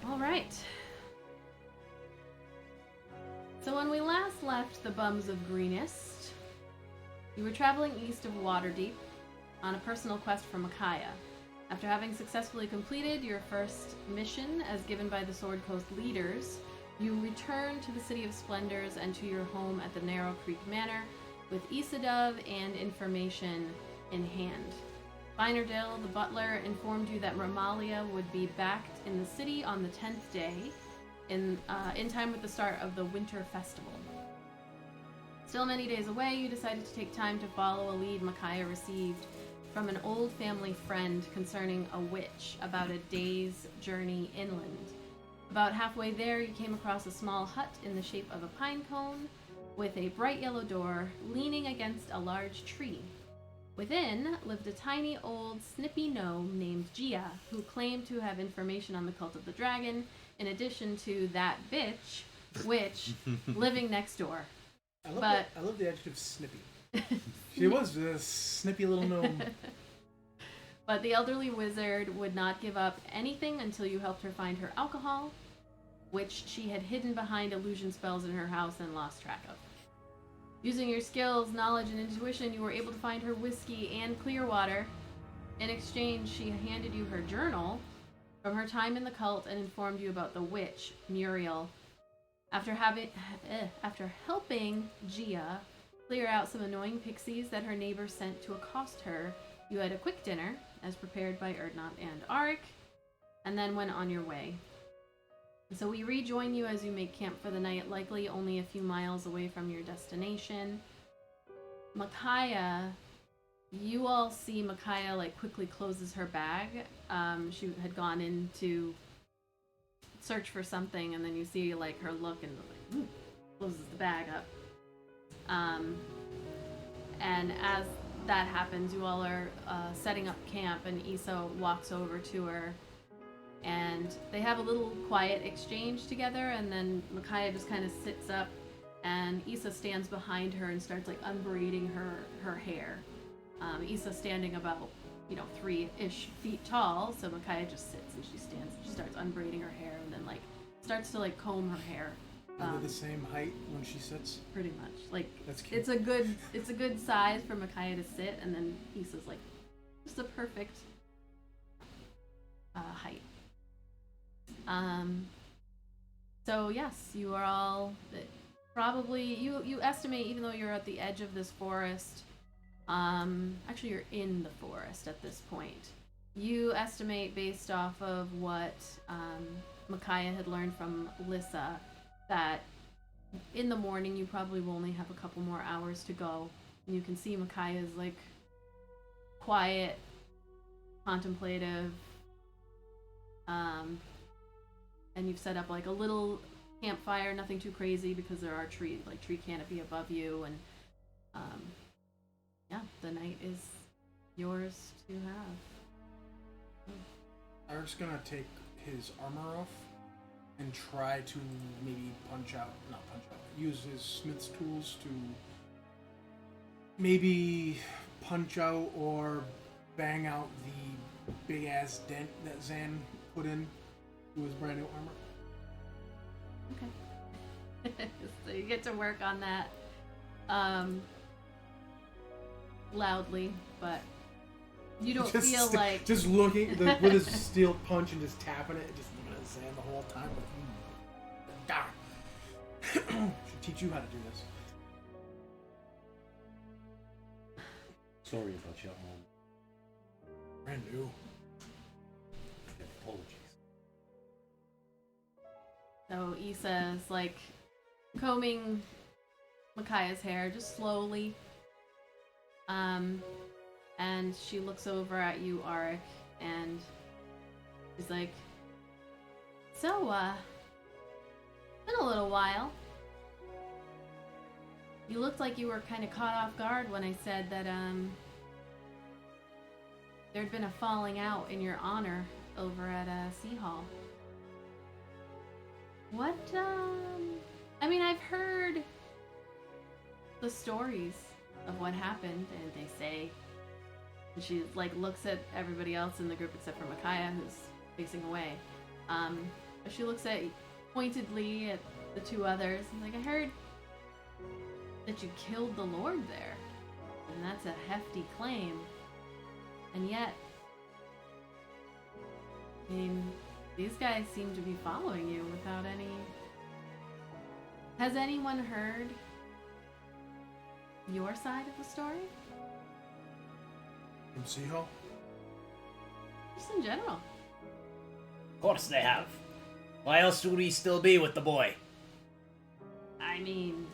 All right. So when we last left the Bums of Greenest, you were traveling east of Waterdeep on a personal quest for Micaiah. After having successfully completed your first mission as given by the Sword Coast leaders, you return to the City of Splendors and to your home at the Narrow Creek Manor with Isadove and information in hand. Vinerdale, the butler, informed you that Romalia would be back in the city on the 10th day, in time with the start of the Winter Festival. Still many days away, you decided to take time to follow a lead Micaiah received from an old family friend concerning a witch about a day's journey inland. About halfway there, you came across a small hut in the shape of a pine cone with a bright yellow door leaning against a large tree. Within lived a tiny old snippy gnome named Gia, who claimed to have information on the cult of the dragon, in addition to that bitch, witch, living next door. I love the adjective snippy. She was a snippy little gnome. But the elderly wizard would not give up anything until you helped her find her alcohol, which she had hidden behind illusion spells in her house and lost track of. Using your skills, knowledge, and intuition, you were able to find her whiskey and clear water. In exchange, she handed you her journal from her time in the cult and informed you about the witch, Muriel. After helping Gia clear out some annoying pixies that her neighbors sent to accost her, you had a quick dinner, as prepared by Erdnot and Aaric, and then went on your way. So we rejoin you as you make camp for the night, likely only a few miles away from your destination. Micaiah, you all see Micaiah quickly closes her bag. She had gone in to search for something, and then you see her look and closes the bag up. And as that happens, you all are setting up camp, and Issa walks over to her, and they have a little quiet exchange together, and then Micaiah just kind of sits up, and Issa stands behind her and starts unbraiding her hair. Issa standing about 3-ish feet tall, so Micaiah just sits and she stands. She starts unbraiding her hair, and then starts to comb her hair. Are they the same height when she sits? Pretty much. That's cute. It's a good size for Micaiah to sit, and then Issa's just a perfect height. So yes, you are all probably you estimate, even though you're at the edge of this forest, actually you're in the forest at this point. You estimate, based off of what Micaiah had learned from Lissa, that in the morning you probably will only have a couple more hours to go. And you can see Micaiah's quiet, contemplative, and you've set up a little campfire, nothing too crazy because there are tree canopy above you, and the night is yours to have. Aaric's gonna take his armor off and try to maybe use his smith's tools to maybe punch out or bang out the big ass dent that Zan put in to his brand new armor. Okay. So you get to work on that loudly, but you don't feel just looking with his steel punch and just tapping it, just looking at Zan the whole time. Should teach you how to do this. Sorry about your arm. Brand new. Apologies. So Issa's combing Micaiah's hair just slowly. And she looks over at you, Aaric, and she's like, "So, been a little while. You looked like you were kind of caught off guard when I said that, there'd been a falling out in your honor over at, SeaHall. What, I mean, I've heard the stories of what happened, and they say," and she looks at everybody else in the group except for Micaiah, who's facing away. She looks at pointedly at the two others and like, I heard that you killed the Lord there. And that's a hefty claim. And yet, I mean, these guys seem to be following you without any... Has anyone heard your side of the story? From SeaHall? Just in general. Of course they have. Why else would we still be with the boy? I mean...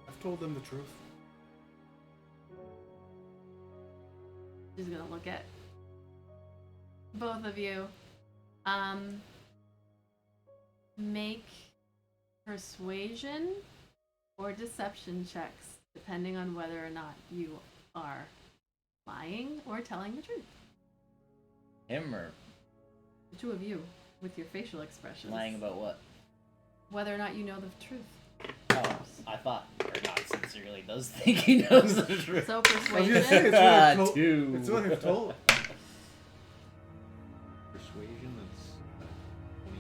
I've told them the truth. She's gonna look at both of you. Make persuasion or deception checks, depending on whether or not you are lying or telling the truth. Him or The two of you, with your facial expressions. lying about what? Whether or not you know the truth. Oh, I thought Ergot sincerely does think he knows the truth. So I was gonna say, persuasion. it's what I've told. Persuasion, that's 20.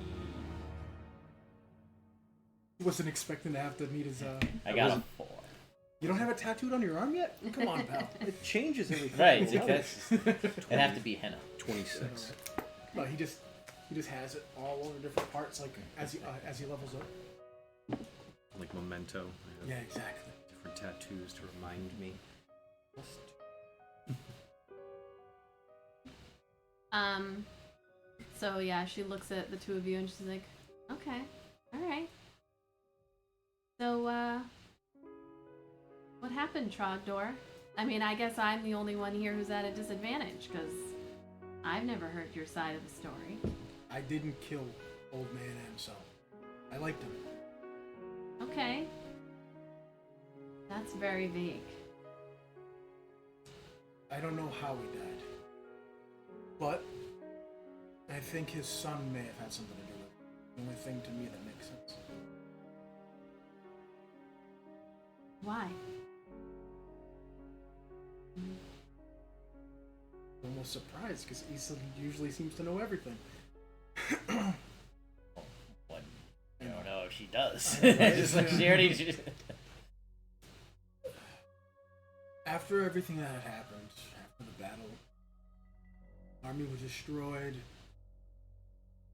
He wasn't expecting to have to meet his, I got a 4. You don't have it tattooed on your arm yet? Come on, pal. It changes every Right, couple because hours. it'd have to be henna. 26. No, he just has it all over different parts, like as he levels up. Like Memento. I have Yeah, exactly. different tattoos to remind me. So yeah, she looks at the two of you and she's like, okay, alright. So, what happened, Trogdor? I mean, I guess I'm the only one here who's at a disadvantage, because I've never heard your side of the story. I didn't kill Old Man Amsel. I liked him. Okay. That's very vague. I don't know how he died. But I think his son may have had something to do with it. The only thing to me that makes sense. Why? I'm almost surprised because Issa usually seems to know everything. What? I don't know if she does. I know, right? Just like she already. After everything that had happened, after the battle, army was destroyed.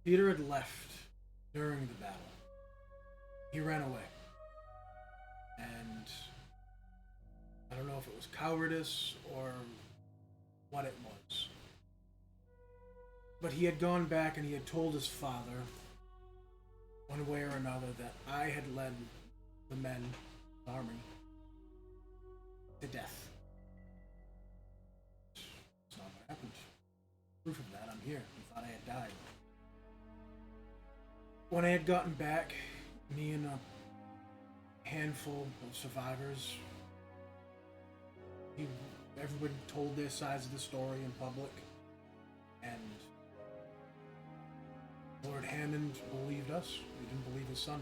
Peter had left during the battle. He ran away. And I don't know if it was cowardice or what it was. But he had gone back and he had told his father, one way or another, that I had led the men, the army, to death. It's not what happened. Proof of that, I'm here. He thought I had died. When I had gotten back, me and a handful of survivors, everybody told their sides of the story in public, and Lord Hammond believed us. He didn't believe his son.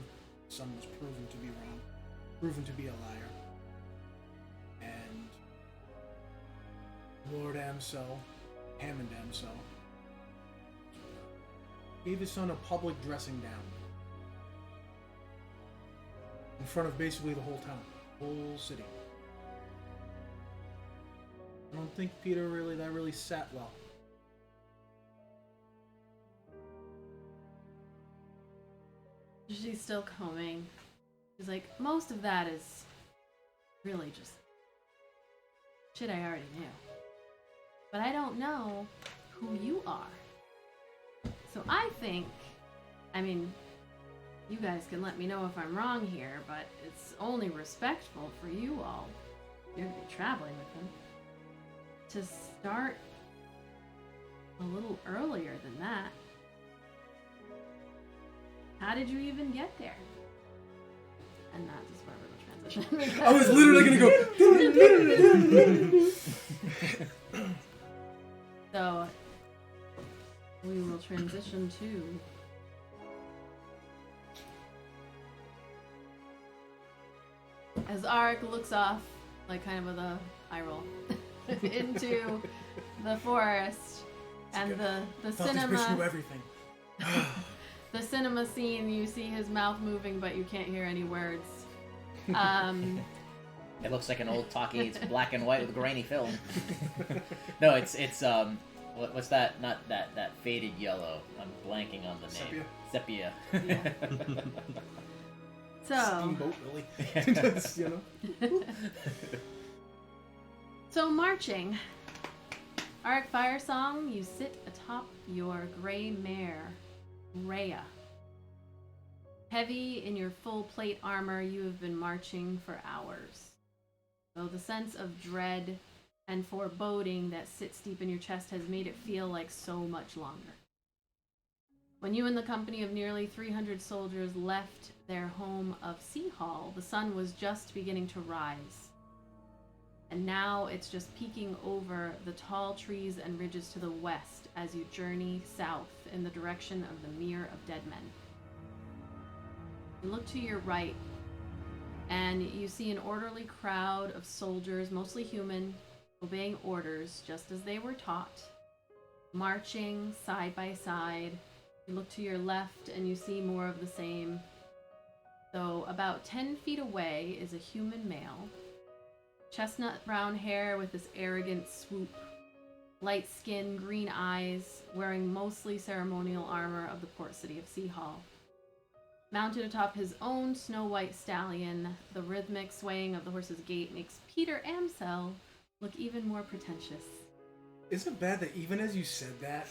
His son was proven to be wrong, proven to be a liar. And Lord Amsel, Hammond Amsel, gave his son a public dressing down in front of basically the whole town, whole city. I don't think Peter really sat well. She's still combing. She's like, most of that is really just shit I already knew. But I don't know who you are. So I think, I mean, you guys can let me know if I'm wrong here, but it's only respectful for you all, you're going to be traveling with him, to start a little earlier than that. How did you even get there? And that is where we'll transition. I was literally gonna go. So, we will transition to as Aaric looks off, like kind of with a eye roll, into the forest and the Thought this bitch cinema. knew everything. cinema scene, you see his mouth moving, but you can't hear any words. It looks like an old talkie. It's black and white with grainy film. No, it's what's that? Not that faded yellow. I'm blanking on the name. Sepia. Yeah. So, Steamboat, really. You know? so marching. Aaric Fire Song, you sit atop your gray mare, Rhea. Heavy in your full plate armor, you have been marching for hours. So the sense of dread and foreboding that sits deep in your chest has made it feel like so much longer. When you and the company of nearly 300 soldiers left their home of SeaHall, the sun was just beginning to rise. And now it's just peeking over the tall trees and ridges to the west as you journey south in the direction of the Mere of Dead Men. You look to your right, and you see an orderly crowd of soldiers, mostly human, obeying orders just as they were taught, marching side by side. You look to your left, and you see more of the same. So about 10 feet away is a human male, chestnut brown hair with this arrogant swoop, light skin, green eyes, wearing mostly ceremonial armor of the port city of SeaHall. Mounted atop his own snow-white stallion, the rhythmic swaying of the horse's gait makes Peter Amsel look even more pretentious. Isn't it bad that even as you said that,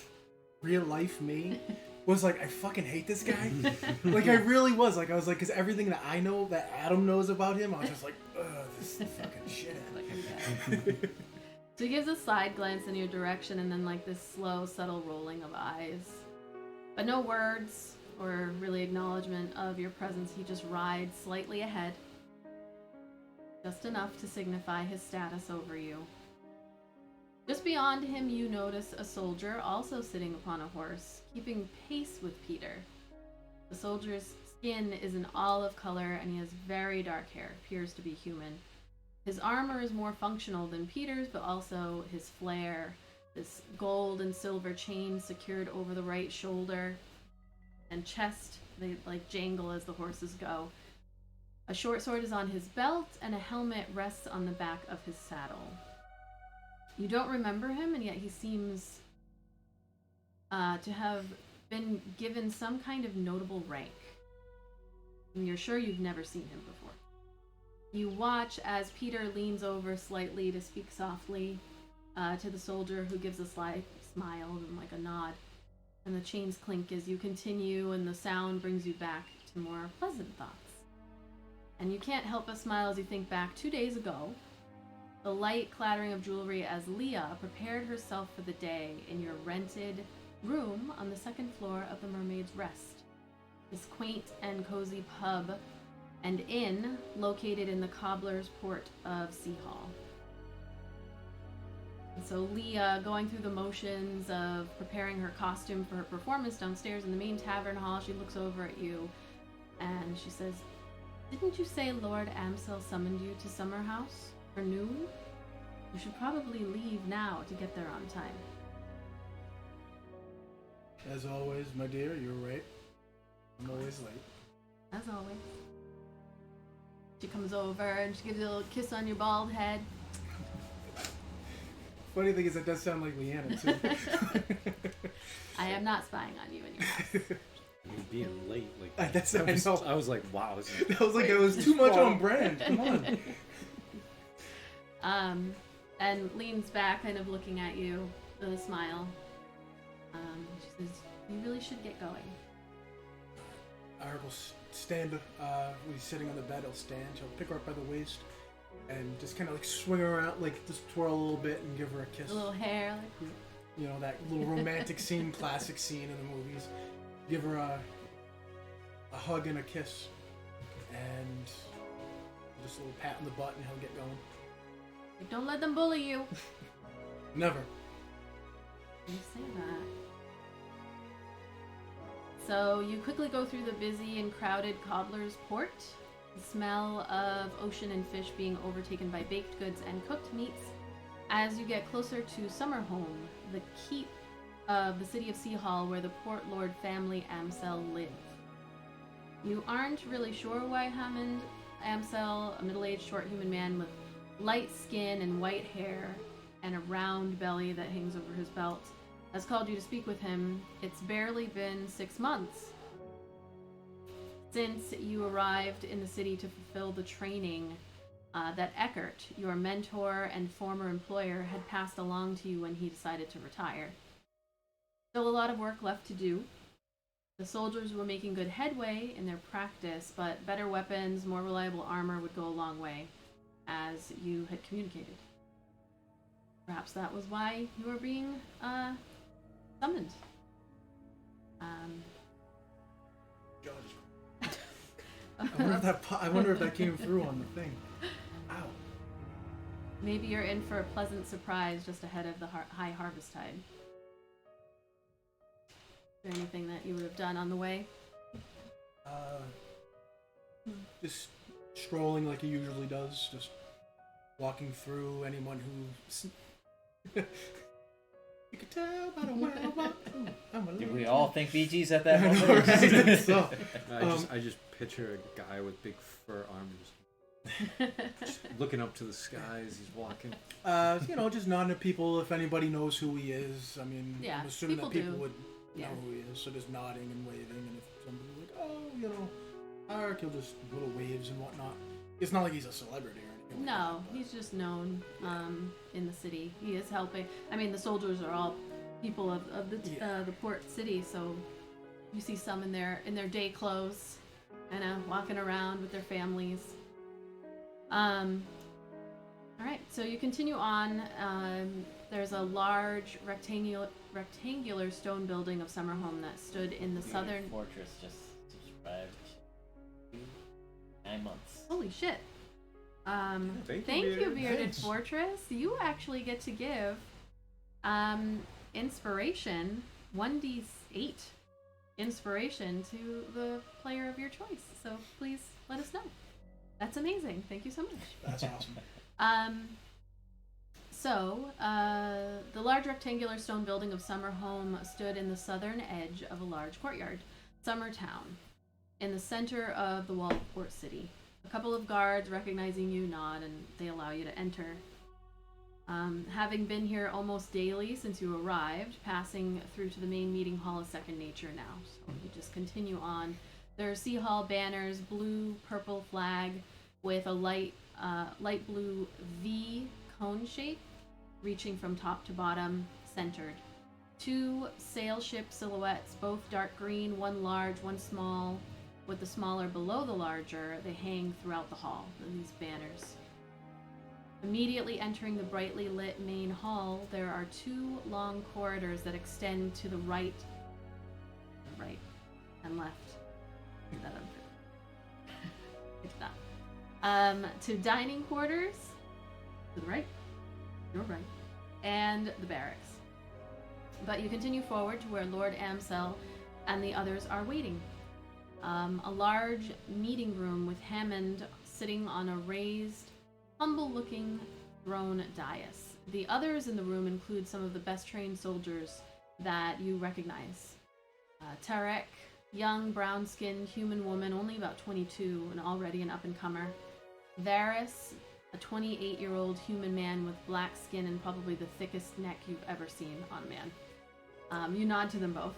real life me was like, I fucking hate this guy? Like, I really was. Like, I was like, because everything that I know that Adam knows about him, I was just like, ugh, this fucking shit. So he gives a side glance in your direction and then like this slow, subtle rolling of eyes. But no words or really acknowledgement of your presence. He just rides slightly ahead. Just enough to signify his status over you. Just beyond him, you notice a soldier also sitting upon a horse, keeping pace with Peter. The soldier's skin is an olive color and he has very dark hair, appears to be human. His armor is more functional than Peter's, but also his flare, this gold and silver chain secured over the right shoulder and chest, they like jangle as the horses go. A short sword is on his belt and a helmet rests on the back of his saddle. You don't remember him, and yet he seems to have been given some kind of notable rank. And you're sure you've never seen him before. You watch as Peter leans over slightly to speak softly to the soldier, who gives a slight smile and like a nod. And the chains clink as you continue, and the sound brings you back to more pleasant thoughts. And you can't help but smile as you think back 2 days ago, the light clattering of jewelry as Leah prepared herself for the day in your rented room on the second floor of the Mermaid's Rest, this quaint and cozy pub and inn located in the cobbler's port of SeaHall. And so Leah, going through the motions of preparing her costume for her performance downstairs in the main tavern hall, she looks over at you and she says, "Didn't you say Lord Amsel summoned you to Summer House for noon? You should probably leave now to get there on time." As always, my dear, you're right. I'm always late. As always. She comes over and she gives you a little kiss on your bald head. Funny thing is, it does sound like Leanna, too. I am not spying on you in your house. I mean, being late, like That's I I was, know. I was like, wow. I was like, it was too much on brand. Come on. And leans back, kind of looking at you with a smile. She says, "You really should get going." Aaric will stand, when he's sitting on the bed, he'll stand, he'll pick her up by the waist, and just kind of like swing her around, like just twirl a little bit and give her a kiss. A little hair, like... You know, that little romantic scene, classic scene in the movies. Give her a hug and a kiss, and just a little pat on the butt, and he'll get going. Like, don't let them bully you. Never. You say that. So you quickly go through the busy and crowded cobbler's port. The smell of ocean and fish being overtaken by baked goods and cooked meats. As you get closer to Summerhome, the keep of the city of SeaHall, where the Port Lord family Amsel live. You aren't really sure why Hammond Amsel, a middle-aged short human man with light skin and white hair and a round belly that hangs over his belt, has called you to speak with him. It's barely been 6 months since you arrived in the city to fulfill the training that Eckert, your mentor and former employer, had passed along to you when he decided to retire. Still a lot of work left to do. The soldiers were making good headway in their practice, but better weapons, more reliable armor would go a long way, as you had communicated. Perhaps that was why you were being summoned. I wonder if that came through on the thing. Ow. Maybe you're in for a pleasant surprise just ahead of the high harvest tide. Is there anything that you would have done on the way? Just strolling like he usually does. Just walking through anyone who... You could tell by the way I walk. Did we all think BG's at that I know, moment? right? So, I just picture a guy with big fur arms, just looking up to the skies. He's walking. just nodding at people if anybody knows who he is. I mean, Yeah, I'm assuming that people do. would Yeah. know who he is, so just nodding and waving. And if somebody's like, Aaric, he'll just little waves and whatnot. It's not like he's a celebrity or anything. No, like that, but- he's just known in the city. He is helping. I mean, the soldiers are all people of the port city, so you see some in their day clothes, kind of walking around with their families. All right, so you continue on. There's a large rectangular stone building of Summerhome that stood in the southern. Fortress just subscribed. 9 months. Holy shit! Thank Thank you, Bearded Thanks. Fortress. You actually get to give inspiration, 1d8 inspiration to the player of your choice. So please let us know. That's amazing. Thank you so much. That's awesome. The large rectangular stone building of Summerhome stood in the southern edge of a large courtyard, Summertown, in the center of the walled port city. A couple of guards, recognizing you, nod, and they allow you to enter. Having been here almost daily since you arrived, passing through to the main meeting hall is second nature now. So you just continue on. There are SeaHall banners, blue, purple flag with a light blue V cone shape, reaching from top to bottom, centered. 2 sail ship silhouettes, both dark green, one large, one small. With the smaller below the larger, they hang throughout the hall, these banners. Immediately entering the brightly lit main hall, there are 2 long corridors that extend to the right and left. Is that unfair? It's not. To dining quarters, to the right, your right, and the barracks. But you continue forward to where Lord Amsel and the others are waiting. A large meeting room with Hammond sitting on a raised, humble-looking throne dais. The others in the room include some of the best-trained soldiers that you recognize. Aaric, young, brown-skinned human woman, only about 22 and already an up-and-comer. Varys, a 28-year-old human man with black skin and probably the thickest neck you've ever seen on a man. You nod to them both.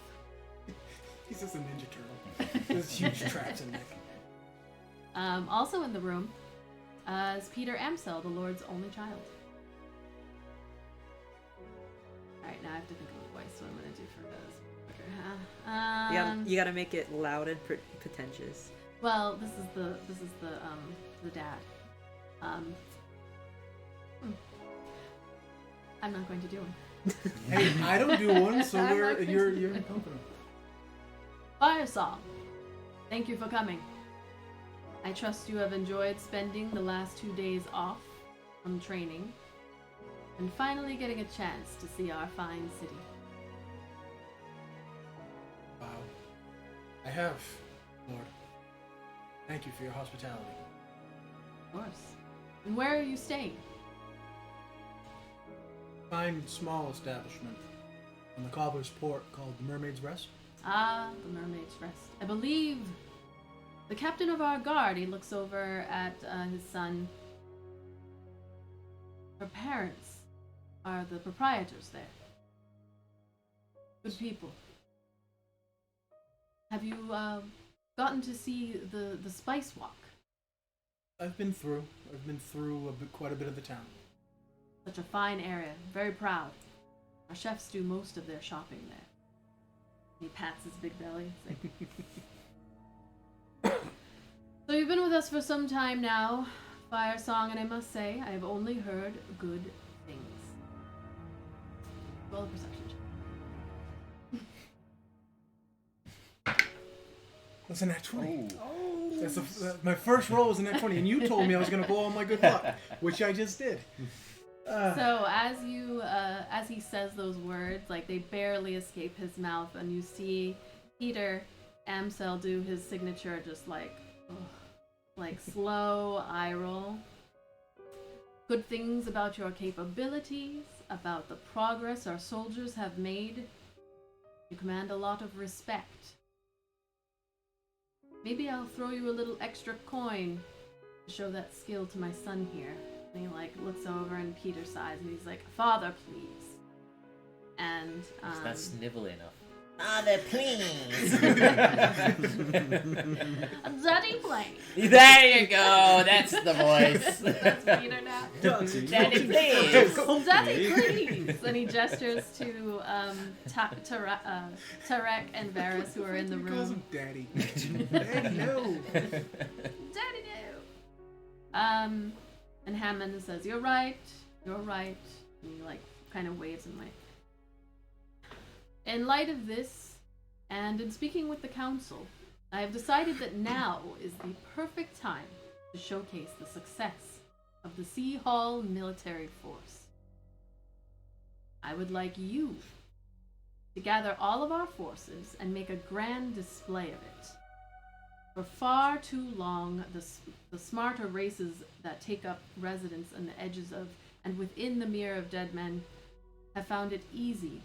He's just a Ninja Turtle. There's huge traps in there. Also in the room is Peter Amsel, the Lord's only child. Alright, now I have to think of a voice, what I'm going to do for this. You gotta make it loud and pretentious. Well, this is the dad. I'm not going to do one. Hey, I don't do one, so I'm you're not going you're to do in it. company. Fire Song, thank you for coming. I trust you have enjoyed spending the last 2 days off from training and finally getting a chance to see our fine city. Wow. I have, Lord. Thank you for your hospitality. Of course. And where are you staying? Fine, small establishment. on the cobbler's port called the Mermaid's Rest. Ah, the Mermaid's Rest. I believe the captain of our guard, he looks over at his son. Her parents are the proprietors there. Good people. Have you gotten to see the Spice Walk? I've been through quite a bit of the town. Such a fine area. Very proud. Our chefs do most of their shopping there. He pats his big belly. It's like... So you've been with us for some time now, Fire Song, and I must say, I have only heard good things. Roll a perception check. That's a nat 20. Oh. My first roll was a nat 20, and you told me I was going to blow all my good luck, which I just did. So as he says those words, like they barely escape his mouth, and you see Peter Amsel do his signature, just like slow eye roll. Good things about your capabilities, about the progress our soldiers have made. You command a lot of respect. Maybe I'll throw you a little extra coin to show that skill to my son here. And he looks over in Peter's sides and he's like, "Father, please." And Is that snivelly enough? Father, please. Daddy, please. There you go. That's the voice. That's Peter now. Daddy, please. Daddy, please. And he gestures to Tarek and Varys, who are in the He calls room. him Daddy. Daddy, no. Daddy, no. And Hammond says, "You're right. You're right." And he kind of waves and In light of this, and in speaking with the council, I have decided that now is the perfect time to showcase the success of the SeaHall military force. I would like you to gather all of our forces and make a grand display of it. For far too long, the smarter races that take up residence on the edges of and within the Mirror of Dead Men have found it easy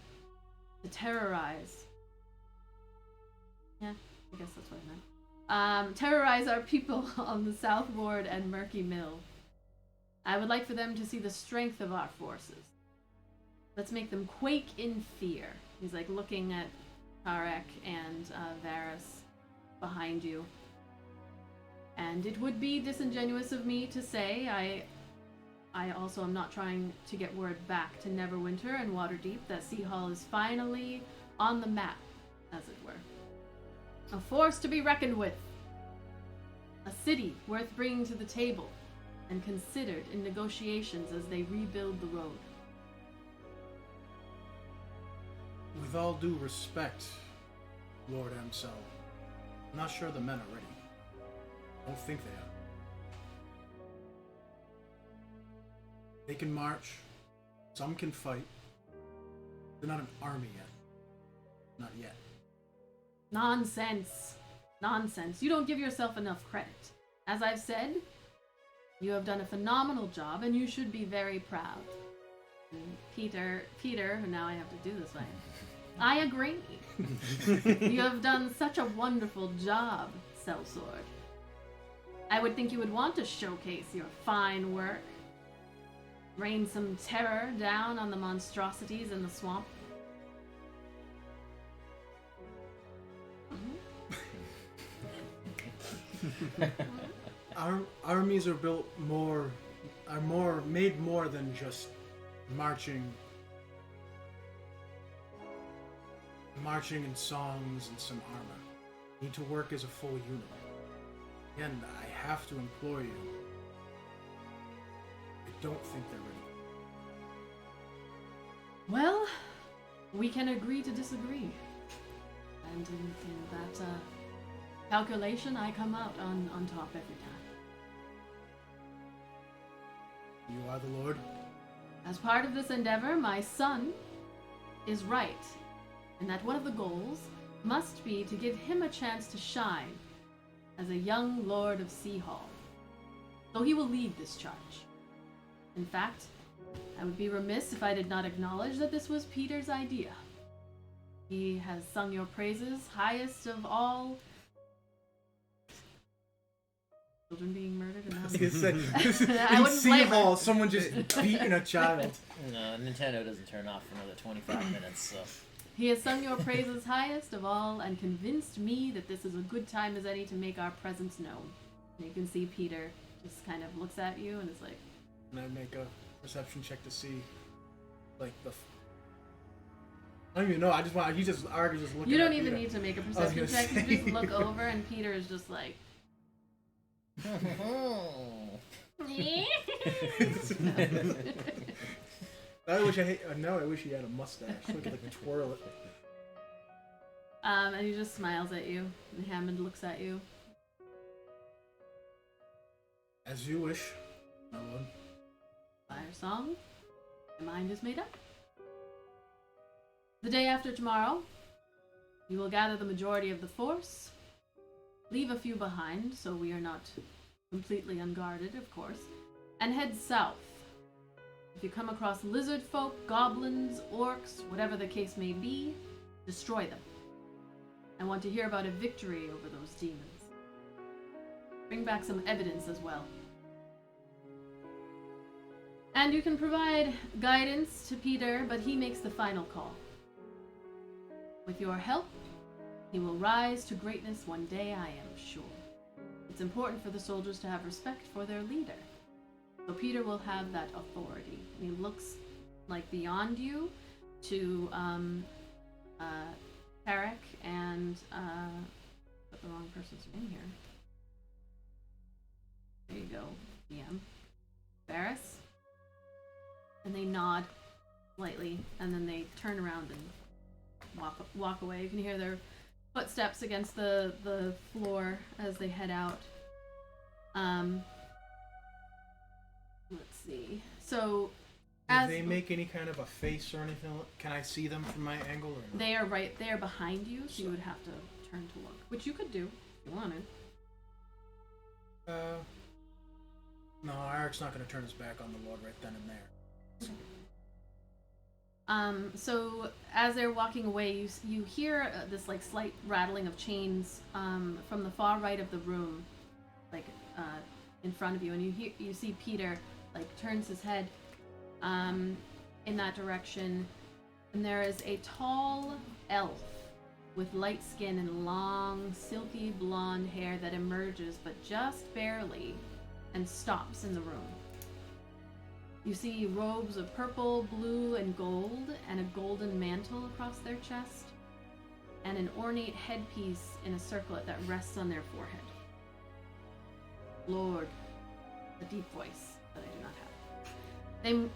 to terrorize. Yeah, I guess that's what I meant. Terrorize our people on the South Ward and Murky Mill. I would like for them to see the strength of our forces. Let's make them quake in fear. He's looking at Aaric and Varys behind you. And it would be disingenuous of me to say I also am not trying to get word back to Neverwinter and Waterdeep that SeaHall is finally on the map, as it were. A force to be reckoned with. A city worth bringing to the table and considered in negotiations as they rebuild the road. With all due respect, Lord Amsel, I'm not sure the men are ready. I don't think they are. They can march, some can fight. They're not an army yet. Not yet. Nonsense. Nonsense. You don't give yourself enough credit. As I've said, you have done a phenomenal job and you should be very proud. And Peter, who now I have to do this way, I agree. You have done such a wonderful job, Sellsword. I would think you would want to showcase your fine work. Rain some terror down on the monstrosities in the swamp. Our armies are made more than just marching in songs and some armor. Need to work as a full unit. Again, I have to implore you. I don't think they're ready. Well, we can agree to disagree. And in that calculation, I come out on top every time. You are the Lord? As part of this endeavor, my son is right, and that one of the goals must be to give him a chance to shine as a young lord of SeaHall. So he will lead this charge. In fact, I would be remiss if I did not acknowledge that this was Peter's idea. He has sung your praises, highest of all. Children being murdered and I was gonna say, I in wouldn't blame her. SeaHall, someone just beating a child. No, Nintendo doesn't turn off for another 25 minutes, so. He has sung your praises highest of all and convinced me that this is a good time as any to make our presence known. And you can see Peter just kind of looks at you and is like, And I make a perception check to see, like, I don't even know. I just want. He just Aaric is just looking. you don't at even Peter. need to make a was perception gonna check. say. You just look over and Peter is just like, I wish I hate. No, I wish he had a mustache. Look at like twirl it. and he just smiles at you. And Hammond looks at you. As you wish, my lord. Fire song. My mind is made up. The day after tomorrow, you will gather the majority of the force, leave a few behind so we are not completely unguarded, of course, and head south. If you come across lizard folk, goblins, orcs, whatever the case may be, destroy them. I want to hear about a victory over those demons. Bring back some evidence as well. And you can provide guidance to Peter, but he makes the final call. With your help, he will rise to greatness one day, I am sure. It's important for the soldiers to have respect for their leader. So Peter will have that authority. And he looks like beyond you to Aaric and put the wrong person's name here. There you go, DM. Varys. And they nod slightly, and then they turn around and walk away. You can hear their footsteps against the floor as they head out. Let's see. So, Do they make any kind of a face or anything? Can I see them from my angle or no? they are right there behind you, so you would have to turn to look, which you could do if you wanted. No, Aaric's not going to turn his back on the Lord right then and there. So as they're walking away, you hear this like slight rattling of chains from the far right of the room, like in front of you, and you see Peter like turns his head in that direction, and there is a tall elf with light skin and long, silky blonde hair that emerges, but just barely, and stops in the room. You see robes of purple, blue, and gold, and a golden mantle across their chest, and an ornate headpiece in a circlet that rests on their forehead. Lord, a deep voice that I do not have.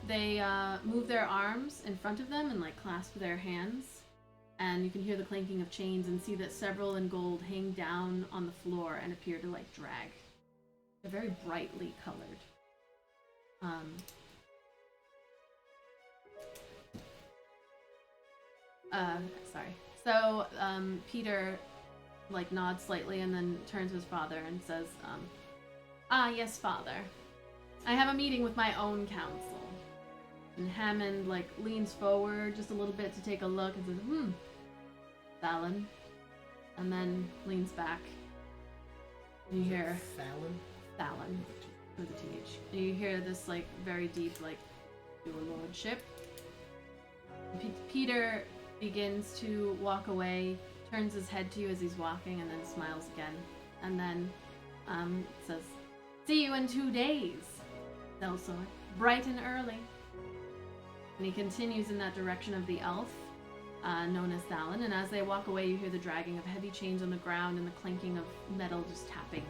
They move their arms in front of them and like clasp their hands, and you can hear the clanking of chains and see that several in gold hang down on the floor and appear to like drag. They're very brightly colored. Sorry. So, Peter, like, nods slightly and then turns to his father and says, yes, father. I have a meeting with my own council. And Hammond, like, leans forward just a little bit to take a look and says, Fallon. And then leans back. And you hear... Fallon. With a TH. And you hear this, like, very deep, like, your lordship. Peter begins to walk away, turns his head to you as he's walking, and then smiles again. And then says, see you in 2 days, Elsor, bright and early. And he continues in that direction of the elf, known as Thallon, and as they walk away, you hear the dragging of heavy chains on the ground and the clinking of metal just tapping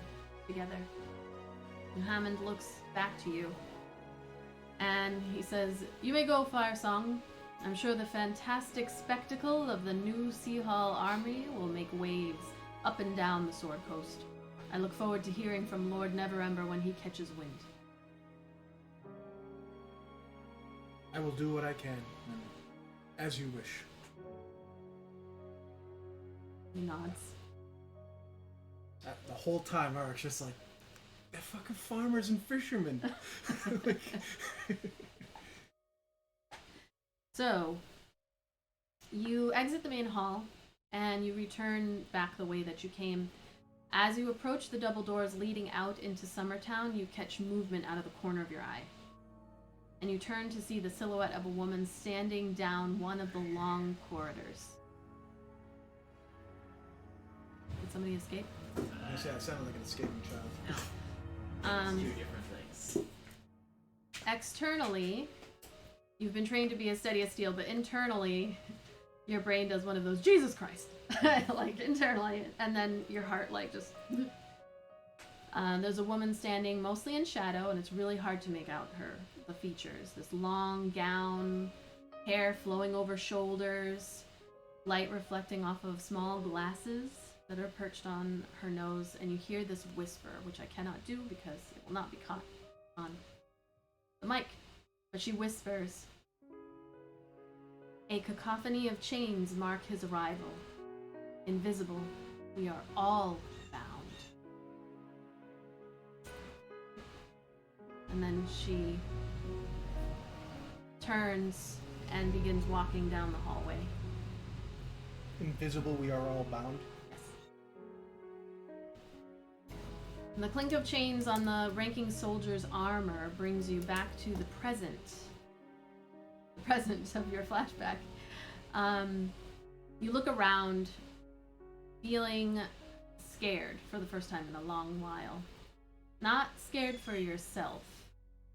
together. And Hammond looks back to you, and he says, you may go, Firesong. I'm sure the fantastic spectacle of the new SeaHall army will make waves up and down the Sword Coast. I look forward to hearing from Lord Neverember when he catches wind. I will do what I can, as you wish. He nods. The whole time, Aaric's just like, they're fucking farmers and fishermen. So, You exit the main hall, and you return back the way that you came. As you approach the double doors leading out into Summertown, you catch movement out of the corner of your eye. And you turn to see the silhouette of a woman standing down one of the long corridors. Did somebody escape? Yeah, it sounded like an escaping child. It's two different things. Externally, you've been trained to be as steady as steel, but internally, your brain does one of those, Jesus Christ, like internally, and then your heart like just... There's a woman standing mostly in shadow, and it's really hard to make out the features. This long gown, hair flowing over shoulders, light reflecting off of small glasses that are perched on her nose, and you hear this whisper, which I cannot do because it will not be caught on the mic. But she whispers, "A cacophony of chains mark his arrival. Invisible, we are all bound." And then she turns and begins walking down the hallway. Invisible, we are all bound. Yes. And the clink of chains on the ranking soldier's armor brings you back to the present. The present of your flashback. You look around, feeling scared for the first time in a long while. Not scared for yourself,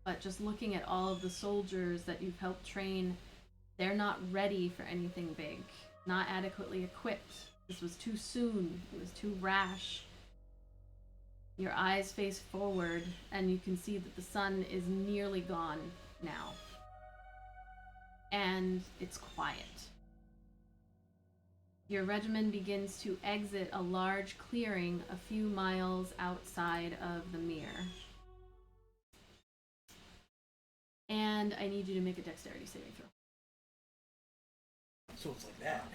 but just looking at all of the soldiers that you've helped train. They're not ready for anything big, not adequately equipped. This was too soon, it was too rash. Your eyes face forward, and you can see that the sun is nearly gone now. And it's quiet. Your regiment begins to exit a large clearing a few miles outside of the mirror. And I need you to make a dexterity saving throw. So it's like that.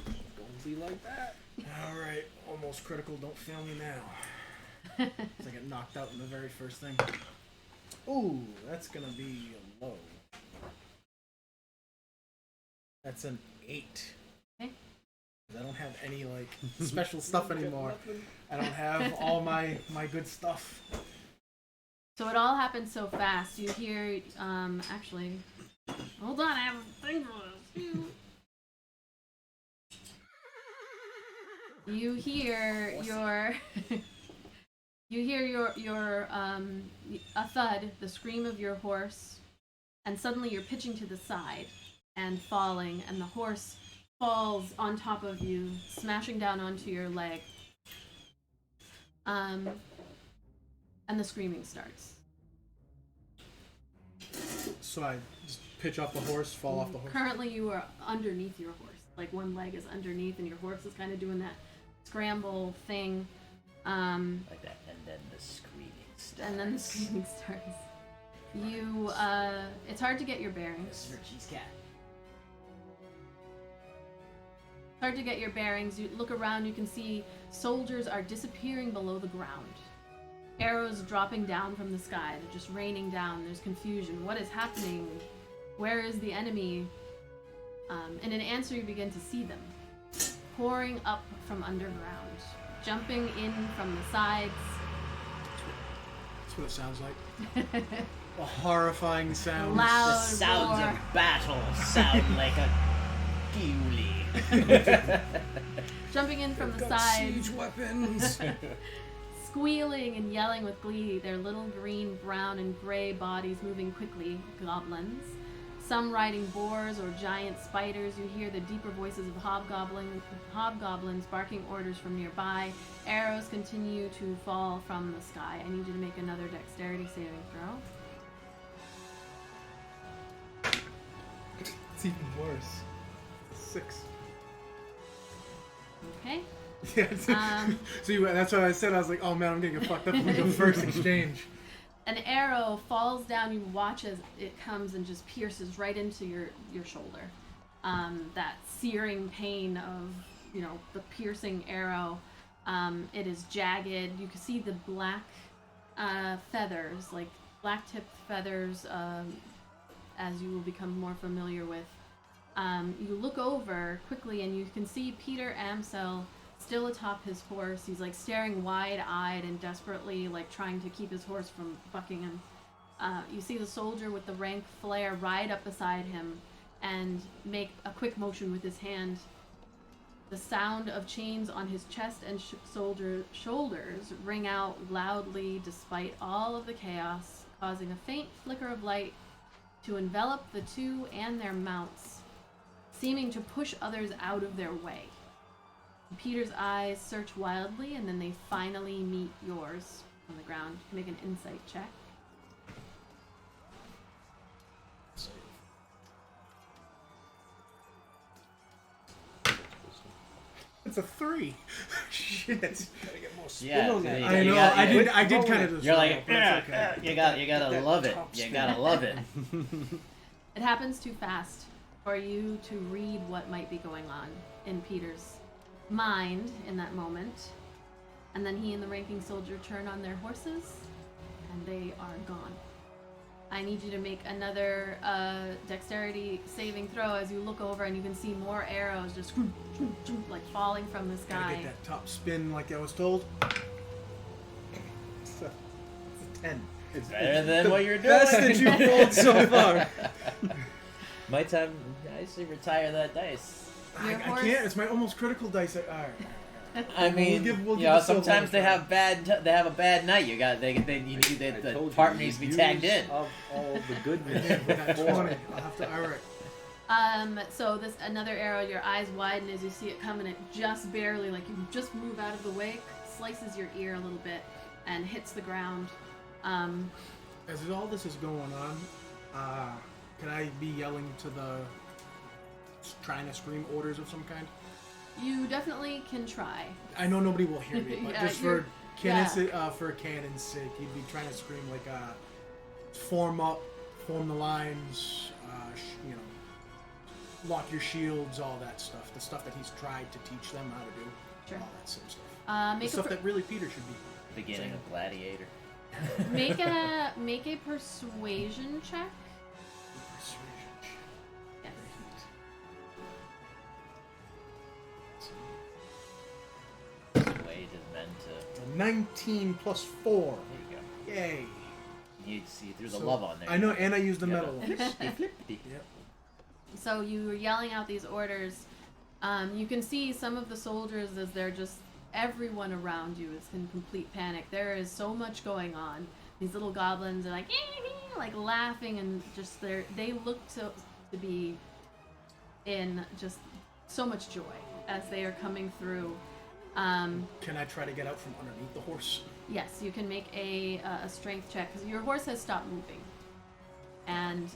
Don't be like that. Alright, almost critical, don't fail me now. I get knocked out in the very first thing. Ooh, that's gonna be a low. That's an 8. Okay. 'Cause I don't have any like special stuff anymore. I don't have all my good stuff. So it all happened so fast. You hear, actually, hold on, I have a thing for this. You hear a thud, the scream of your horse, and suddenly you're pitching to the side and falling, and the horse falls on top of you, smashing down onto your leg. And the screaming starts. So I just pitch off the horse, fall off the horse. Currently you are underneath your horse. Like one leg is underneath and your horse is kind of doing that scramble thing. Like that, and then the screaming starts. And then the screaming starts. You, it's hard to get your bearings. Richie's cat. It's hard to get your bearings. You look around, you can see soldiers are disappearing below the ground. Arrows dropping down from the sky. They're just raining down. There's confusion. What is happening? Where is the enemy? And in answer, you begin to see them. Pouring up from underground. Jumping in from the sides. That's what it sounds like. A horrifying sound. Loud The sounds roar. of battle sound like a ghoulie. Jumping in from the Got sides. siege weapons. Squealing and yelling with glee, their little green, brown, and gray bodies moving quickly, goblins. Some riding boars or giant spiders. You hear the deeper voices of hobgoblins barking orders from nearby. Arrows continue to fall from the sky. I need you to make another dexterity saving throw. It's even worse. 6. Okay. Yeah. So that's what I said. I was like, oh man, I'm gonna get fucked up in the first exchange. An arrow falls down. You watch as it comes and just pierces right into your shoulder. That searing pain of, the piercing arrow. It is jagged. You can see the black feathers, like black tipped feathers, as you will become more familiar with. You look over quickly and you can see Peter Amsel still atop his horse. He's like staring wide-eyed and desperately like trying to keep his horse from bucking him. You see the soldier with the rank flare ride up beside him and make a quick motion with his hand. The sound of chains on his chest and shoulders ring out loudly despite all of the chaos, causing a faint flicker of light to envelop the two and their mounts, seeming to push others out of their way. Peter's eyes search wildly, and then they finally meet yours on the ground. You can make an insight check. It's a 3. Shit. Gotta get more spin Yeah, on that. I know. I did kind of just. You're like, but it's okay. you gotta love it. You gotta love it. It happens too fast for you to read what might be going on in Peter's mind in that moment. And then he and the ranking soldier turn on their horses, and they are gone. I need you to make another dexterity saving throw as you look over and you can see more arrows just like falling from the Gotta sky. get that top spin like I was told. It's a 10. It's Better than what you're doing. best that you've rolled so far. My time. I say retire that dice. Your I horse- can't. It's my almost critical dice. Alright. I mean, we'll give you know, the silver sometimes they one. have they have a bad night. You got you need I the told part you, needs to be use tagged in. Of all the goodness. We got 20. I'll have to Aaric. So this another arrow, your eyes widen as you see it come, and it just barely, like you just move out of the way, slices your ear a little bit, and hits the ground. As all this is going on, can I be yelling to the, trying to scream orders of some kind? You definitely can try. I know nobody will hear me, but Yeah, just you're- for canon's sake, you'd be trying to scream like, form up, form the lines, you know, lock your shields, all that stuff. The stuff that he's tried to teach them how to do. Sure. All that sort of stuff. Make The a stuff that really Peter should be. Beginning of Gladiator. make a persuasion check. Persuasion. Yes. Persuade is meant to. 19 plus 4. There you go. Yay. You see through the So, love on there. I know, and I used the Yeah, metal the one. flippity flippity. Yep. So you were yelling out these orders. You can see some of the soldiers as they're just everyone around you is in complete panic. There is so much going on. These little goblins are like laughing and just they look to be in just so much joy as they are coming through. Can I try to get out from underneath the horse? Yes, you can make a strength check because your horse has stopped moving, and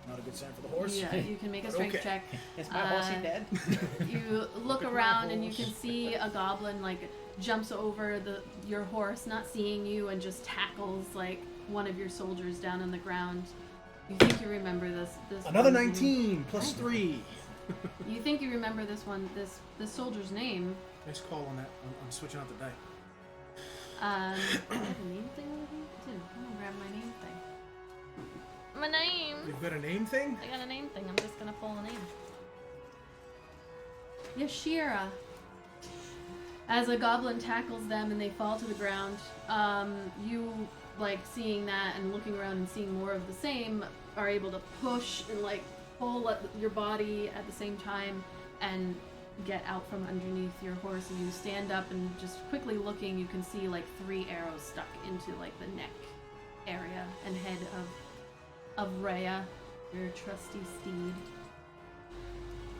Not a good sign for the horse. yeah, you can make a strength Okay. check. Is my horsey dead? You look at my around and you horse. can see a goblin like jumps over your horse, not seeing you, and just tackles like one of your soldiers down on the ground. You think you remember this Another one's 19 plus 3. You think you remember this soldier's name. Nice call on that. I'm switching out the die. I have a name thing over here too. I'm gonna grab my name thing. My name. You've got a name thing? I got a name thing. I'm just gonna pull a name. Yashira. As a goblin tackles them and they fall to the ground, you, like, seeing that and looking around and seeing more of the same, are able to push and, like, pull at your body at the same time and get out from underneath your horse. And you stand up and just quickly looking, you can see, like, 3 arrows stuck into, like, the neck area and head of Rhea, your trusty steed.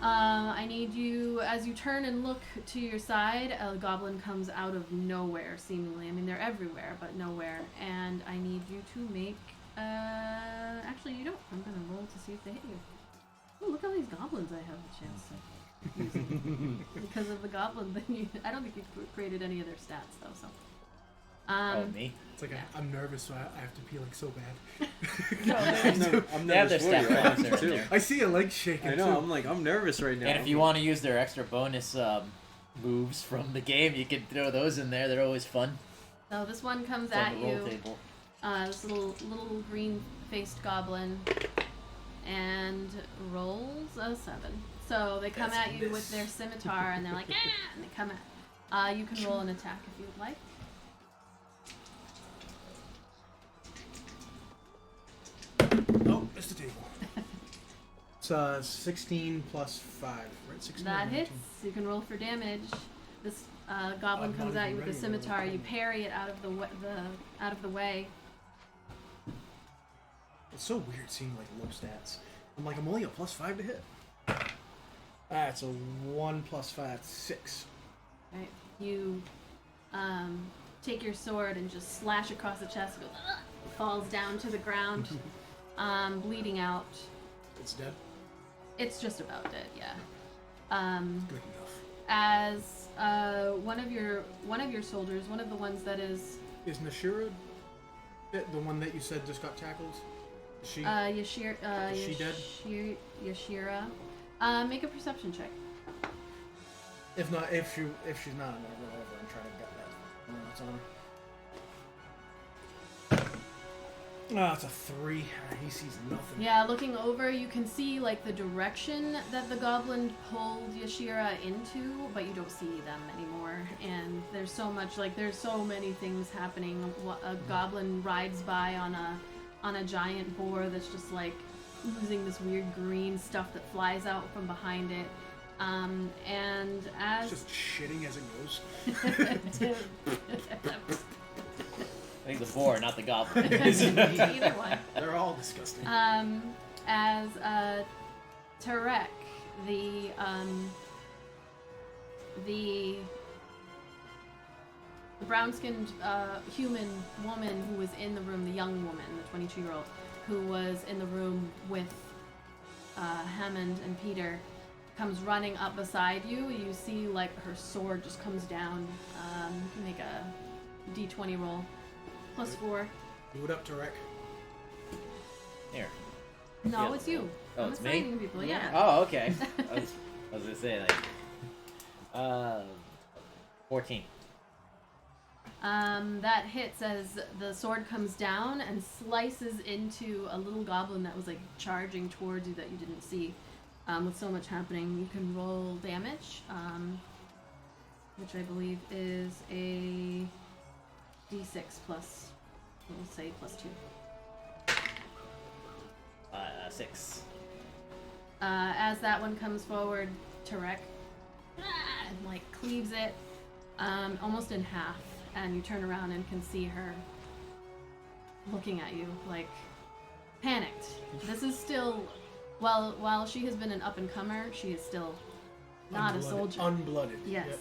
I need you, as you turn and look to your side, a goblin comes out of nowhere, seemingly. I mean, they're everywhere, but nowhere. And I need you to make, actually, you don't. I'm gonna roll to see if they hit you. Oh, look at all these goblins I have a chance to use. Because of the goblin thing, I don't think you created any of their stats, though, so. Oh, me? It's like I'm nervous, so I have to pee like so bad. I'm They have their nervous for you. stat I points am there, too. there. I see a leg shaking I know. too. I'm like, I'm nervous right now. And if you want to use their extra bonus moves from the game, you can throw those in there. They're always fun. So this one comes It's on at the roll you. table. This little green-faced goblin. and rolls a 7. So they come That's at you miss. with their scimitar, and they're like, ah! And they come at. You can roll an attack if you would like. Oh, missed the table. It's 16 plus 5, right? 16 That or hits. 19? You can roll for damage. This goblin I'm comes not at you even with a ready to roll scimitar. for You damage. parry it out of the way. It's so weird seeing like low stats. I'm like, I'm only a plus 5 to hit. It's a 1 plus 5, 6. Right. You take your sword and just slash across the chest. Goes, falls down to the ground, bleeding out. It's dead. It's just about dead. Yeah. Good enough. As one of your soldiers, one of the ones that is Is Nashira the one that you said just got tackled? Is she? Is she dead? Yashira. Make a perception check. If not, if she's not, I'm gonna run over and try to get that one that's on her. It's a 3. He sees nothing. Yeah, looking over, you can see like the direction that the goblin pulled Yashira into, but you don't see them anymore. And there's so many things happening. A goblin rides by on a giant boar that's just like oozing this weird green stuff that flies out from behind it. And as It's just shitting as it goes. I think the boar, not the goblin. Either one. They're all disgusting. As Tarek, the brown-skinned human woman who was in the room, the young woman, the 22-year-old, who was in the room with Hammond and Peter, comes running up beside you. You see like her sword just comes down. Make a d20 roll. Plus 4. Do it up, Tarek. Here. No, Yeah. it's you. Oh, I'm it's me? assigning people, yeah. Oh, okay. I was gonna say like 14. That hits as the sword comes down and slices into a little goblin that was like charging towards you that you didn't see. With so much happening, you can roll damage, which I believe is a d6 plus, we'll say plus 2. 6. As that one comes forward, Tarek and like cleaves it almost in half, and you turn around and can see her looking at you like panicked. This is still, while she has been an up-and-comer, she is still not a soldier. Unblooded. Yes.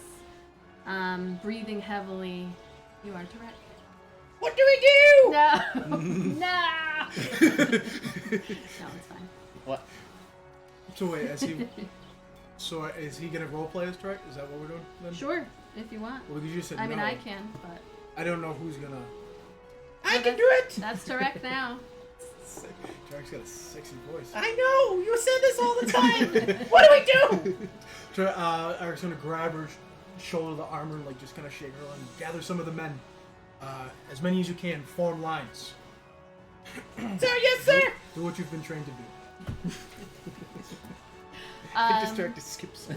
Yep. Breathing heavily. You are Tarek. What do we do? No! No! No, it's fine. What? So wait, is he gonna roleplay as Tarek? Is that what we're doing then? Sure, if you want. Well, because you said I mean, no. I can, but... I don't know who's gonna. I can do it. That's Tarek now. Tarek's got a sexy voice. I know. You say this all the time. What do we do? Aaric's gonna grab her shoulder, the armor, like just kind of shake her and gather some of the men. As many as you can, form lines. Sir, yes, sir. Do what you've been trained to do. Just Tarek just skips.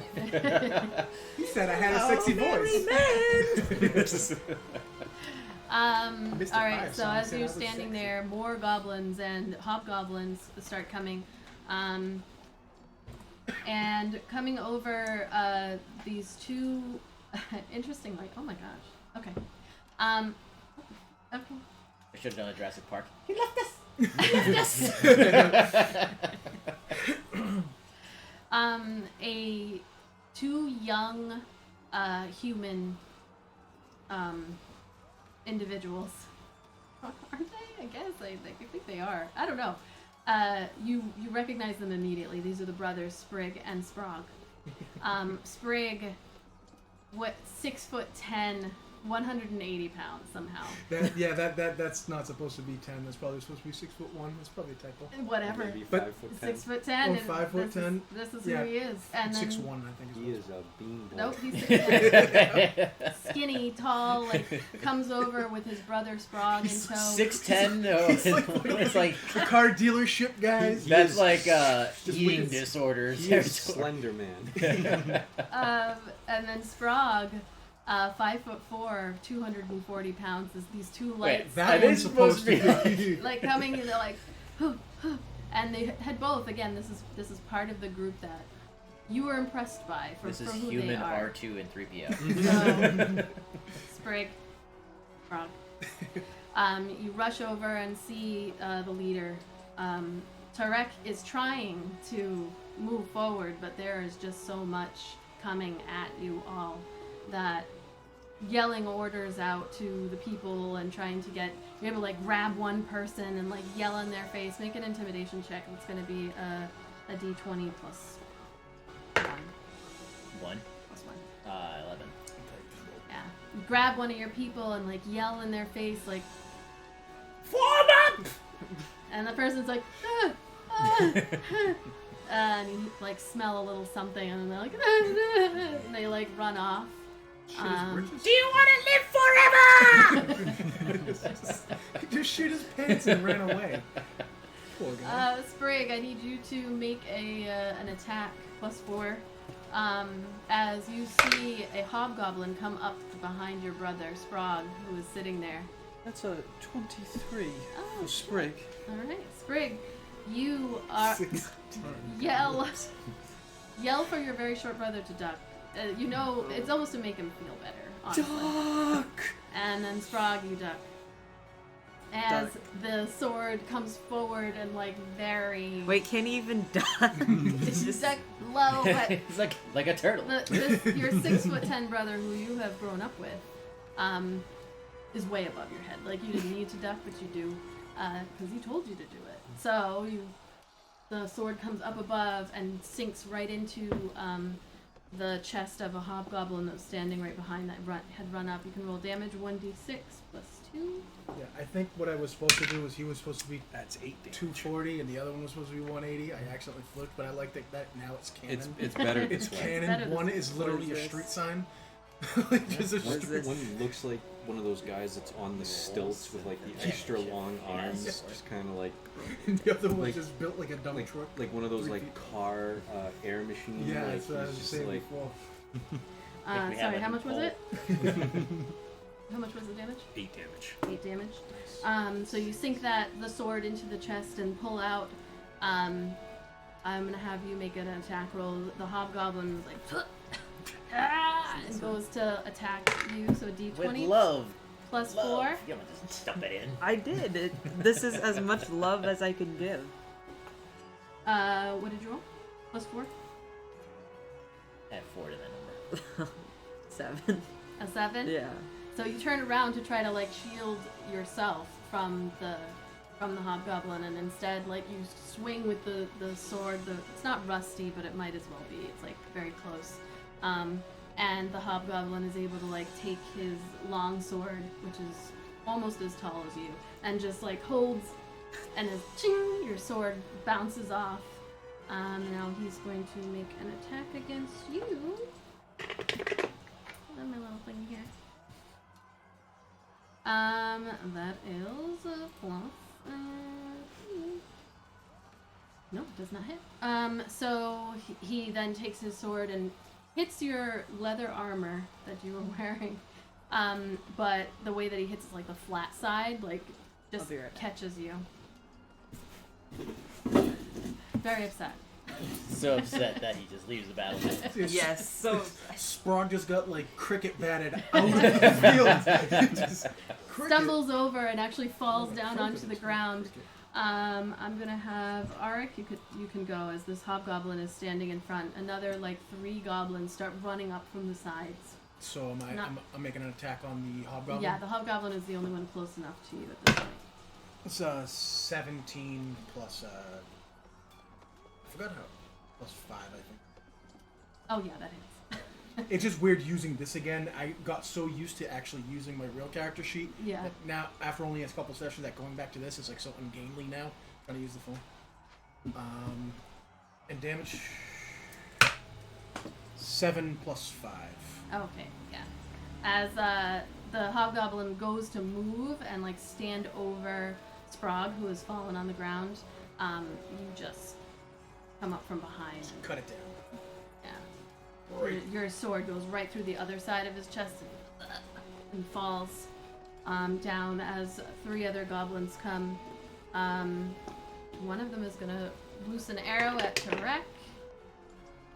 He said I had a sexy voice. Mr. Alright, Fire so Song as said I you're was standing sexy. there, more goblins and hobgoblins start coming. And coming over these two interesting, like, oh my gosh. Okay. Okay. I should have done a Jurassic Park. He left us! Two young human individuals. Aren't they? I guess I think they are. I don't know. You recognize them immediately. These are the brothers Sprig and Sprog. Sprig, 6'10", 180 pounds somehow. That's not supposed to be 10. That's probably supposed to be 6'1". That's probably a typo. Whatever. Maybe But- 5'10". 6'10". Oh, and 5'10". This is Yeah. who he is. And then 6'1", I think. He is a beanbag. nope, he's 6'10". Skinny, tall, like comes over with his brother Sprague in tow. 6'10". No, it's like The car dealership guys. He that's is- like just eating weird. disorders. He is Slender Man. And then Sprague, 5'4", 240 pounds. Is these two lights That It one's is supposed to supposed be. like coming? They're like, and they had both. Again, this is part of the group that you were impressed by for This is who human they are. R2 and 3PO. So, Sprig, Frog. You rush over and see the leader. Tarek is trying to move forward, but there is just so much coming at you all that yelling orders out to the people and trying to get you're able to like grab one person and like yell in their face. Make an intimidation check. It's going to be a d20 plus 1. 1. Plus 1. 11. Yeah. You grab one of your people and like yell in their face like, Form up! and the person's like, ah, ah, ah. And you like smell a little something and then they're like, and they like run off. Do you want to live forever? He just shit his pants and ran away. Poor guy. Sprig, I need you to make an attack plus 4. As you see a hobgoblin come up behind your brother, Sprague, who is sitting there. That's a 23 Oh, for Sprig. alright. Sprig, you are... 6 Yell for your very short brother to duck. You know, it's almost to make him feel better, honestly. Duck! And then Sprague, you duck. As the sword comes forward and like very... Wait, can't he even duck? It's just duck low, but It's like a turtle. your 6'10" brother, who you have grown up with, is way above your head. Like you didn't need to duck, but you do, because he told you to do it. So the sword comes up above and sinks right into the chest of a hobgoblin that was standing right behind that had run up. You can roll damage 1d6 plus 2. Yeah, I think what I was supposed to do was he was supposed to be That's 8 damage. 240 and the other one was supposed to be 180. I accidentally flipped, but I like that now it's canon. It's better It's this way. better canon. this One way. is literally a What is street this? sign. Like, just a What is street- this? One looks like one of those guys that's on the stilts with like the extra long arms, just kind of like And the other one Like- just built like a dump like, truck. like one of those 3 like feet. car air machine. Yeah, like, that's what I was he's just saying like before. we have Sorry, a how new much was poll. it? How much was the damage? 8 damage. 8 damage. So you sink the sword into the chest and pull out. I'm gonna have you make an attack roll. The hobgoblin is like, and goes to attack you. So With d20 love. plus Love. 4. You don't just dump it in. I did. This is as much love as I can give. What did you roll? Plus 4. Add 4 to that number. 7. A 7. Yeah. So you turn around to try to like shield yourself from the hobgoblin, and instead like you swing with the sword. It's not rusty, but it might as well be. It's like very close. And the hobgoblin is able to like take his long sword, which is almost as tall as you, and just like holds, and as ching, your sword bounces off. Now he's going to make an attack against you. Hold on, my little thing here. That is a plus. No, it does not hit. So he then takes his sword and hits your leather armor that you were wearing. But the way that he hits is like the flat side, like just I'll be right back. catches you. Very upset. So upset that he just leaves the battlefield. Yes. So Sprague just got like cricket batted out of the field. Just cricket. Stumbles over and actually falls down onto the ground. I'm gonna have Aaric. You can go as this hobgoblin is standing in front. Another like 3 goblins start running up from the sides. So am I? Not- I'm making an attack on the hobgoblin. Yeah, the hobgoblin is the only one close enough to you at this point. It's 17 plus. I forgot how. Plus 5, I think. Oh yeah, that hits. It's just weird using this again. I got so used to actually using my real character sheet. Yeah. That now, after only a couple sessions, that going back to this is like so ungainly now. Trying to use the phone. And damage 7 plus 5. Okay, yeah. As the hobgoblin goes to move and like stand over Sprague, who has fallen on the ground, you just come up from behind. Cut it down. Yeah. Right. Your sword goes right through the other side of his chest and falls down as 3 other goblins come. One of them is gonna loose an arrow at Tarek,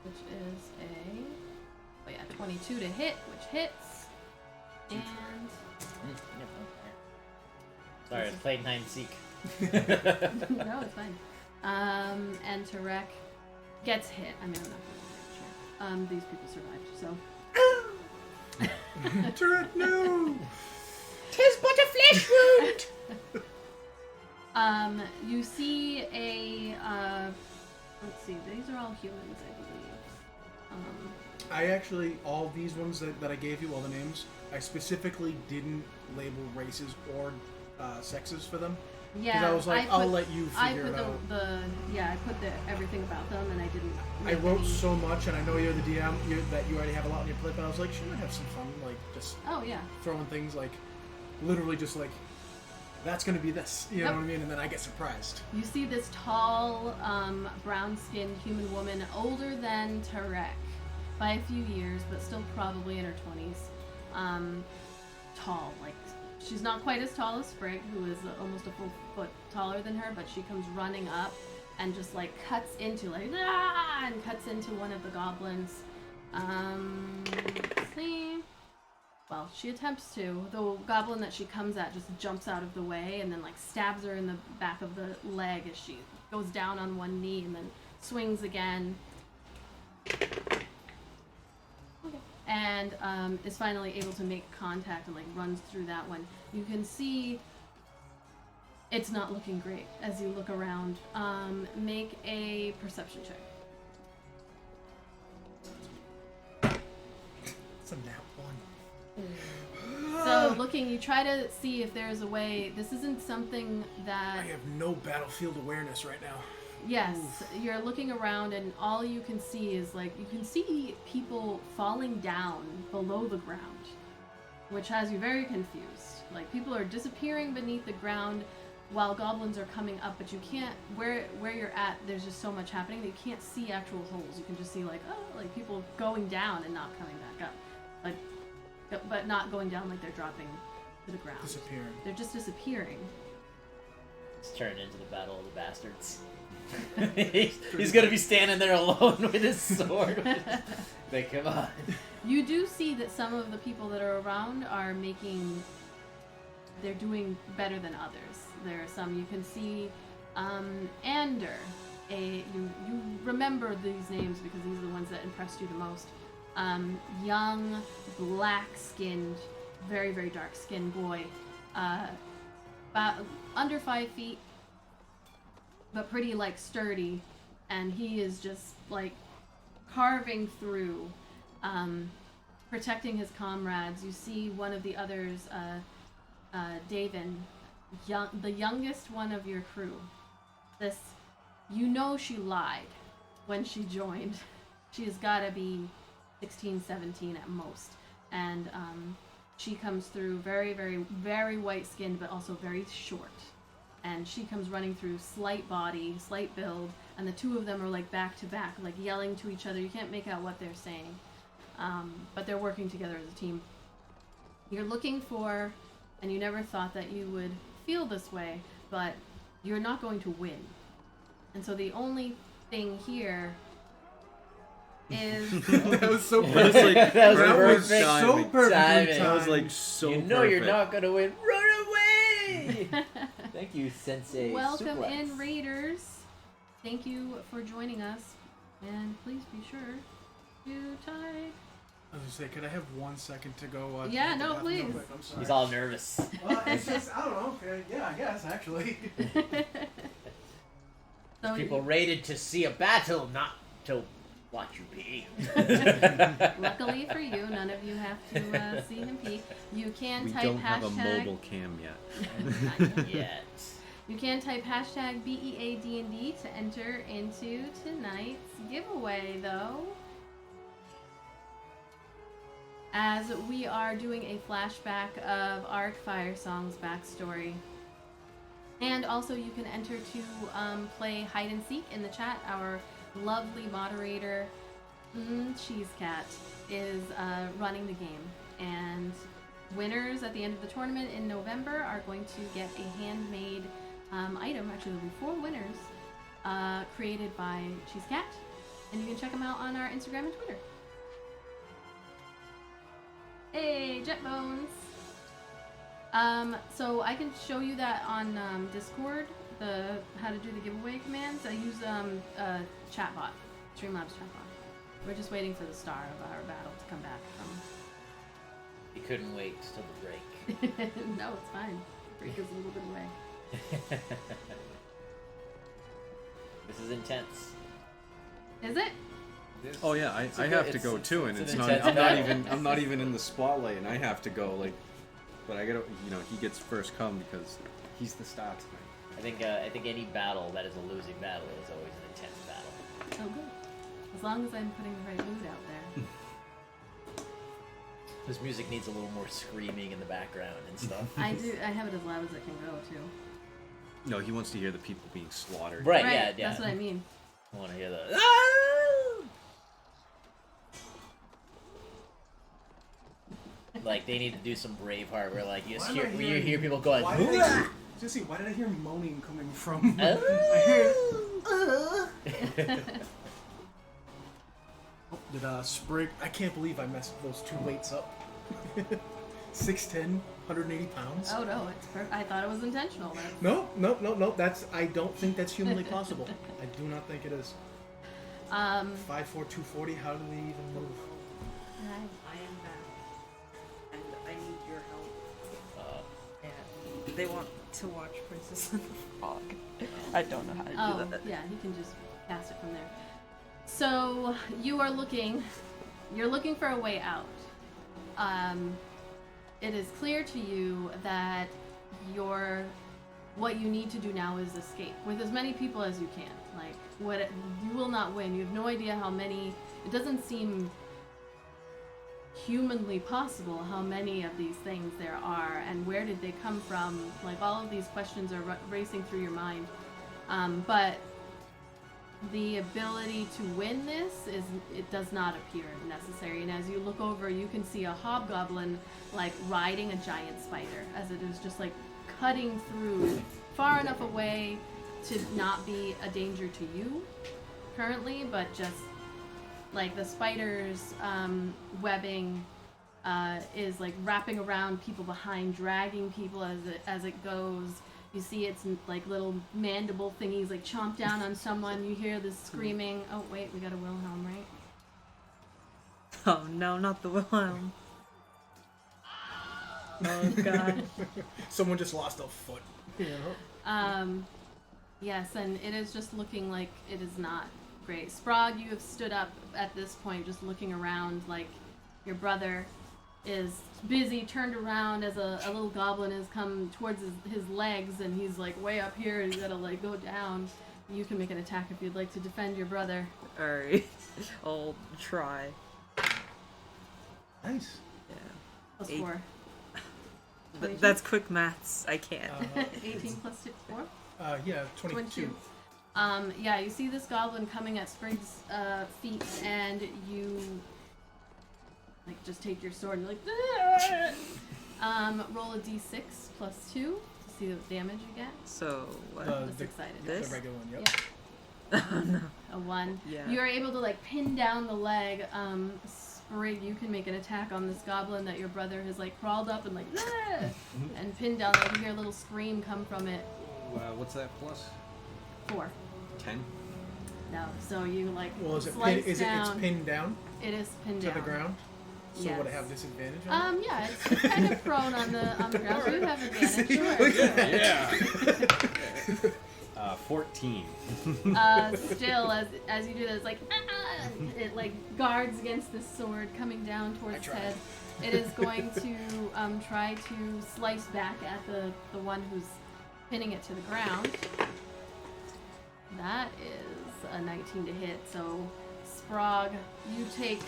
which is a 22 to hit, which hits. And Sorry, I played hide and seek. no, it's fine. And Tarek gets hit. I mean, I'm not gonna make sure. These people survived, so. Turret, no! 'Tis but a flesh wound! You see a, let's see, these are all humans, I believe. I actually, all these ones that I gave you, all the names, I specifically didn't label races or sexes for them. Yeah, I was like, I'll let you figure it out. I put everything about them, and I didn't. I wrote so much, and I know you're the DM, that you already have a lot on your plate, but I was like, shouldn't I have some fun, like, just Oh, yeah. throwing things, like, literally just like, that's gonna be this, you know what I mean? And then I get surprised. You see this tall, brown-skinned human woman, older than Tarek by a few years, but still probably in her 20s. Tall, like, she's not quite as tall as Sprig, who is almost a full foot taller than her, but she comes running up and just, like, cuts into, like, and cuts into one of the goblins. Let's see. Well, she attempts to. The goblin that she comes at just jumps out of the way and then, like, stabs her in the back of the leg as she goes down on one knee and then swings again. And is finally able to make contact and, like, runs through that one. You can see it's not looking great as you look around. Make a perception check. It's a nat 1. So looking, you try to see if there's a way. This isn't something that... I have no battlefield awareness right now. Yes, you're looking around and all you can see is, like, you can see people falling down below the ground, which has you very confused. Like, people are disappearing beneath the ground while goblins are coming up, but you can't, where you're at, there's just so much happening that you can't see actual holes. You can just see, like, oh, like, people going down and not coming back up. Like, but not going down like they're dropping to the ground. Disappearing. They're just disappearing. It's turned into the Battle of the Bastards. He's gonna be standing there alone with his sword. Like, come on. You do see that some of the people that are around are they're doing better than others. There are some, you can see, Ander. You remember these names because these are the ones that impressed you the most. Young, black-skinned, very, very dark-skinned boy. About under 5 feet, but pretty, like, sturdy, and he is just, like, carving through, protecting his comrades. You see one of the others, Davin, the youngest one of your crew. You know she lied when she joined. She has got to be 16, 17 at most, and she comes through very, very, very white-skinned, but also very short. And she comes running through, slight body, slight build, and the two of them are, like, back to back, like, yelling to each other. You can't make out what they're saying, but they're working together as a team. You're looking for, and you never thought that you would feel this way, but you're not going to win. And so the only thing here is... That was so That perfect. was like That was perfect perfect. timing. So perfect. Timing. That was like so You know perfect. you're not gonna win. Run away! Thank you, Sensei. Welcome Suplex. in, Raiders. Thank you for joining us, and please be sure to tie. I was gonna say, could I have 1 second to go? Yeah, to the no, bathroom real please. quick? I'm sorry. He's all nervous. It's just, I don't know. Okay, yeah, I guess actually. So People raided to see a battle, not to Watch you pee. Luckily for you, none of you have to see him pee. You can We type don't hashtag. have a mobile cam yet. Not yet. You can type hashtag BEADND to enter into tonight's giveaway, though. As we are doing a flashback of Aaric Firesong's backstory. And also you can enter to play hide and seek in the chat. Our lovely moderator, Cheese Cat, is running the game. And winners at the end of the tournament in November are going to get a handmade item. Actually, there'll be 4 winners created by Cheese Cat. And you can check them out on our Instagram and Twitter. Hey, Jet Bones! So I can show you that on Discord, how to do the giveaway commands. I use a chatbot, Streamlabs chatbot. We're just waiting for the star of our battle to come back from. You couldn't wait till the break. No, it's fine. Break is a little bit away. This is intense. Is it? Oh yeah, I have to go too, and it's it's an not. intense I'm not even in the spotlight, and I have to go. Like, but I gotta. He gets first come because he's the star tonight. I think any battle that is a losing battle is always an intense battle. Oh, good. As long as I'm putting the right mood out there. This music needs a little more screaming in the background and stuff. I have it as loud as it can go, too. No, he wants to hear the people being slaughtered. Right, Right, yeah. that's what I mean. I want to hear the. Like they need to do some Braveheart where like you just Why am I hear hearing- hear people going. Why did I, Jesse, why did I hear moaning coming from? Oh. I heard. Did Sprig? I can't believe I messed those 2 weights up. 6'10", 180 pounds. Oh, no, I thought it was intentional. No. I don't think that's humanly possible. I do not think it is. 5'4", 240. How do they even move? I am back, and I need your help. And they want to watch Princess and the Frog. I don't know how to Oh, do that. yeah, he can just cast it from there. So you are looking for a way out. It is clear to you that what you need to do now is escape with as many people as you can. Like, you will not win. You have no idea how many. It doesn't seem humanly possible how many of these things there are, and where did they come from? Like, all of these questions are racing through your mind. But the ability to win this it does not appear necessary. And as you look over, you can see a hobgoblin like riding a giant spider as it is just like cutting through far enough away to not be a danger to you currently, but just like the spider's webbing is like wrapping around people behind, dragging people as it goes. You see its like little mandible thingies like chomp down on someone. You hear this screaming. Oh wait, we got a Wilhelm, right? Oh no, not the Wilhelm. Oh god. Someone just lost a foot. You know? Yes, and it is just looking like it is not great. Sprague, you have stood up at this point, just looking around like your brother is busy, turned around as a little goblin has come towards his legs, and he's like way up here, and you gotta like go down. You can make an attack if you'd like to defend your brother. Alright. I'll try. Nice. Yeah. Plus 8. 4. That's quick maths. I can't. 18 plus 6, 4? Yeah, 22. Yeah, you see this goblin coming at Sprig's feet, and you like just take your sword and like roll a d6 plus 2 to see the damage you get. So what? That's excited. this? The regular one, yep. Oh no. A 1. Yeah. You are able to like pin down the leg. Sprig, you can make an attack on this goblin that your brother has like crawled up and like and pinned down. Like, you hear a little scream come from it. What's that plus? 4. 10. No, so you like Well, is it slice it's down. pinned down It is pinned to down the ground? So Yes. would it have disadvantage on it? Yeah, it's kind of prone on the ground, so you have advantage. Sure. Yeah. 14. Still, as you do this, like it like guards against this sword coming down towards its head. It is going to try to slice back at the one who's pinning it to the ground. That is a 19 to hit. So, Sprague, you take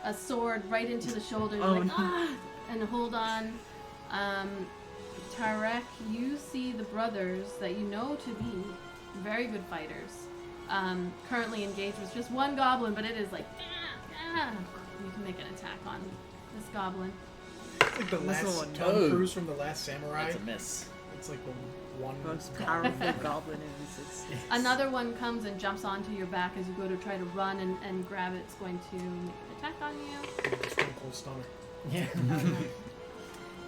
a sword right into the shoulder, and hold on. Tarek, you see the brothers that you know to be very good fighters. Currently engaged with just one goblin, but it is like, you can make an attack on this goblin. It's like the last Tom Cruise from The Last Samurai. That's a miss. It's like the one most powerful goblin in existence. Another one comes and jumps onto your back as you go to try to run and grab it. It's going to make an attack on you. Stone Cold Stunner. Yeah.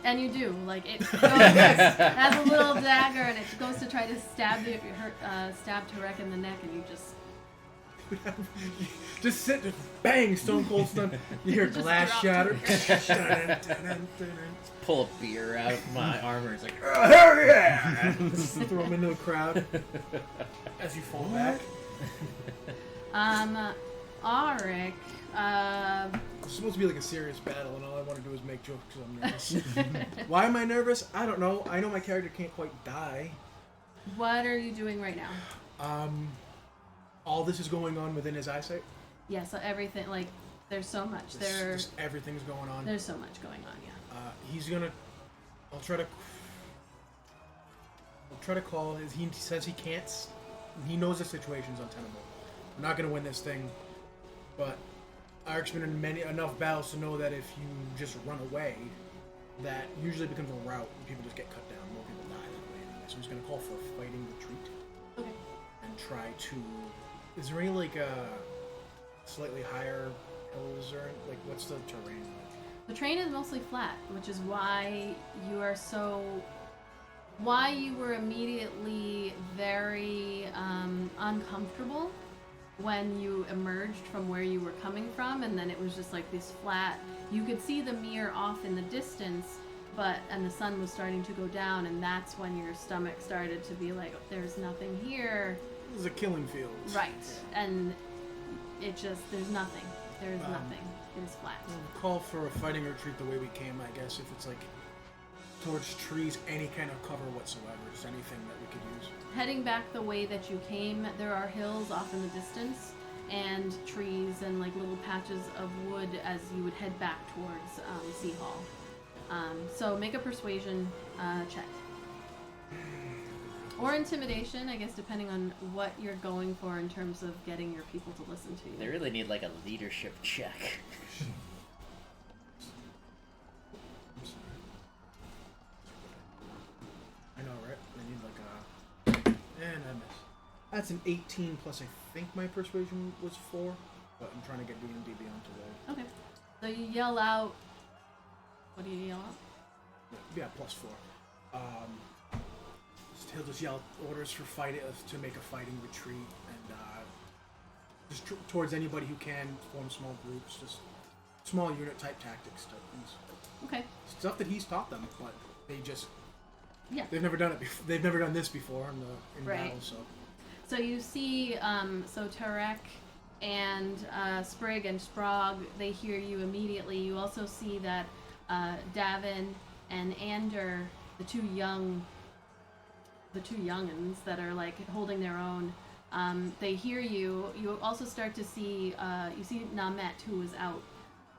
And you do. Like, it goes, has a little dagger, and it goes to try to stab Tarek in the neck, and you just... Just sit and bang, Stone Cold Stun. You hear glass shatter. Pull a beer out of my armor. It's like, hell yeah! Throw him into the crowd as you fall back. Aaric, It's supposed to be like a serious battle, and all I want to do is make jokes because I'm nervous. Why am I nervous? I don't know. I know my character can't quite die. what are you doing right now? All this is going on within his eyesight. Yeah, so everything, like, there's so much. Just everything's going on. There's so much going on, yeah. He's gonna. I'll try to call. He says he can't. He knows the situation's untenable. I'm not gonna win this thing, but Aaric's been in enough battles to know that if you just run away, that usually becomes a rout and people just get cut down. More people die that way anyway. So he's gonna call for a fighting retreat. Okay. And try to. Is there any like slightly higher hills or like what's the terrain like? The terrain is mostly flat, which is why you are so... Why you were immediately very uncomfortable when you emerged from where you were coming from, and then it was just like this flat... You could see the mirror off in the distance, and the sun was starting to go down, and that's when your stomach started to be like, there's nothing here. This is a killing field. Right. And it just, there's nothing. There is nothing. It is flat. We'll call for a fighting retreat the way we came, I guess, if it's like towards trees, any kind of cover whatsoever, just anything that we could use. Heading back the way that you came, there are hills off in the distance, and trees and like little patches of wood as you would head back towards SeaHall. So make a persuasion check. Or intimidation, I guess, depending on what you're going for in terms of getting your people to listen to you. they really need like a leadership check. I know, right? I need like a... And I miss. That's an 18 plus I think my persuasion was 4, but I'm trying to get D&D beyond to Okay. So you yell out... What do you yell out? yeah, plus 4. He'll just yell orders for to make a fighting retreat, and just towards anybody who can form small groups, just small unit type tactics type things. Okay. Stuff that he's taught them, but they just Yeah. they've never done it. They've never done this before in Right. battle. So you see, so Tarek and Sprig and Sprague, they hear you immediately. You also see that Davin and Ander, the two youngins that are like holding their own, they hear you. You also start to see, you see Namet, who is out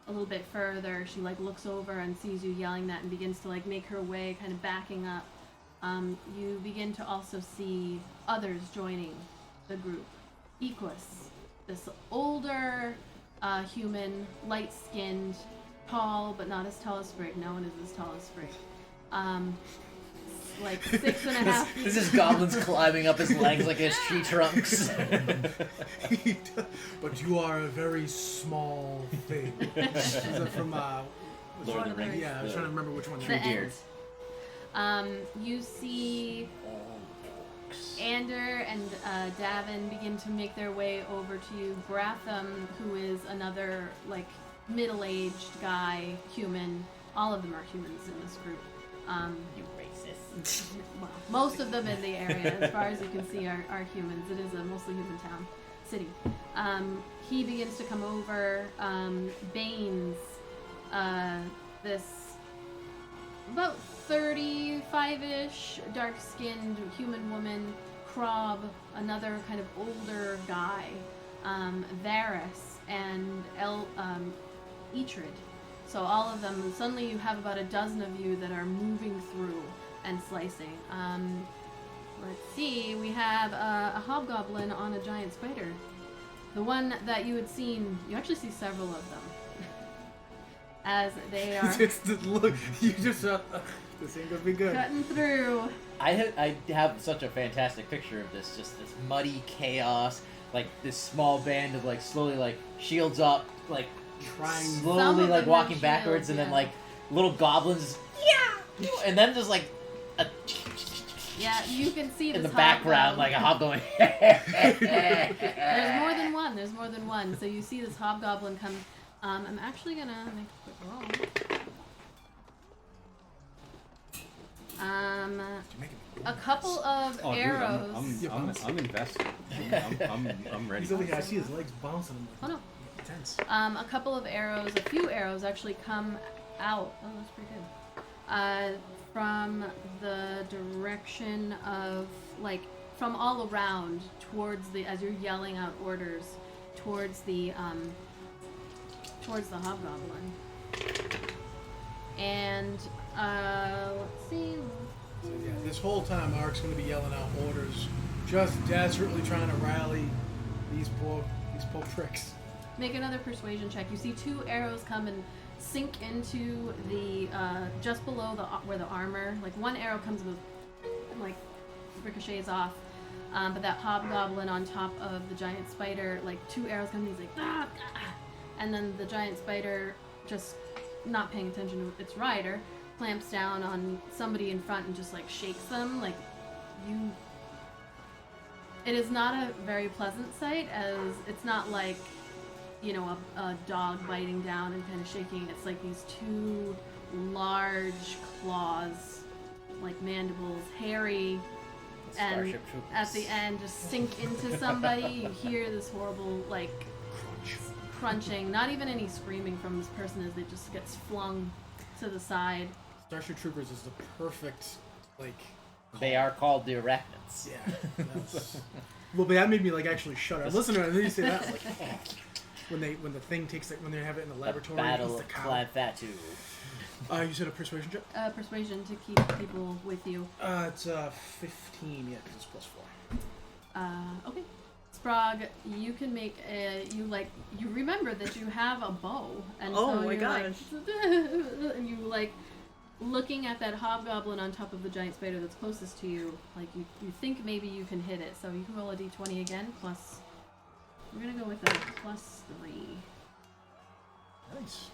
a little bit further. She like looks over and sees you yelling that and begins to like make her way, kind of backing up. You begin to also see others joining the group. Equus, this older human, light-skinned, tall, but not as tall as Sprig. No one is as tall as Sprig. Like 6.5. This is goblins climbing up his legs like his tree trunks. But you are a very small thing. Is it from Lord of the Rings. Yeah, I was trying to remember which one. The end. You see Ander and Davin begin to make their way over to you. Bratham, who is another like middle-aged guy, human. All of them are humans in this group. You racist. well, most of them in the area, as far as you can see, are humans. It is a mostly human town, city. He begins to come over. Baines, this about 35-ish, dark-skinned human woman. Krob, another kind of older guy. Varys, and Eatrid. So all of them, suddenly you have about a dozen of you that are moving through and slicing. Let's see, we have a hobgoblin on a giant spider. The one that you had seen, you actually see several of them. As they are It's the look. You just this ain't gonna be good. cutting through. I have such a fantastic picture of this, just this muddy chaos, like this small band of like slowly like shields up, like Trying. Some slowly of like them walking have backwards, shields, and then yeah. like little goblins, yeah, and then just like a Yeah, you can see in this the background like a hobgoblin. There's more than one. There's more than one. So you see this hobgoblin come. I'm actually gonna make a quick roll. A couple of Oh, dude, arrows. I'm invested. I'm ready. He's over here. I see his legs bouncing. I'm Oh like, no. intense. A couple of arrows, a few arrows actually come out. Oh, that's pretty good. From the direction of, like, from all around towards the, as you're yelling out orders, towards the hobgoblin. And, let's see. So yeah, this whole time Aaric's gonna be yelling out orders, just desperately trying to rally these poor pricks. Make another persuasion check. You see two arrows come and sink into the just below the where the armor. Like one arrow comes with like ricochets off, but that hobgoblin on top of the giant spider, like two arrows come. And he's like ah, ah, and then the giant spider, just not paying attention to its rider, clamps down on somebody in front and just like shakes them. Like you. It is not a very pleasant sight, as it's not like, you know, a dog biting down and kind of shaking. It's like these two large claws, like mandibles, hairy, and Starship Troopers. at the end just sink into somebody. You hear this horrible, like, crunching. Not even any screaming from this person as it just gets flung to the side. Starship Troopers is the perfect, like. They are called the Arachnids. Yeah. That's, well, but that made me like actually shudder. I listened to it and then you say that I'm like, when the thing takes it, when they have it in the laboratory, The Battle it's of the cow. Clanfatu. You said a persuasion check? Persuasion to keep people with you. It's 15, yeah, because it's +4. Okay. Sprog, you can make you remember that you have a bow, and Oh so my you're gosh. like, and you like looking at that hobgoblin on top of the giant spider that's closest to you, like you think maybe you can hit it, so you can roll a d20 again, plus, we're gonna go with a +3. Nice.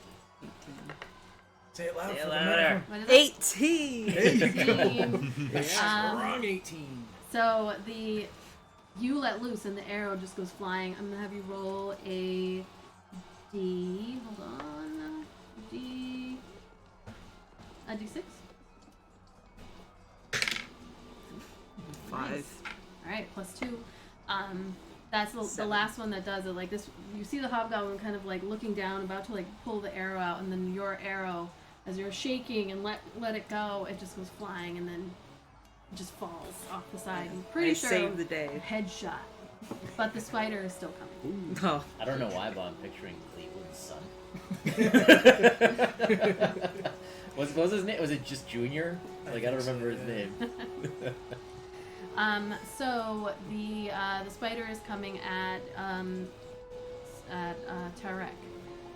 Say it loud Say it for the louder. microphone. What is it? 18! There you go. 18. Yeah, strong 18. So you let loose and the arrow just goes flying. I'm gonna have you roll a d6. 5. Nice. All right, +2. That's the 7. last one that does it. Like this, you see the hobgoblin kind of like looking down, about to like pull the arrow out, and then your arrow, as you're shaking and let it go, it just goes flying, and then it just falls off the side. I'm pretty I sure saved the day. headshot, but the spider is still coming. Oh. I don't know why, but I'm picturing Cleveland's son. What was his name? Was it just Junior? Like I don't remember his name. So the spider is coming at Tarek.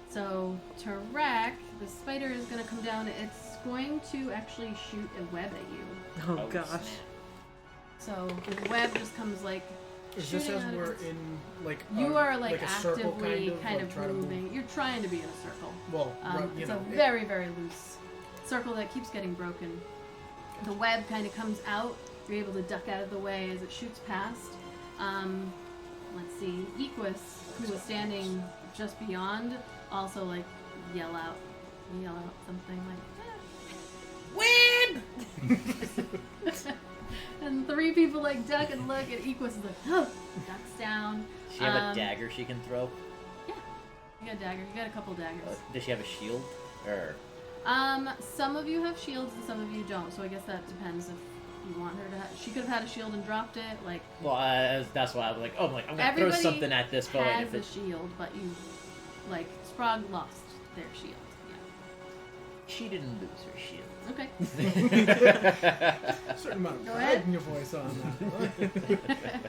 So Tarek, the spider is going to come down. It's going to actually shoot a web at you. Oh, Oh, gosh. snap. So the web just comes like Is this shooting as out of we're its- in, like, You are like a circle actively kind like, of try to move? moving. You're trying to be in a circle. Well, you It's know, a very, very loose circle that keeps getting broken. The web kind of comes out. You're able to duck out of the way as it shoots past. Let's see. Equus, who was standing just beyond, also like yell out something like, Win! people like duck and look, and Equus is like, oh, ducks down. Does she have a dagger she can throw? Yeah, you got a dagger. You got a couple daggers. Does she have a shield? Or some of you have shields and some of you don't. So I guess that depends if you want her to. She could have had a shield and dropped it. Like, well, that's why I was like, oh, I'm gonna throw something at this bow. Has a shield, but you, like, Sprague lost their shield. Yeah. She didn't lose her shield. Okay. Certain amount of Go pride ahead. in your voice on that.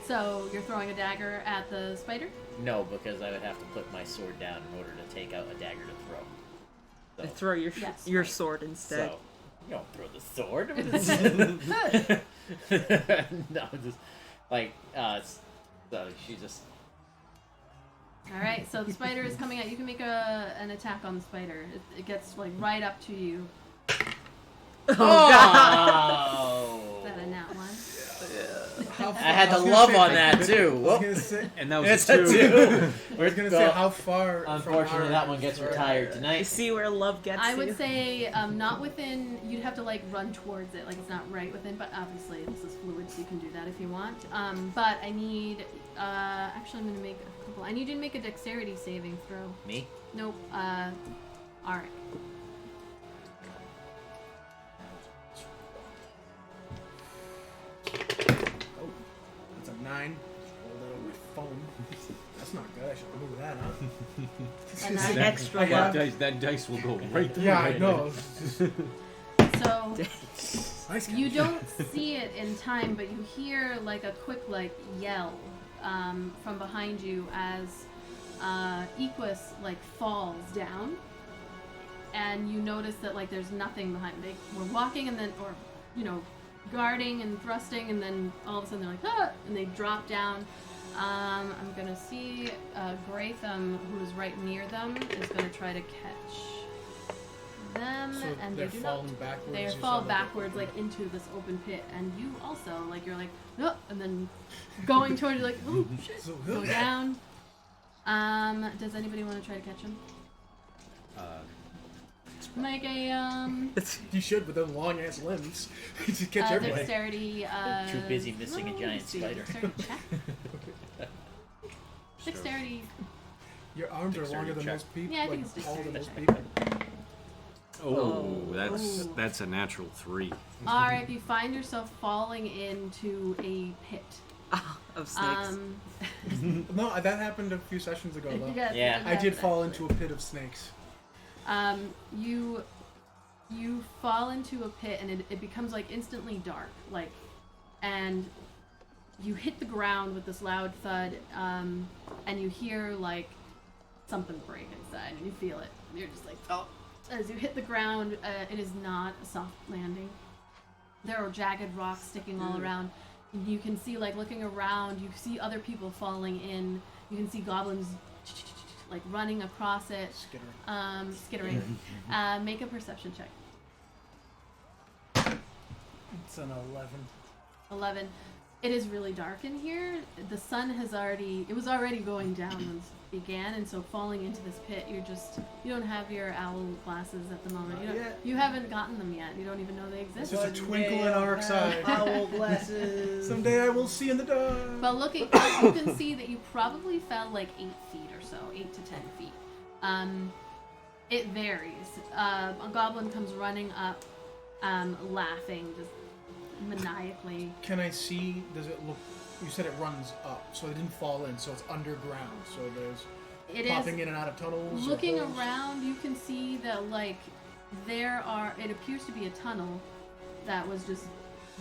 So you're throwing a dagger at the spider? No, because I would have to put my sword down in order to take out a dagger to throw. So, Throw your Yes, your right. sword instead. so you don't throw the sword. No, just like so she just. All right. So the spider is coming out. You can make an attack on the spider. It gets like right up to you. Oh! Is that a nat one? How I had the was gonna love say- on that too. I was Whoop. gonna say, And that was It's a a 2. two. I was gonna say how far. Unfortunately, from that one gets Aaric- retired You tonight. see where love gets I you. would say not within. You'd have to like run towards it. Like it's not right within. But obviously this is fluid, so you can do that if you want. But I need. Actually, I'm gonna make a couple. I need you to make a dexterity saving throw. Me? Nope. Aaric. Oh, that's a 9. Rolled that on my phone. That's not good. I should remove that, huh? A nine? That extra that dice will go right through. Yeah, my I head. know. So Nice you catch. don't see it in time, but you hear like a quick like yell from behind you as Equus like falls down, and you notice that like there's nothing behind. They were walking and then, or guarding and thrusting, and then all of a sudden they're like ah, and they drop down. I'm gonna see Gratham, who is right near them, is gonna try to catch them, So and they're they do not. falling backwards. They you fall said, like, backwards like into this open pit, and you also like you're like oh, and then going towards you like oh shit, So, go down. Does anybody want to try to catch him? Make a You should with those long ass limbs. You just catch everybody. dexterity. Too busy missing a let giant me see, spider. Dexterity check. Dexterity. Your arms are Dexterity longer than check. most people. Yeah, I think like, it's taller than dexterity most check. people. Oh, Ooh. that's a natural 3. Alright, you find yourself falling into a pit. of snakes. No, that happened a few sessions ago, though. Yes, Yeah. I did fall into a pit of snakes. You fall into a pit and it becomes like instantly dark, like, and you hit the ground with this loud thud, and you hear like something break inside, and you feel it. You're just like, oh. As you hit the ground, it is not a soft landing. There are jagged rocks sticking all around. You can see, like, looking around, you see other people falling in. You can see goblins, like, running across it. Skittering. Make a perception check. It's an 11. 11. It is really dark in here. The sun has it was already going down when it began, and so falling into this pit, you don't have your owl glasses at the moment. Not yet. You haven't gotten them yet. You don't even know they It's exist. just a twinkle in our eye. Owl glasses. Someday I will see in the dark. But looking up, you can see that you probably fell like 8 feet or so, 8 to 10 feet. It varies. A goblin comes running up, laughing, just maniacally. Can I see? Does it look? You said it runs up, so it didn't fall in. So it's underground. So there's It popping is in and out of tunnels. or looking holes? around. You can see that like it appears to be a tunnel that was just,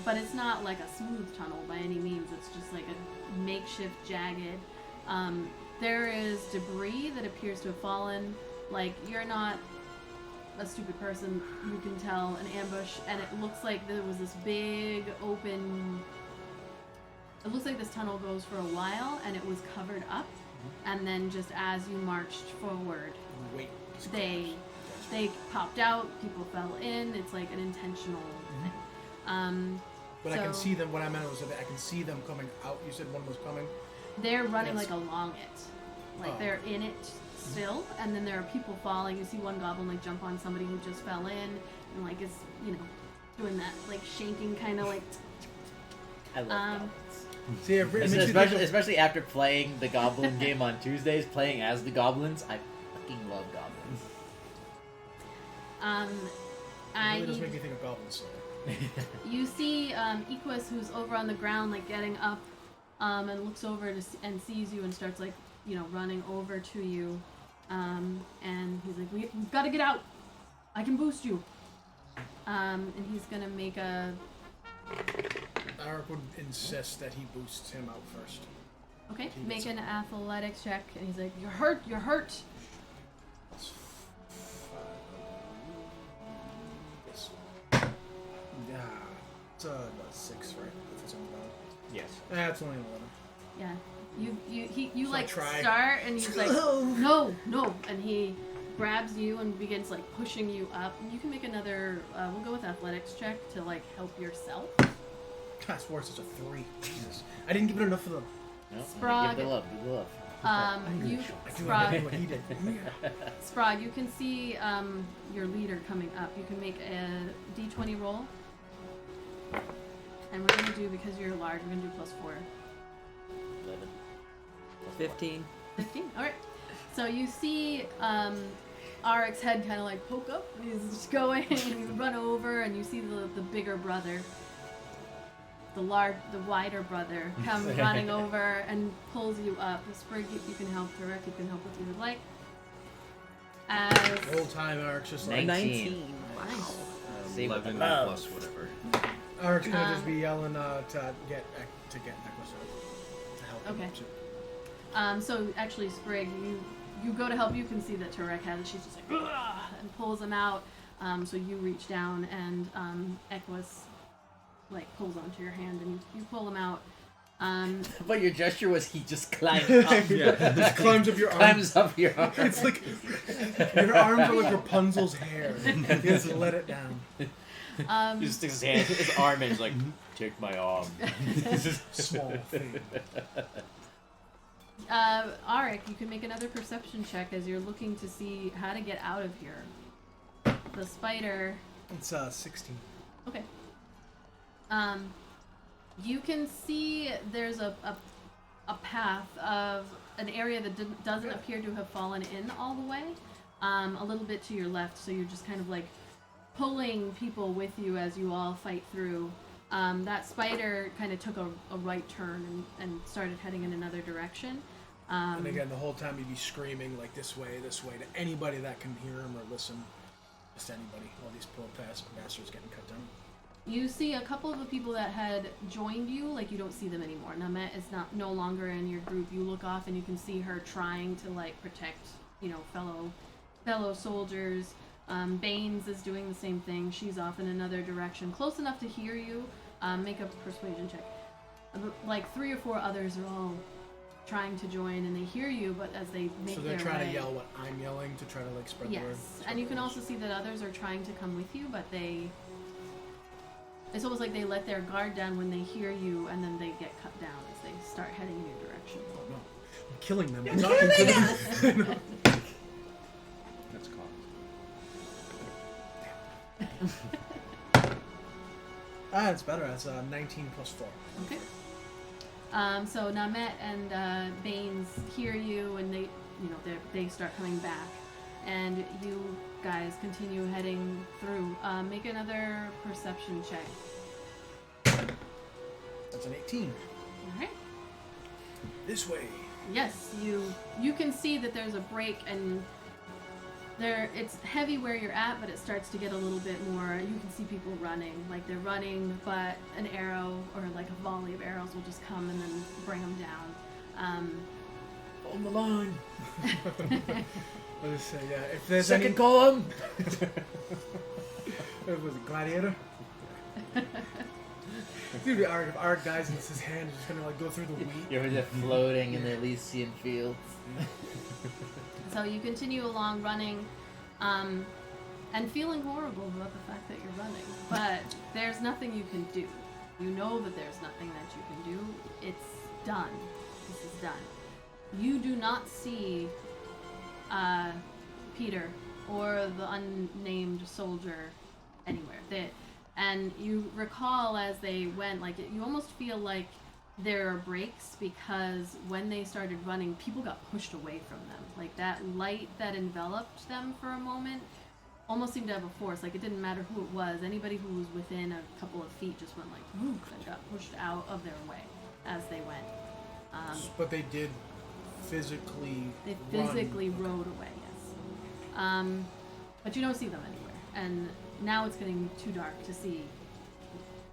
but it's not like a smooth tunnel by any means. It's just like a makeshift jagged. There is debris that appears to have fallen. Like, you're not a stupid person, you can tell an ambush, and it looks like there was this big open. It looks like this tunnel goes for a while, and it was covered up, and then just as you marched forward, Wait. they popped out. People fell in. It's like an intentional thing. But I can so- see them. What I meant was that I can see them coming out. You said one was coming. They're running Yes. like along it, like Oh. they're in it still, and then there are people falling. You see one goblin like jump on somebody who just fell in, and like is doing that like shaking kind of like I love goblins. See, it makes you think of- Especially after playing the Goblin game on Tuesdays, playing as the goblins, I fucking love goblins. It really does make me think of Goblin Slayer. You see Equus, who's over on the ground, like getting up, and looks over and sees you and starts like, running over to you, and he's like, "We've got to get out. I can boost you." And he's gonna make a. Aaric would insist that he boosts him out first. Okay, make an athletics check, and he's like, "You're hurt. You're hurt." Yeah, it's a 6, right? If it's on the bottom. Yes. It's only an 11. Yeah. You So like try. start, and he's like, no, and he grabs you and begins like pushing you up. And you can make another. We'll go with athletics check to like help yourself. I swore it's a 3. Jesus, I didn't give it enough of them. No, Sprague. give the love. You, I do Sprague, what he did. Sprague, you can see your leader coming up. You can make a d20 roll. And we're going to do, because you're large, we're going to do +4. 11. 15. 15? Alright. So you see Aaric's head kind of like poke up, and he's just going, and you run over, and you see the bigger brother, the wider brother, come running over and pulls you up. Sprig, you can help. Aaric, you can help if you would like. As The whole time, Aaric's just like... 19. nice. Save 11 love. plus whatever. Aaric's gonna just be yelling to get Necklace to help him. Okay. So actually, Sprig, you go to help. You can see that Tarek has it. She's just like, "Ugh," and pulls him out. So you reach down, and Equus like pulls onto your hand, and you pull him out. But your gesture was he just climbed up. Just climbs up your arm. Climbs up your arm. It's like your arms are like Rapunzel's hair. You just let it down. He just sticks his arm in, he's like, take my arm. Small thing. Aaric, you can make another perception check as you're looking to see how to get out of here. The spider. It's 16. Okay. You can see there's a path of an area that doesn't appear to have fallen in all the way. A little bit to your left, so you're just kind of like pulling people with you as you all fight through. That spider kind of took a right turn and started heading in another direction. And again, the whole time he'd be screaming like this way, to anybody that can hear him or listen. Just anybody. All these poor bastards getting cut down. You see a couple of the people that had joined you, like you don't see them anymore. Namet is no longer in your group. You look off and you can see her trying to like protect, fellow soldiers. Baines is doing the same thing. She's off in another direction, close enough to hear you. Make a persuasion check. Like 3 or 4 others are all trying to join, and they hear you, but as they make their way... So they're trying to yell what I'm yelling to try to like spread the word. Yes, and you can also see that others are trying to come with you, but it's almost like they let their guard down when they hear you, and then they get cut down as they start heading in your direction. Oh no, I'm killing them. I'm not killing them. That's called. It's better. That's 19 plus 4. Okay. So Namet and Baines hear you, and they start coming back, and you guys continue heading through. Make another perception check. That's an 18. All right. This way. Yes, you can see that there's a break, and it's heavy where you're at, but it starts to get a little bit more. You can see people running, like they're running, but an arrow or like a volley of arrows will just come and then bring them down. On the line. What is it? Yeah, if there's Second any... column. What was it, Gladiator? Dude, if Aaric dies and it's his hand is just gonna like go through the wheat. You're just floating in the Elysian fields. So you continue along running, and feeling horrible about the fact that you're running. But there's nothing you can do. You know that there's nothing that you can do. It's done. This is done. You do not see Peter or the unnamed soldier anywhere. And you recall as they went, like, you almost feel like there are breaks because when they started running, people got pushed away from them. Like, that light that enveloped them for a moment almost seemed to have a force. Like, it didn't matter who it was. Anybody who was within a couple of feet just went like, woof, and got pushed out of their way as they went. But they did physically rode away, yes. But you don't see them anywhere. And now it's getting too dark to see.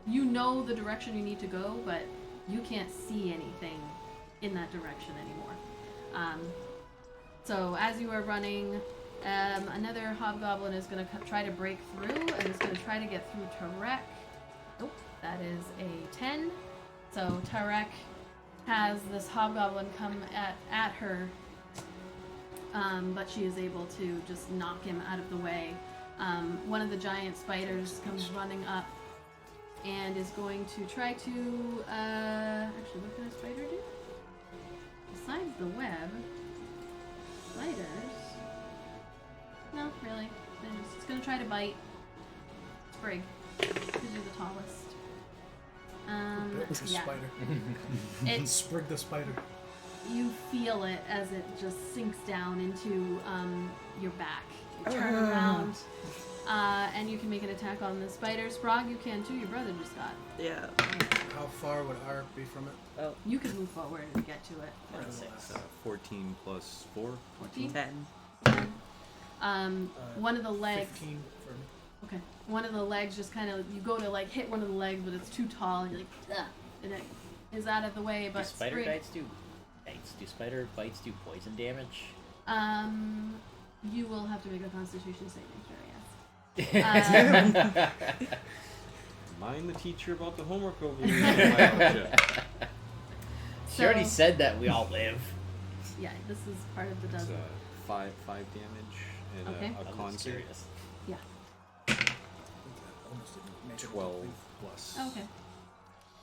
You know the direction you need to go, but you can't see anything in that direction anymore. So as you are running, another hobgoblin is going to try to break through, and is going to try to get through Tarek. Nope, that is a 10. So Tarek has this hobgoblin come at her, but she is able to just knock him out of the way. One of the giant spiders comes running up and is going to try to, actually, what can a spider do? Besides the web, spiders, no, really, it's going to try to bite Sprig, because you're the tallest. It's a spider. It's Sprig the spider. You feel it as it just sinks down into your back. You turn around, and you can make an attack on the spider. Sprague, you can too. Your brother just got. Yeah. How far would Aaric be from it? Oh, You can move forward and get to it. 14 plus 4. 14? 10. 10. One of the legs. 15 for me. Okay. One of the legs just kind of, you go to like hit one of the legs, but it's too tall, and you're like, ugh, and it is out of the way. But Do spider bites do do poison damage? You will have to make a Constitution saving throw, yes. Mind the teacher about the homework over here. She already said that we all live. Yeah, this is part of the It's dozen. 5 damage and Okay. a I'm con just save. curious. Yeah. Almost didn't make it. 12 plus. Okay.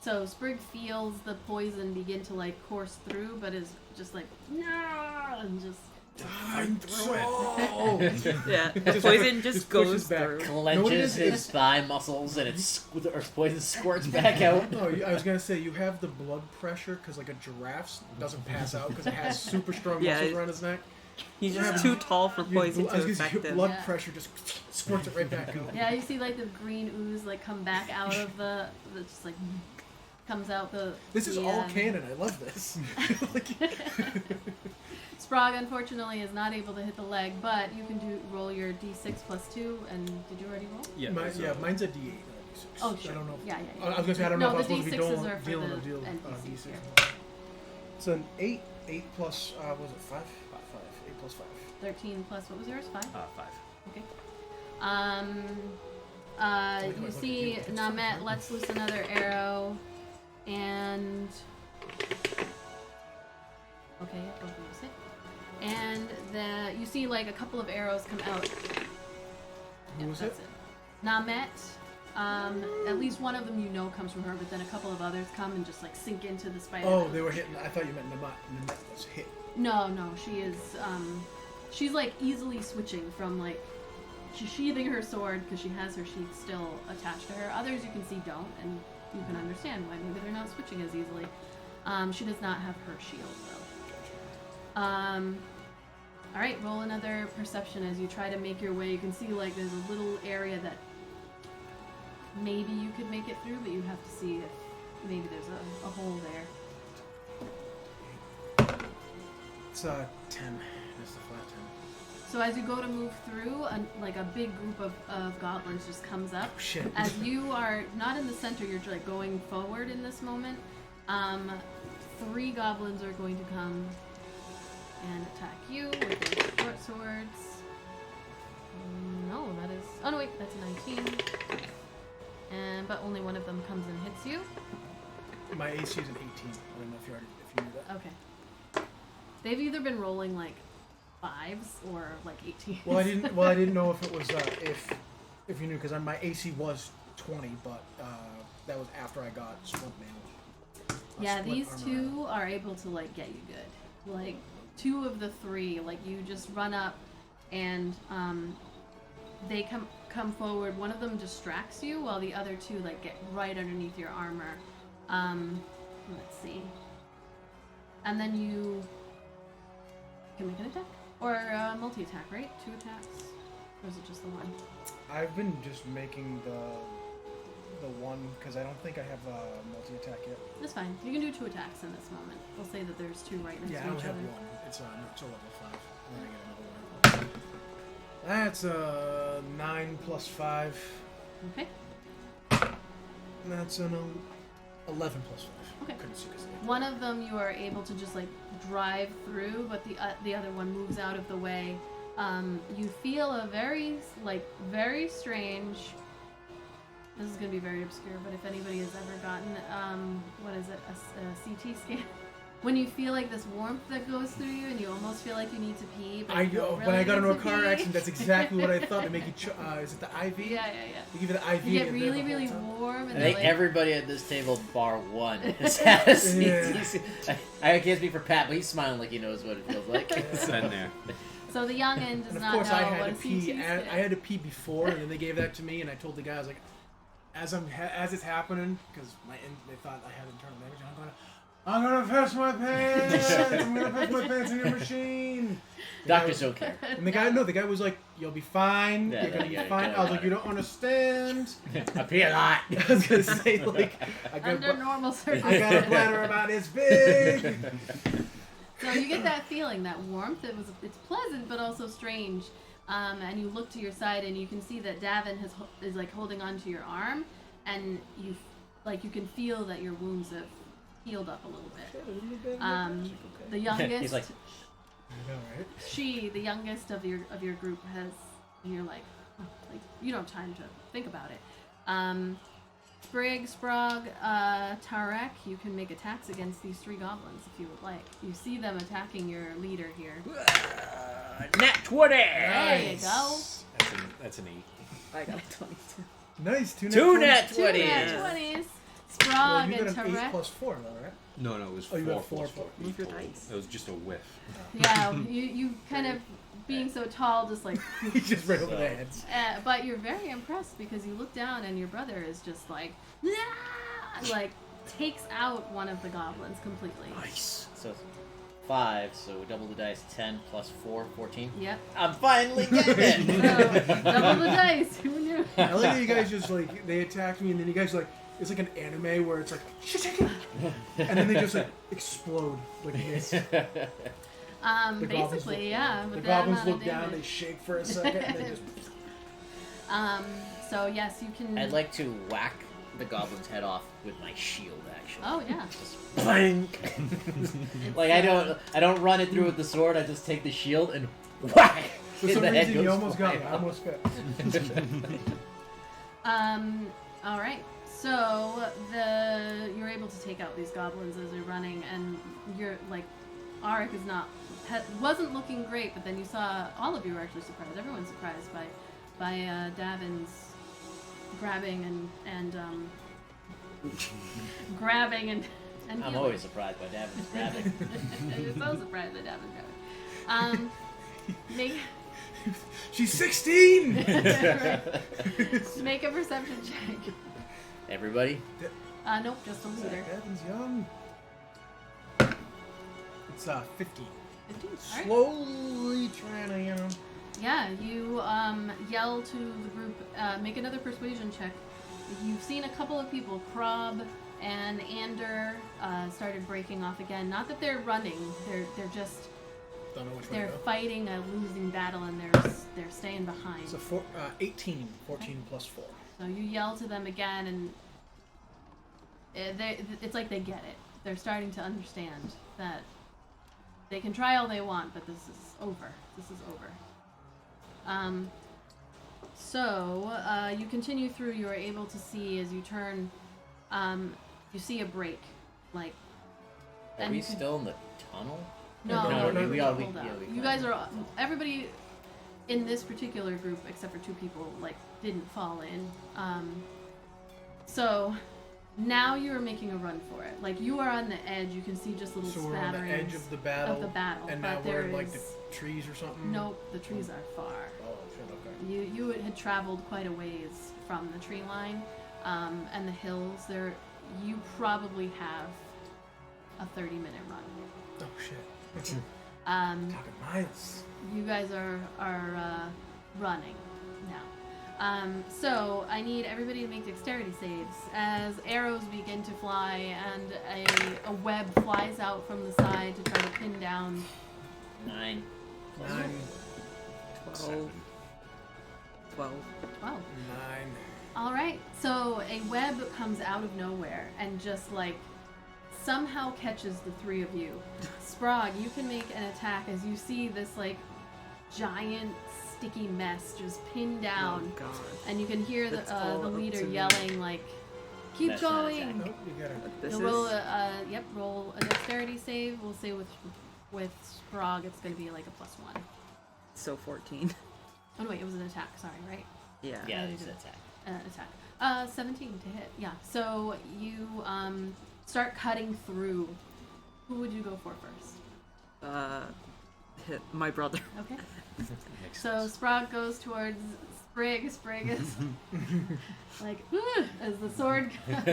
So Sprig feels the poison begin to like course through, but is just like, no, and just I'm through it. Yeah, the poison just goes pushes back. through. Clenches his thigh muscles and poison squirts back out. No, I was gonna say you have the blood pressure because like a giraffe's doesn't pass out because it has super strong Yeah, muscles around his neck. He's just too tall for poison I was to gonna say, affect your him. blood Yeah. pressure just squirts it right back out. yeah. You see like the green ooze like come back out of the just like comes out the. This is the, all canon. I love this. Like, Sprague unfortunately is not able to hit the leg, but you can roll your d6 plus 2. And did you already roll? Yeah, mine's a D8. Not a D6. Oh, sure. I don't know. Yeah. I was gonna say I don't know No, if I the was supposed to be D6s are for dealing the a deal NPCs D6. here. It's an 8. 8 plus was it 5? 5. 8 plus 5. 13 plus what was yours? 5. 5. Okay. You look see at you. Namet lets loose another arrow, and okay, yeah, both of you hit. And you see like a couple of arrows come out. Who was that's it? Namet. At least one of them you know comes from her, but then a couple of others come and just like sink into the spider. Oh, they were hitting. I thought you meant Namet. Namet was hit. No, she is. She's like easily switching from like she's sheathing her sword because she has her sheath still attached to her. Others you can see don't, and you can understand why maybe they're not switching as easily. She does not have her shield though. All right, roll another perception as you try to make your way. You can see like there's a little area that maybe you could make it through, but you have to see if maybe there's a hole there. It's 10. It's the flat 10. So as you go to move through, like a big group of goblins just comes up. Oh, shit. As you are not in the center, you're like going forward in this moment. 3 goblins are going to come and attack you with their short swords. No, that is. Oh no, wait, that's a 19. But only one of them comes and hits you. My AC is an 18. I don't know if you knew that. Okay. They've either been rolling like 5s or like 18. Well, I didn't know if it was if you knew because my AC was 20, but that was after I got split damage. Yeah, these 2 are able to like get you good. Like 2 of the 3, like you just run up and they come forward. One of them distracts you, while the other two like get right underneath your armor. Let's see. And then you can make an attack or multi-attack, right? 2 attacks, or is it just the one? I've been just making the one because I don't think I have a multi-attack yet. That's fine. You can do 2 attacks in this moment. We'll say that there's 2 right next Yeah, I to only each have other. one. It's a level 5. And then I get another one. That's 9 plus 5. Okay. And that's an 11 plus 5. Okay. Couldn't see 'cause One of them you are able to just like drive through, but the other one moves out of the way. You feel a very strange. This is gonna be very obscure, but if anybody has ever gotten what is it, a CT scan? When you feel like this warmth that goes through you, and you almost feel like you need to pee. But I you know. don't When really I got need into a to car pee. accident, that's exactly what I thought. To make you, is it the IV? Yeah. They give you the IV. You get and really, then the really whole time. warm, I and think like, everybody at this table, bar one, has had a CTC. I can't speak for Pat, but he's smiling like he knows what it feels like. Been there. So the youngin does And of not course, know I what had a to pee. CT I is. had to pee before, and then they gave that to me, and I told the guy, I was like, as it's happening, because they thought I had internal damage, and I'm gonna piss my pants. I'm gonna piss my pants in your machine. Doctors don't care. And the guy was like, "You'll be fine. Yeah, You're gonna you be gotta fine." go I was like, about "You it. don't understand." I pee a lot. I was gonna say like, Under normal I circumstances. got a bladder about as big. So you get that feeling, that warmth. It's pleasant, but also strange. And you look to your side, and you can see that Davin is like holding onto your arm, and you can feel that your wounds have healed up a little bit. The youngest, He's like, I know, right? the youngest of your group has, and you're like you don't have time to think about it. Sprig, Sprog, Tarek, you can make attacks against these 3 goblins if you would like. You see them attacking your leader here. Nat 20! There you go. That's an 8. I got 22. Nice. 2 2 nat Nat 2 20s! nat 20s. Well, Sprog you and got an 8 Tarek. plus 4, though, right? No, it was Oh, you 4 got 4 plus plus 4. Move your dice. It was just a whiff. Yeah, you kind of being so tall, just like. He's just right over their heads. But you're very impressed because you look down and your brother is just like, "Ah!" like takes out one of the goblins completely. Nice. So 5, so we double the dice, 10 plus 4, 14. Yep. I'm finally getting So it! double the dice. Who knew? I like that you guys just like they attacked me, and then you guys like it's like an anime where it's like and then they just like explode like this. The goblins Basically, look- yeah. The With that goblins amount of look down, they damage. shake for a second, and then just. So yes, you can. I'd like to whack the goblin's head off with my shield, actually. Oh yeah. Just blank. Like I don't run it through with the sword. I just take the shield and whack. For and some the head reason, you goes almost got me. flying I almost got. All right. So you're able to take out these goblins as you're running, and you're like, Aaric wasn't looking great, but then you saw all of you were actually surprised. Everyone's surprised by Davin's grabbing and grabbing and I'm healing. always surprised by Davin's grabbing. You're so surprised by Davin's grabbing. Make She's 16. make a perception check. Everybody? Nope, just a leader. Evan's young. It's 15. 15. All right. Slowly trying to, Yeah, you yell to the group, make another persuasion check. You've seen a couple of people, Krob and Ander, started breaking off again. Not that they're running, they're just Don't know which way to they're go. fighting a losing battle and they're staying behind. So 18, 14 plus 4. So you yell to them again, and it's like they get it. They're starting to understand that they can try all they want, but this is over. This is over. So you continue through. You are able to see as you turn. You see a break, like. Are and we you can- still in the tunnel? No, No, no, we are- pulled yeah, out. we You guys are everybody in this particular group, except for 2 people, like didn't fall in. So now you are making a run for it. Like you are on the edge. You can see just little So we're on the spatterings edge of the battle. of the battle, And but now we're there in like the is trees or something. nope. The trees are far. Oh shit! Okay. You had traveled quite a ways from the tree line, and the hills. There, you probably have a 30-minute run. Oh shit. Um, Talking miles. you guys are running now. So I need everybody to make dexterity saves as arrows begin to fly and a web flies out from the side to try to pin down. 9. 9. 12. 12. 12. 9. All right. So a web comes out of nowhere and just like somehow catches the three of you. Sprague, you can make an attack as you see this like giant sticky mess just pinned down, Oh, God. and you can hear That's the all up leader to me. yelling like, "Keep That's not going!" attack. Nope, you gotta. This You'll roll is roll a dexterity save. We'll say with Sprague, it's going to be like a +1. so 14. Oh no, wait, it was an attack. Sorry, right? Yeah. Yeah, I it's did an attack. Attack. 17 to hit. Yeah. So you start cutting through. Who would you go for first? Hit my brother. Okay. Makes So sense. Sprague goes towards Sprig. Sprig is like, as the sword comes.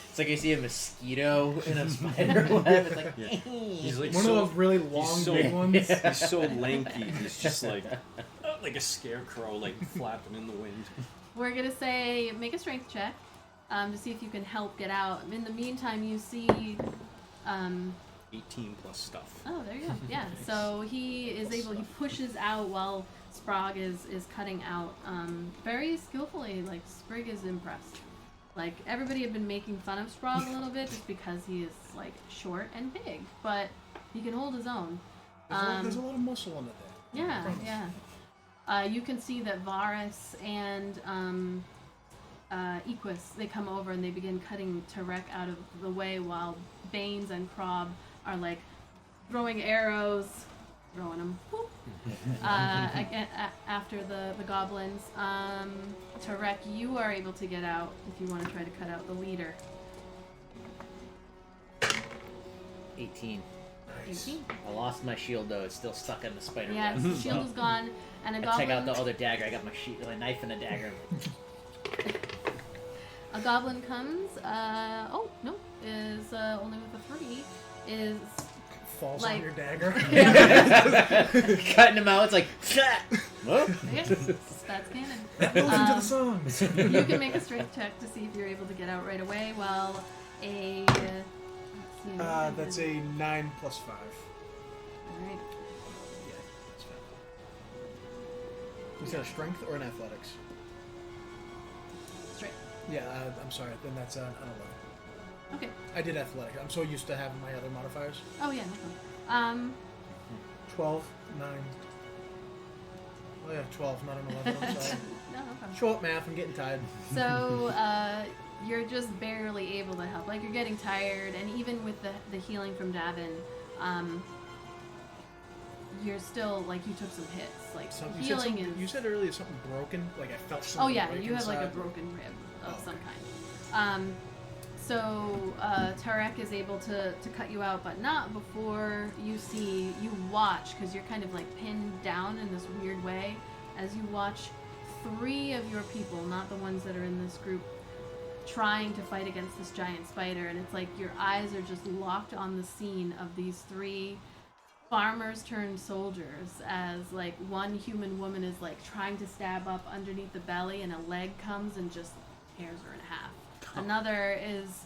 It's like you see a mosquito in a spider web. It's like, Yeah. He's like One so, of those really long so- big ones. He's so lanky. He's just like a scarecrow, like flapping in the wind. We're going to say make a strength check to see if you can help get out. In the meantime, you see... 18 plus stuff. Oh, there you go. Yeah. So he is able. He pushes out while Sprague is cutting out. Very skillfully. Like Sprig is impressed. Like everybody had been making fun of Sprague a little bit just because he is like short and big, but he can hold his own. There's a lot of muscle under there. Yeah, Promise. yeah. You can see that Varus and Equus, they come over and they begin cutting Tarek out of the way while Baines and Krob are like throwing arrows, throwing them whoop, after the goblins. Tarek, you are able to get out if you want to try to cut out the leader. 18. Nice. 18. I lost my shield though. It's still stuck in the spider Yeah, web. the shield is gone, and a I goblin. take out the other dagger. I got my knife and a dagger. A goblin comes. Oh no, is only with a 3. Is Falls like- on your dagger. Cutting him out. It's like, whoop. yes, that's canon. That goes into the songs. You can make a strength check to see if you're able to get out right away. While a let's see, That's a 9 plus 5. All right. Yeah, that's fine. Is that a strength or an athletics? Straight. Yeah, I'm sorry. Then that's an 11. Okay. I did athletic. I'm so used to having my other modifiers. Oh yeah. No problem. 12, 9. Oh yeah, 12, not an 11. I'm sorry. No problem. Short math. I'm getting tired. So you're just barely able to help. Like you're getting tired, and even with the healing from Davin, you're still like you took some hits. Like So, you, said healing something, is. you said earlier something broken. Like I felt Oh something. yeah, break you have like a inside. broken rib of Oh, some okay. kind. So Tarek is able to cut you out, but not before you watch, because you're kind of like pinned down in this weird way, as you watch 3 of your people, not the ones that are in this group, trying to fight against this giant spider, and it's like your eyes are just locked on the scene of these 3 farmers turned soldiers, as like one human woman is like trying to stab up underneath the belly, and a leg comes and just tears her in half. Another is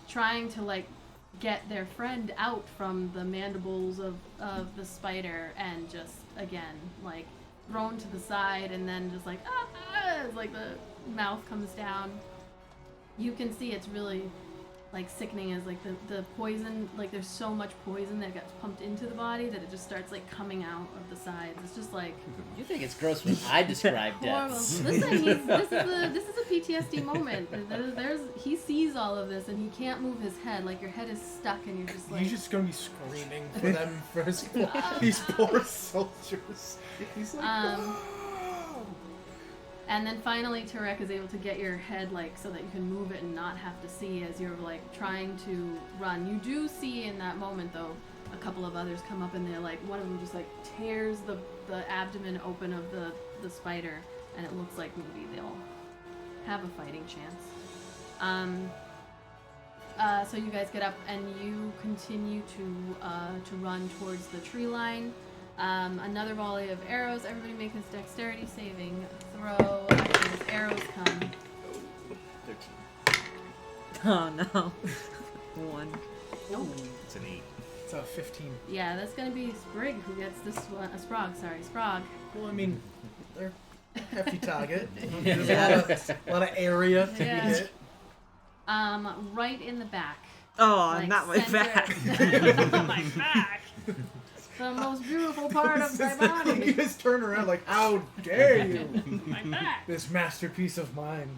trying to like get their friend out from the mandibles of the spider, and just again like thrown to the side, and then just like as like the mouth comes down. You can see it's really like sickening, as like the poison, like there's so much poison that gets pumped into the body that it just starts like coming out of the sides. It's just like You think it's gross when I describe horrible. deaths. Listen, this is a PTSD moment. He sees all of this and he can't move his head. Like your head is stuck and you're just like. He's just gonna be screaming for them for these poor soldiers. He's like, "Oh." And then finally, Tarek is able to get your head like so that you can move it and not have to see as you're like trying to run. You do see in that moment though a couple of others come up, and they're like, one of them just like tears the abdomen open of the spider, and it looks like maybe they'll have a fighting chance. So you guys get up and you continue to run towards the tree line. Another volley of arrows. Everybody make this dexterity saving throw as arrows come. 13. Oh no. 1. Nope. It's an 8. It's a 15. Yeah, that's gonna be Sprig who gets this one. Sprog, sorry, Sprog. Well, I mean, they're a hefty target. Yeah. There's a lot of area to Yeah. be hit. Right in the back. Oh, Like, not my center- back. My back. The most beautiful part of my You body. just turn around like, how dare you? My back. This masterpiece of mine.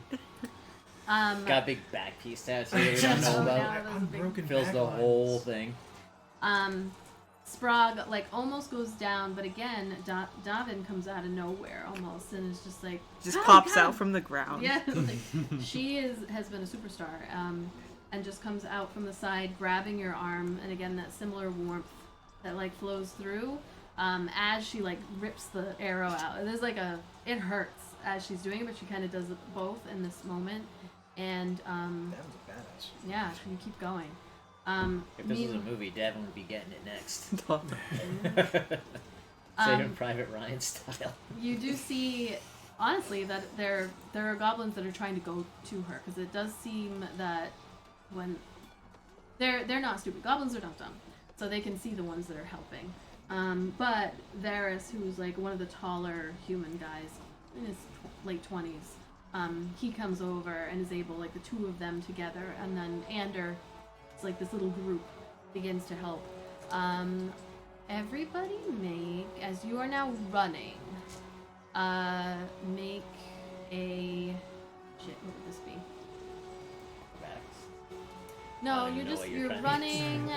Got a big back piece tattoo we Oh, don't know no. about. That was a big- Unbroken Fills the backlines. whole thing. Sprog like almost goes down, but again, Davin comes out of nowhere almost, and is just like Just "God, pops God." out from the ground. Yeah, like, she has been a superstar, and just comes out from the side, grabbing your arm, and again that similar warmth that like flows through, as she like rips the arrow out. There's like it hurts as she's doing it, but she kind of does both in this moment, and That was a badass. yeah, you keep going. If this was a movie, Devin would be getting it next. Um, Saving Private Ryan style. You do see, honestly, that there are goblins that are trying to go to her, because it does seem that when they're not stupid. Goblins are not dumb, so they can see the ones that are helping. But Varys, who's like one of the taller human guys in his late 20s, he comes over and is able, like the two of them together, and then Ander, it's like this little group, begins to help. Everybody make, as you are now running, make a, shit, what would this be? I No, don't you're even know just, what you're you're trying to running,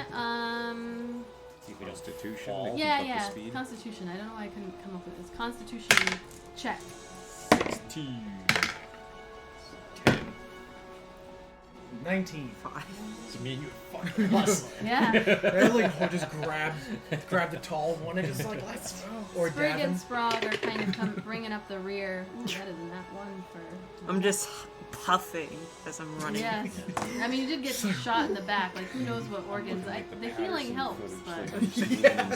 See if we don't Constitution. fall. Keep yeah, up with yeah, speed. Constitution. I don't know why I couldn't come up with this. Constitution check. 16. 10. 19. 5. So me and you fucking hustling. Yeah. I like just grab the tall one and just like, let's go. Or Sprig and Davin. Sprog are kind of bringing up the rear. Ooh, that is not one for... I'm just puffing as I'm running. Yes. I mean, you did get shot in the back. Like, who knows what organs. The healing helps, but... in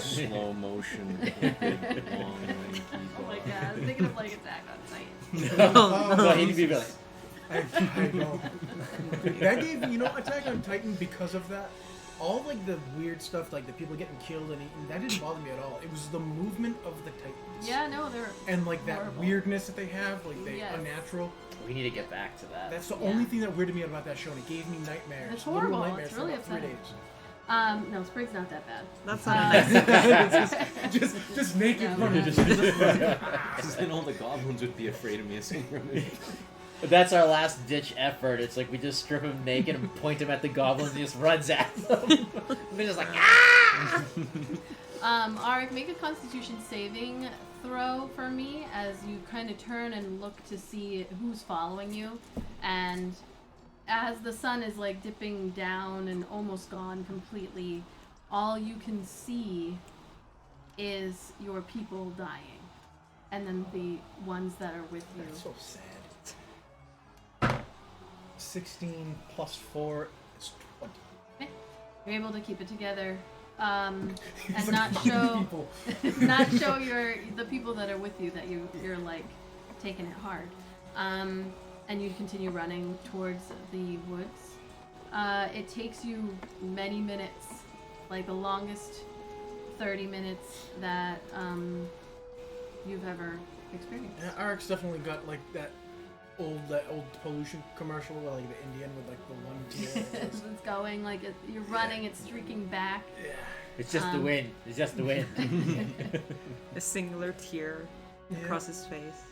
slow motion. Long, lanky Oh my body. god, I was thinking of like Attack on Titan. No, he'd be like, I know. That gave, you know, Attack on Titan, because of that, all like the weird stuff, like the people getting killed and eaten, that didn't bother me at all. It was the movement of the Titans. Yeah, no, they're... And like that horrible. weirdness that they have, like they Yes. unnatural. we need to get back to that. That's the Yeah. only thing that weirded me out about that show, and it gave me nightmares. It's literal horrible. Nightmares It's really for about 3 upsetting. days. No, Sprig's not that bad. That's not nice. just naked No. running. Because then all the goblins would be afraid of me as soon as That's our last ditch effort. It's like we just strip him naked and point him at the goblins and he just runs at them. We're just like, ah! Aaric, make a Constitution saving throw for me as you kind of turn and look to see who's following you, and as the sun is like dipping down and almost gone completely, all you can see is your people dying, and then the ones that are with you. That's so sad. 16 plus 4 is 20. Okay. You're able to keep it together, and It's not like show people. not show the people that are with you that you're like taking it hard. And you continue running towards the woods. It takes you many minutes, like the longest 30 minutes that you've ever experienced. Yeah, Aaric's definitely got like that old pollution commercial where like the Indian with like the one tear. It's going like you're running, it's streaking back. Yeah. It's just the wind. It's just the wind. A singular tear across his face.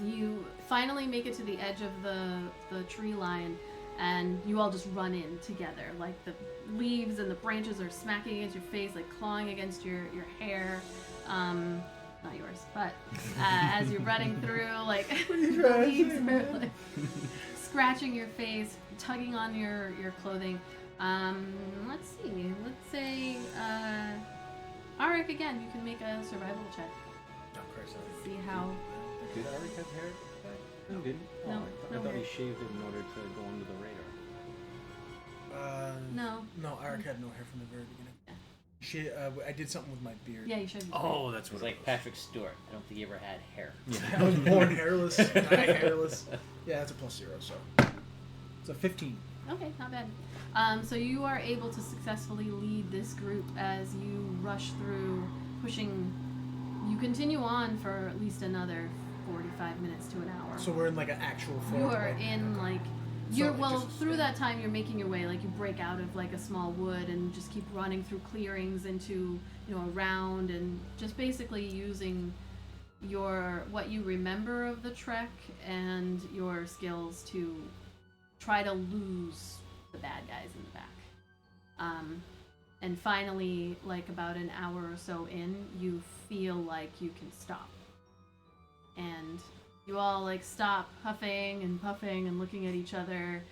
You finally make it to the edge of the tree line, and you all just run in together. Like the leaves and the branches are smacking against your face, like clawing against your hair. Not yours, but as you're running through, like the leaves are like scratching your face, tugging on your clothing. Let's see. Let's say, Aaric, again, you can make a survival check. Oh, Christ, See how... Did Aaric have hair? No, he didn't. No, I no thought he hair. shaved it in order to go under the radar. No. No, Aaric had no hair from the very beginning. Yeah. I did something with my beard. Yeah, you should. Oh, that's It was what like Patrick Stewart. I don't think he ever had hair. I was born hairless, die hairless. Yeah, that's a +0, so. It's a 15. Okay, not bad. So you are able to successfully lead this group as you rush through, pushing. You continue on for at least another 45 minutes to an hour. So we're in like an actual You forest. are right? in Okay. like So you're it well just- through that time you're making your way, like you break out of like a small wood and just keep running through clearings into, you know, around, and just basically using your what you remember of the trek and your skills to try to lose the bad guys in the back. And finally, like about an hour or so in, you feel like you can stop. And you all like stop huffing and puffing and looking at each other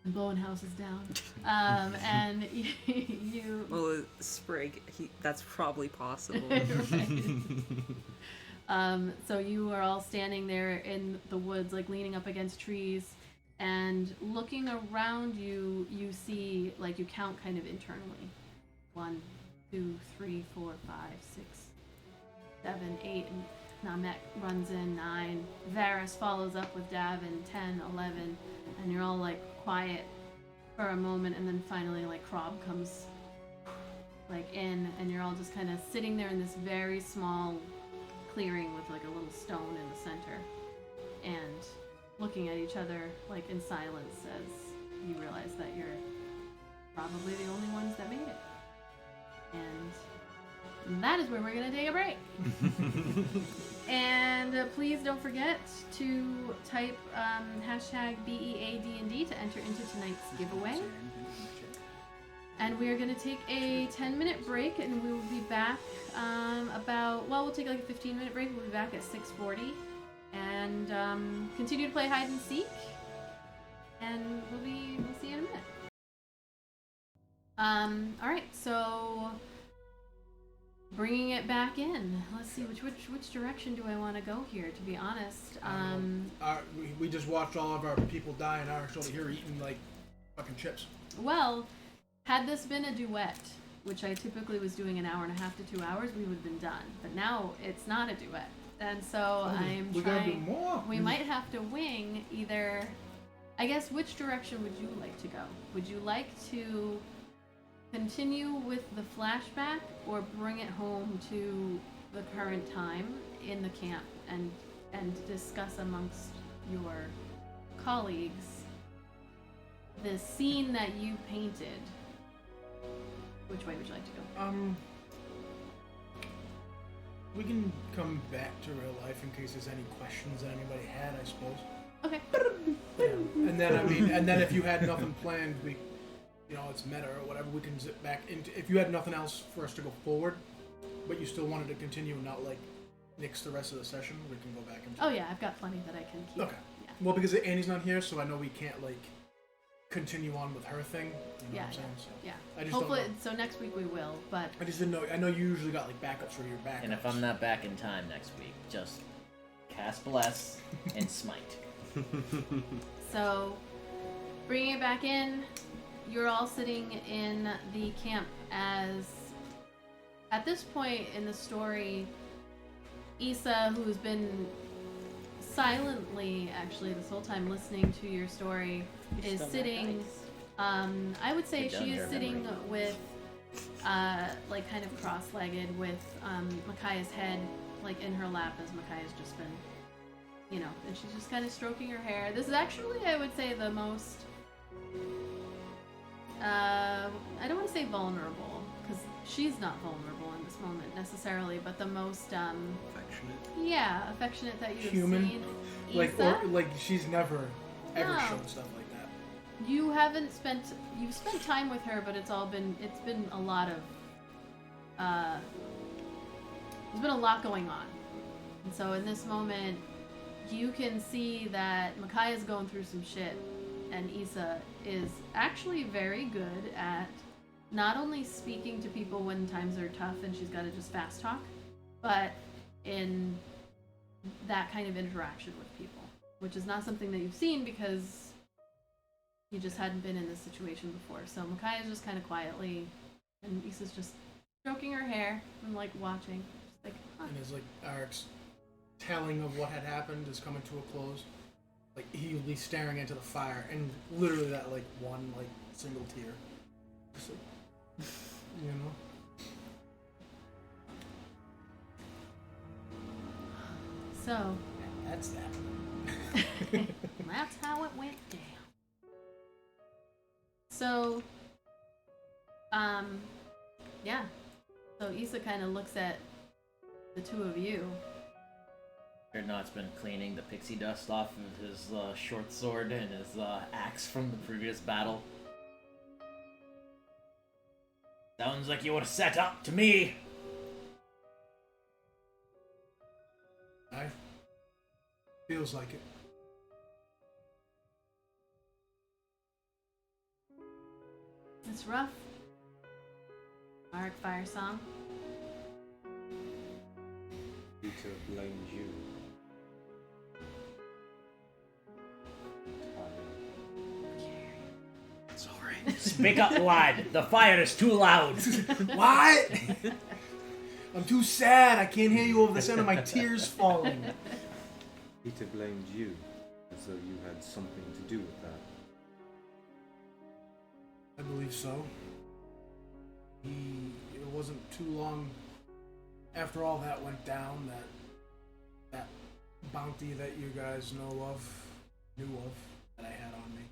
and blowing houses down. And you Well, Sprig, that's probably possible. Right. So you are all standing there in the woods, like leaning up against trees, and looking around you, you see, like you count kind of internally. 1, 2, 3, 4, 5, 6, 7, 8, and Namek runs in 9. Varys follows up with Davin 10, 11, and you're all like quiet for a moment, and then finally like Krob comes like in, and you're all just kind of sitting there in this very small clearing with like a little stone in the center, and looking at each other like in silence as you realize that you're probably the only ones that made it. And that is where we're gonna take a break. And please don't forget to type hashtag BEADND to enter into tonight's giveaway. And we are going to take a 10-minute break, and we will be back we'll take like a 15-minute break. We'll be back at 6:40, and continue to play hide and seek. And we'll see you in a minute. All right, so bringing it back in. Let's see which direction do I want to go here? To be honest, We just watched all of our people die, and Aric's over here eating like fucking chips. well, had this been a duet, which I typically was doing an hour and a half to 2 hours, we would have been done. But now it's not a duet, and so I'm we gotta do trying. more. We might have to wing either. I guess which direction would you like to go? Would you like to continue with the flashback, or bring it home to the current time in the camp and discuss amongst your colleagues the scene that you painted? Which way would you like to go? We can come back to real life in case there's any questions that anybody had, I suppose. Okay. Yeah. And then if you had nothing planned, it's meta or whatever, we can zip back into. If you had nothing else for us to go forward, but you still wanted to continue and not like nix the rest of the session, we can go back into. Oh yeah, I've got plenty that I can keep. Okay. Yeah. Well, because Annie's not here, so I know we can't like continue on with her thing. You know what I'm saying? So Yeah. I just Hopefully, don't know. so next week we will. But I just didn't know. I know you usually got like backups for your backups. And if I'm not back in time next week, just cast Bless and Smite. so, bringing it back in, you're all sitting in the camp as, at this point in the story, Issa, who's been silently, actually, this whole time listening to your story, is sitting. I would say Get down she is here, sitting memory. with, like, kind of cross-legged, with Micaiah's head, like, in her lap, as Micaiah's just been, and she's just kind of stroking her hair. This is actually, I would say, the most. I don't want to say vulnerable, because she's not vulnerable in this moment necessarily, but the most affectionate that you've Human? seen. like Issa, or she's never ever No. shown stuff like that. you've spent time with her, but it's been a lot of there's been a lot going on, and so in this moment you can see that Micaiah's going through some shit, and Issa is actually very good at not only speaking to people when times are tough and she's got to just fast talk, but in that kind of interaction with people, which is not something that you've seen because you just hadn't been in this situation before. So Micaiah's just kind of quietly, and Issa's just stroking her hair and like watching, just like, huh. And as like Aaric's telling of what had happened is coming to a close, like he would be staring into the fire, and literally that like one like single tear, just like, you know. So That's that. that's how it went down. So, yeah. So Issa kind of looks at the two of you. Dreadnought's been cleaning the pixie dust off of his short sword and his axe from the previous battle. Sounds like you were set up to me. Feels like it. It's rough. Aaric Fire Song. Peter blames you. It's alright. Speak up, lad. The fire is too loud. What? I'm too sad. I can't hear you over the sound of my tears falling. Peter blamed you, as though you had something to do with that. I believe so. It wasn't too long after all that went down that bounty that you guys knew of, that I had on me.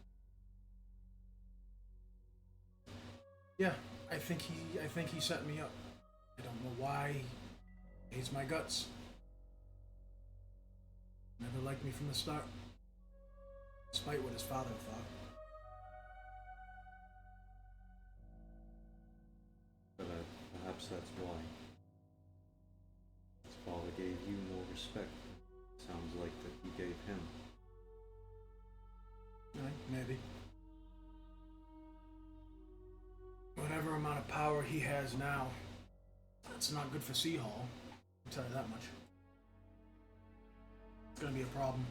Yeah, I think he set me up. I don't know why. He hates my guts. Never liked me from the start, despite what his father thought. But perhaps that's why. His father gave you more respect. Sounds like that you gave him. Maybe. Whatever amount of power he has now, it's not good for SeaHall. I'll tell you that much. It's gonna be a problem.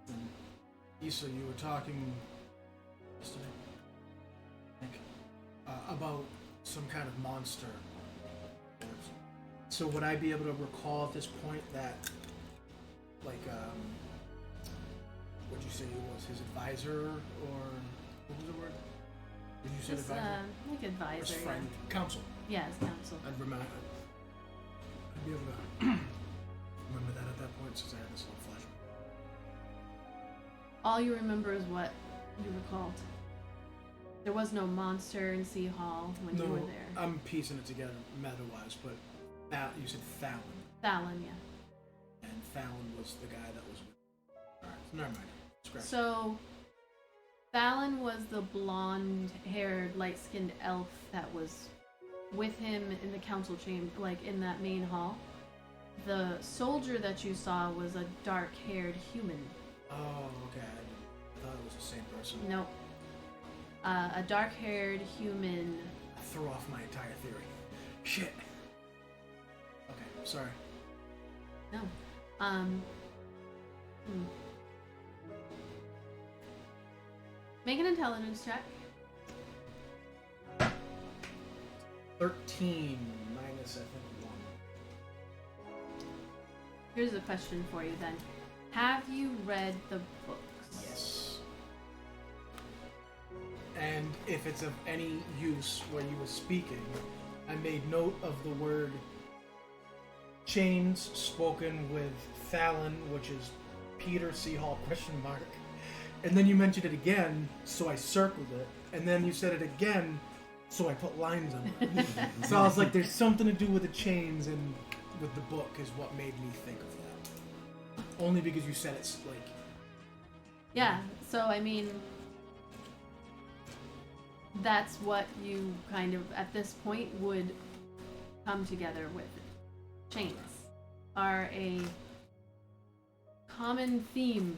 And Issa, you were talking yesterday, I think, about some kind of monster. So would I be able to recall at this point that, like, what'd you say he was? His advisor, or what was the word? Did you say Just, advisor? like advisor. His friend, counsel. Yeah, his counsel. I'd remember. I'd be able to remember that at that point since I had this little flashback. All you remember is what you recalled. There was no monster in SeaHall when you were there. I'm piecing it together meta-wise, but you said Fallon. Fallon, yeah. And Fallon was the guy that was with. Alright, never mind. Scratch. So, Fallon was the blonde-haired, light-skinned elf that was with him in the council chamber, like in that main hall. The soldier that you saw was a dark-haired human. Oh, okay. I thought it was the same person. Nope. A dark-haired human. I threw off my entire theory. Shit. Okay, sorry. No. Make an intelligence check. 13 minus, I think, 1. Here's a question for you then. Have you read the books? Yes. And if it's of any use when you were speaking, I made note of the word chains spoken with Fallon, which is Peter SeaHall ? And then you mentioned it again, so I circled it. And then you said it again, so I put lines on it. So I was like, there's something to do with the chains and with the book is what made me think of that. Only because you said it's like... Yeah, so I mean... That's what you kind of, at this point, would come together with. Chains are a common theme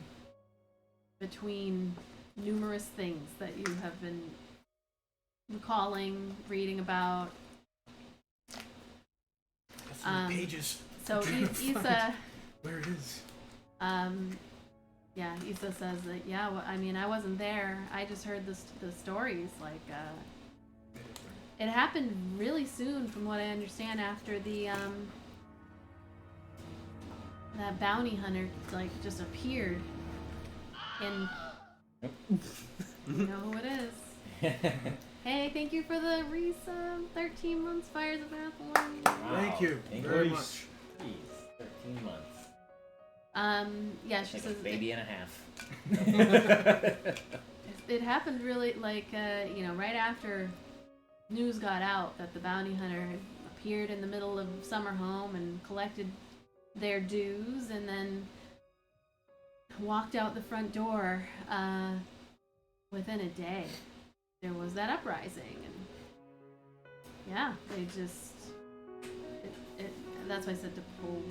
between numerous things that you have been recalling, reading about. That's some pages. So Issa, where it is. Yeah, Issa says that. Yeah, well, I mean, I wasn't there. I just heard the stories. Like, it happened really soon, from what I understand, after the that bounty hunter like just appeared. And you know who it is. Hey, thank you for the resub. 13 months, Fires of Athlon. Wow. Thank you very much. Jeez, 13 months. Yeah, she Like says a baby and a half. it happened really like right after news got out that the bounty hunter had appeared in the middle of Summerhome and collected their dues, and then walked out the front door. Within a day, there was that uprising, and yeah, they just that's why I said to pull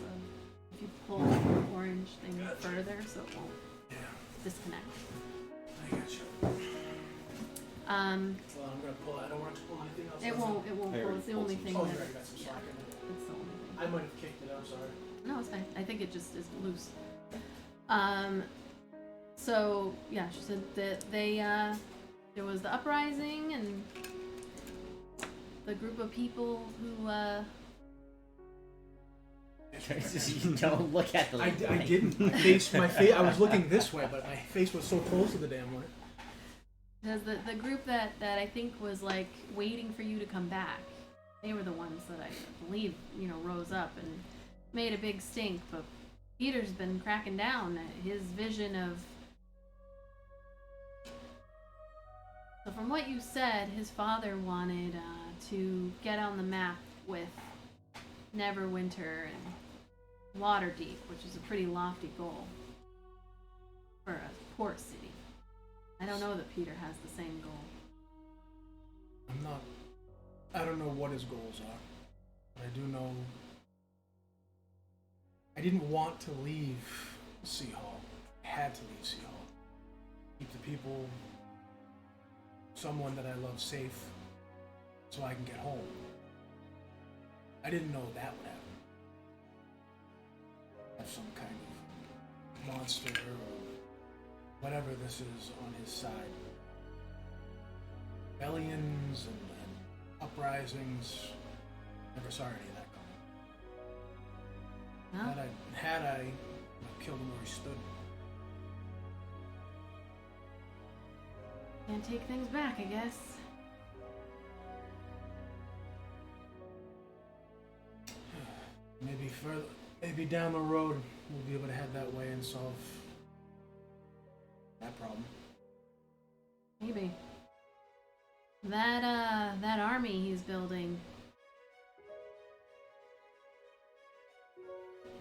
if you pull the orange thing further so it won't disconnect. I got you. Well, I'm gonna pull. I don't want to pull anything else. It won't pull. It's the only thing Oh, that you already got some slack in it. it's the only thing. I might have kicked it. I'm sorry. No, it's fine. I think it just is loose. So yeah, she said that there was the uprising and the group of people who Don't look at the. I didn't. My face. I was looking this way, but my face was so close to the damn light. Because the group that I think was like waiting for you to come back, they were the ones that I believe rose up and made a big stink. But Peter's been cracking down. His vision of. So from what you said, his father wanted to get on the map with Neverwinter and Waterdeep, which is a pretty lofty goal for a port city. I don't know that Peter has the same goal. I don't know what his goals are, but I do know I didn't want to leave SeaHall. I had to leave SeaHall. Keep the people, someone that I love safe, so I can get home. I didn't know that would happen. Have some kind of monster or whatever this is on his side. Rebellions and uprisings. Never saw any of that coming. No? Had I killed him where he stood. Can't take things back, I guess. Maybe further, maybe down the road we'll be able to head that way and solve that problem. Maybe. That army he's building.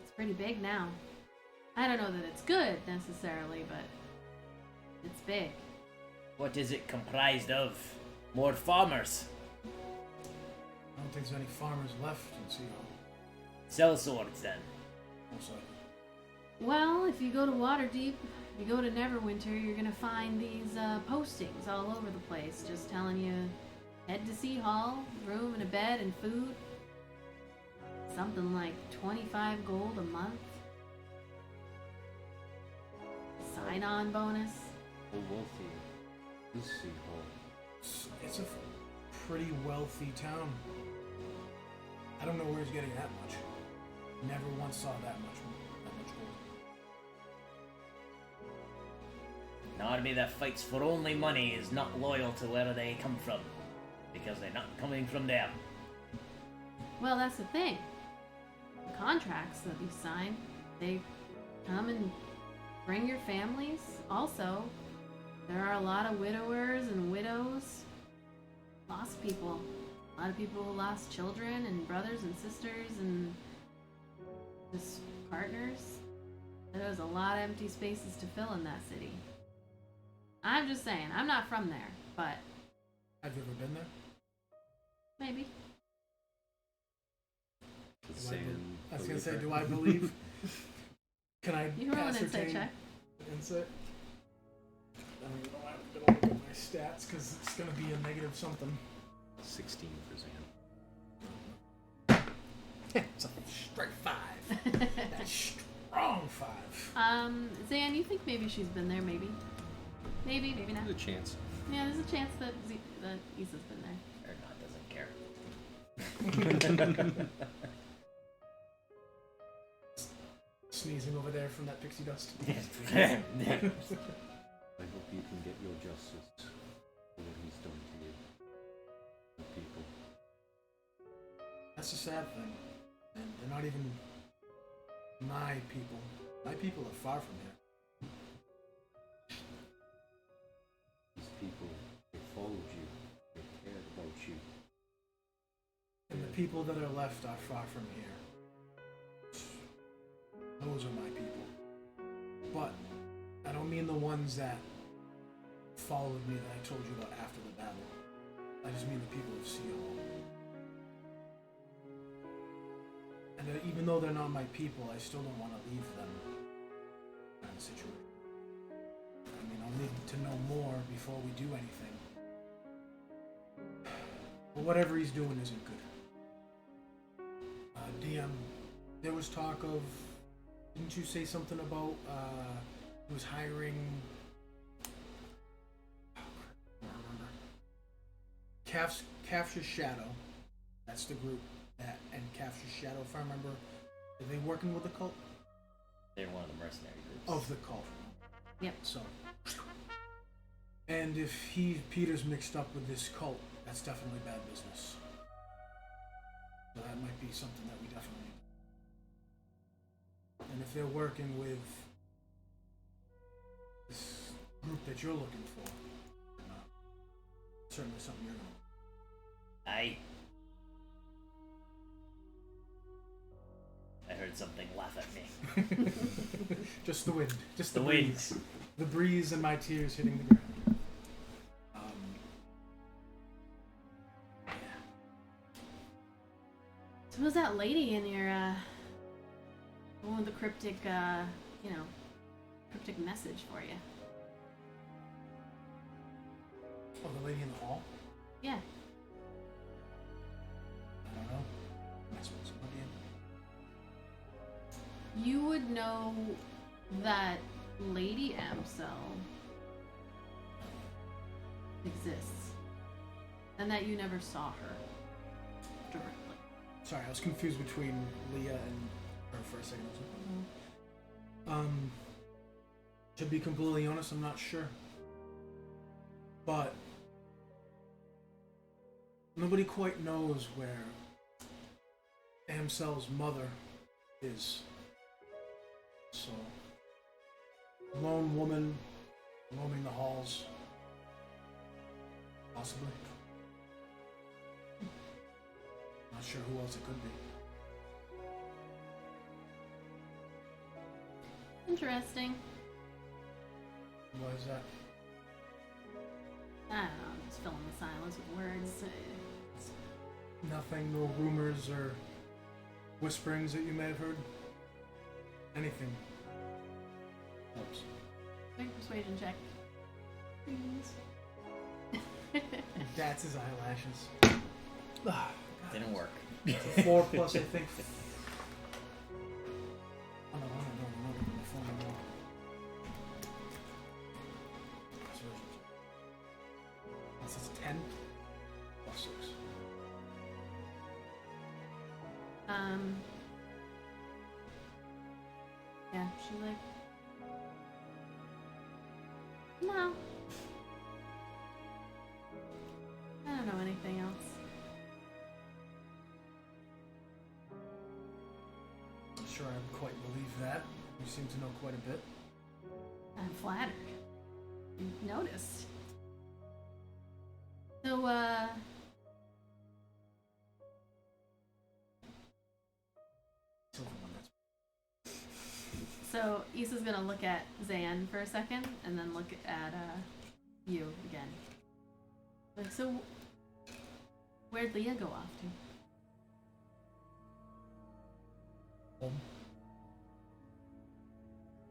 It's pretty big now. I don't know that it's good necessarily, but it's big. What is it comprised of? More farmers. I don't think there's any farmers left in SeaHall. Sell swords then. Most likely. Well, if you go to Waterdeep, if you go to Neverwinter, you're gonna find these postings all over the place, just telling you, head to SeaHall, room and a bed and food. Something like 25 gold a month. Sign-on bonus. How wealthy is SeaHall? It's a pretty wealthy town. I don't know where he's getting that much. Never once saw that much gold. An army that fights for only money is not loyal to where they come from, because they're not coming from them. Well, that's the thing. The contracts that you sign, they come and bring your families. Also, there are a lot of widowers and widows. Lost people. A lot of people who lost children and brothers and sisters and just partners. There was a lot of empty spaces to fill in that city. I'm just saying, I'm not from there, but Have you ever been there? maybe. Saying, I was gonna say, do I believe? Can I You can roll an insight ascertain check. insight? I don't know. I'm gonna look at my stats because it's gonna be a negative something. 16 for Zan. It's a straight 5. That's strong 5. Zan, you think maybe she's been there, maybe? Maybe not. There's a chance. Yeah, there's a chance that that Issa's been there. Or not, doesn't care. Sneezing over there from that pixie dust. I hope you can get your justice for what he's done to you. The people. That's the sad thing. And they're not even my people. My people are far from here. These people, they followed you. They cared about you. And the people that are left are far from here. Those are my people. But I don't mean the ones that followed me that I told you about after the battle. I just mean the people of SeaHall. And even though they're not my people, I still don't want to leave them kind of situation. I mean, I'll need to know more before we do anything. But whatever he's doing isn't good. DM, there was talk of... Didn't you say something about he was hiring? I don't remember. Capture Shadow. That's the group that and Capture Shadow. If I remember, are they working with the cult? They're one of the mercenary groups. Of the cult. Yep. So, and if Peter's mixed up with this cult, that's definitely bad business. So that might be something that we definitely. And if they're working with this group that you're looking for, certainly something you're going I heard something laugh at me. to. Just the wind. Just the wind. breeze. The breeze and my tears hitting the ground. Yeah. So who's that lady in your the one with the cryptic cryptic message for you? Oh, the lady in the hall? Yeah. I don't know. Am I supposed to know the You would know that Lady Amsel exists. And that you never saw her directly. Sorry, I was confused between Leah and her for a second. To be completely honest, I'm not sure. But nobody quite knows where Amsel's mother is. So, lone woman roaming the halls. Possibly. Not sure who else it could be. Interesting. Why is that? I don't know, I'm just filling the silence with words. Nothing, no rumors or whisperings that you may have heard? Anything? Helps. Big persuasion check. Please. That's his eyelashes. Didn't work. 4 plus, I think. Oh, no, my phone. This is 10 plus 6. Yeah, she's like, no. I don't know anything else. I'm sure I quite believe that. You seem to know quite a bit. I'm flattered. You noticed. So, So Issa's gonna look at Zan for a second, and then look at you again. Like, so where'd Leah go off to? Home.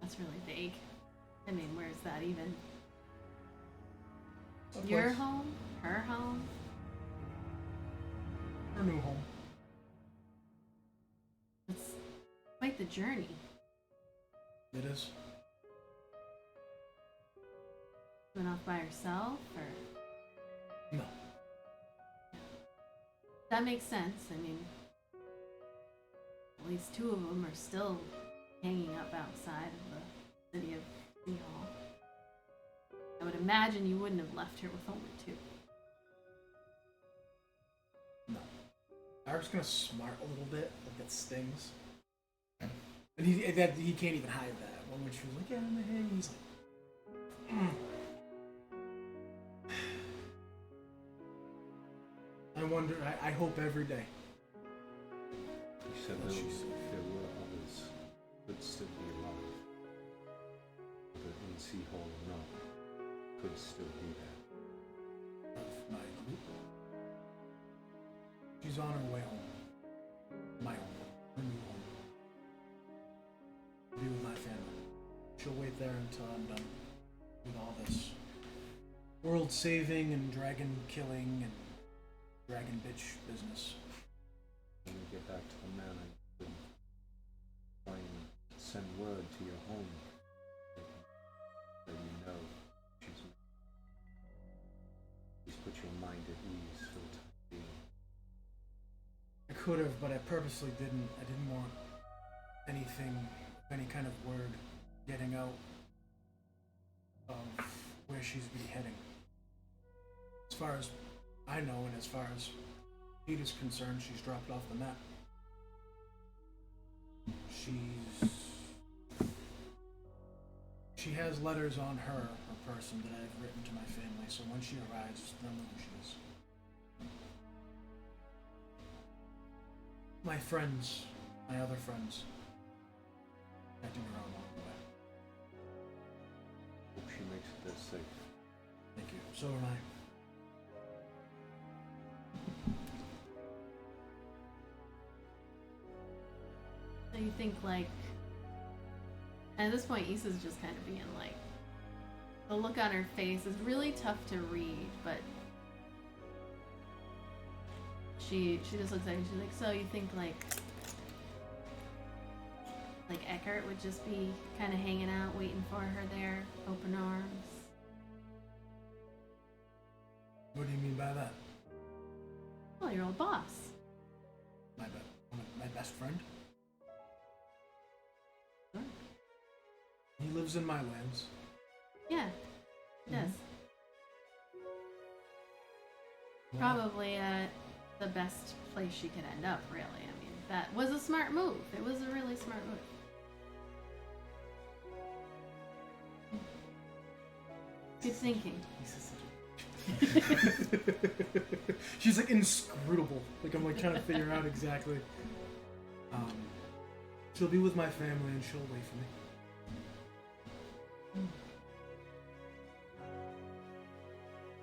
That's really vague. I mean, where's that even? What Your place? home? Her home? Her new home. It's quite the journey. It is. Went off by herself, or No. that makes sense. I mean, at least two of them are still hanging up outside of the city of SeaHall. I would imagine you wouldn't have left here with only two. No. Aaric's gonna smart a little bit, like that stings. And he can't even hide that. When she was like, yeah, I'm the hay, he's like, I wonder, I hope every day. You said That there she's safe. were others could still be alive. Whether in SeaHall or not, could still be there. Of my group. She's on her way home. My home. Her new home. To be with my family. She'll wait there until I'm done with all this world saving and dragon killing and dragon bitch business. When we get back to the manor, you could try and send word to your home that you know she's put your mind at ease for the time being. I could have, but I purposely didn't. I didn't want anything, any kind of word getting out of where she's be heading. As far as I know, and as far as Peter's concerned, she's dropped off the map. She has letters on her person that I've written to my family, so when she arrives, they'll know who she is. My friends, my other friends, acting her own along the way. Hope she makes it there safe. Thank you. So am I. So you think, like, at this point, Issa's just kind of being like, the look on her face is really tough to read, but she just looks at me, she's like, so you think, like Eckert would just be kind of hanging out, waiting for her there, open arms? What do you mean by that? Well, your old boss. My best friend? Sure. He lives in my lands. Yeah, it does. Well, Probably the best place she could end up, really. I mean, that was a smart move. It was a really smart move. Good thinking. She's like inscrutable. Like I'm like trying to figure out exactly. She'll be with my family and she'll wait for me.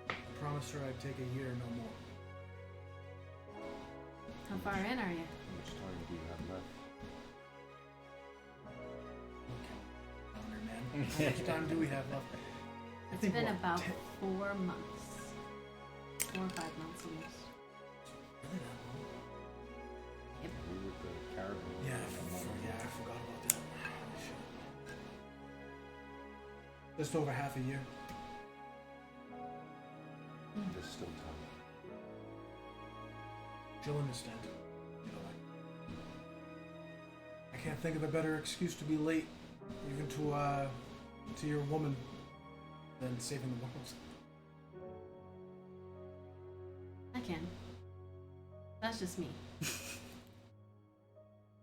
I promised her I'd take a year, no more. How far in are you? How much time do you have left? Okay. Calendar man. How much time do we have left? I It's think been what, about 10 4 months. 4 or 5 months almost. Really that long? We were the caravan. Yeah, I forgot about that. Holy shit. Just over half a year. There's still time. She'll understand. You know, I can't think of a better excuse to be late, even to your woman, than saving the world. I can. That's just me.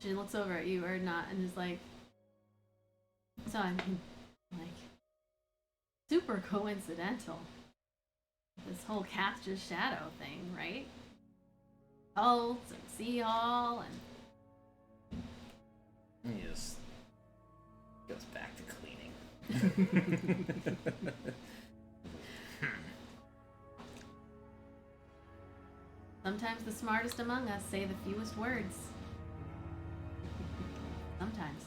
She looks over at you or not and is like, so I mean, like, super coincidental. This whole Caster's Shadow thing, right? Cults and SeaHall and He just goes back to cleaning. sometimes the smartest among us say the fewest words. Sometimes.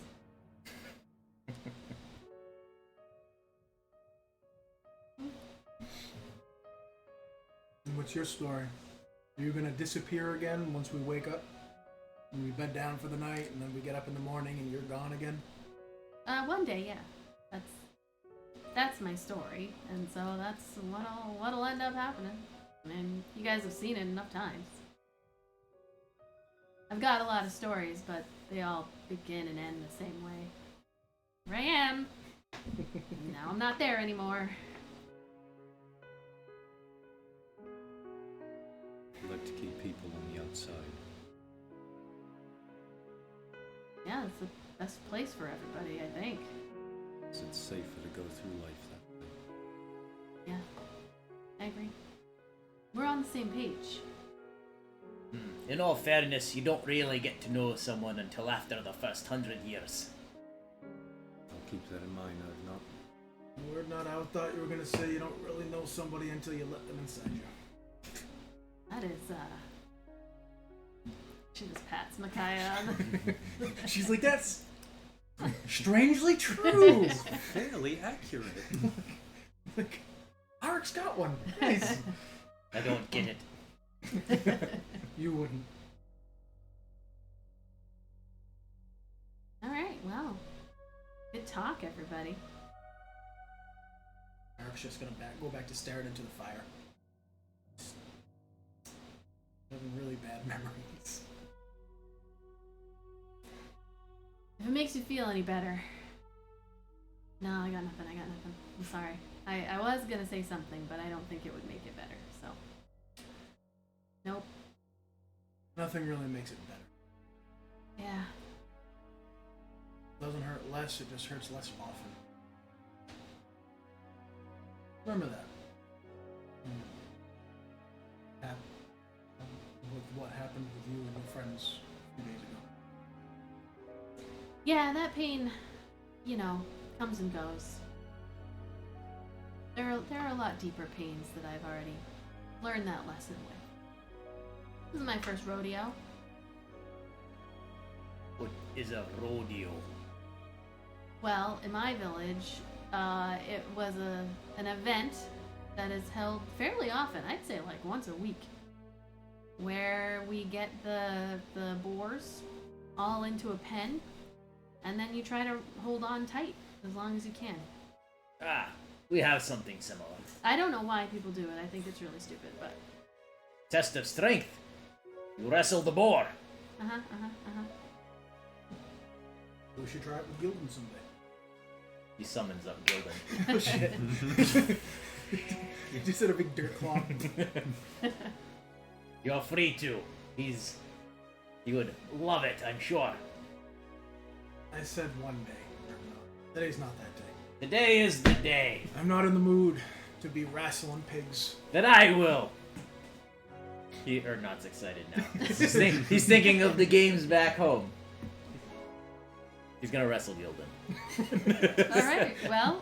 what's your story? Are you gonna disappear again once we wake up? And we bed down for the night, and then we get up in the morning and you're gone again? One day, yeah. That's my story, and so that's what'll end up happening. I mean, you guys have seen it enough times. I've got a lot of stories, but they all begin and end the same way. Here I am. Now I'm not there anymore. I'd like to keep people on the outside. Yeah, it's the best place for everybody, I think. Is it safer to go through life that way? Yeah, I agree. We're on the same page. In all fairness, you don't really get to know someone until after the first 100 years. I'll keep that in mind, I've not. Word not out. Thought you were gonna say you don't really know somebody until you let them inside you. That is, She just pats Micaiah on the... She's like, that's strangely true. Fairly accurate. Like, Aaric's got one. Nice. I don't get it. You wouldn't. Alright, well. Good talk, everybody. Aaric's just gonna go back to staring into the fire. Having really bad memories. If it makes you feel any better. No, I got nothing. I'm sorry. I was gonna say something, but I don't think it would make it better, so. Nope. Nothing really makes it better. Yeah. Doesn't hurt less, it just hurts less often. Remember that. With what happened with you and your friends a few days ago. Yeah, that pain, comes and goes. There are a lot deeper pains that I've already learned that lesson with. This is my first rodeo. What is a rodeo? Well, in my village, it was an event that is held fairly often. I'd say like once a week, where we get the boars all into a pen, and then you try to hold on tight as long as you can. Ah, we have something similar. I don't know why people do it. I think it's really stupid, but... Test of strength. You wrestle the boar. We should try it with Gildan someday. He summons up Gildan. Oh shit. You just said a big dirt clog. You're free to. He would love it, I'm sure. I said one day. Today's not that day. Today is the day. I'm not in the mood to be wrestling pigs. Then I will. Erdnot's excited now. He's thinking of the games back home. He's gonna wrestle Gildan. Alright, well...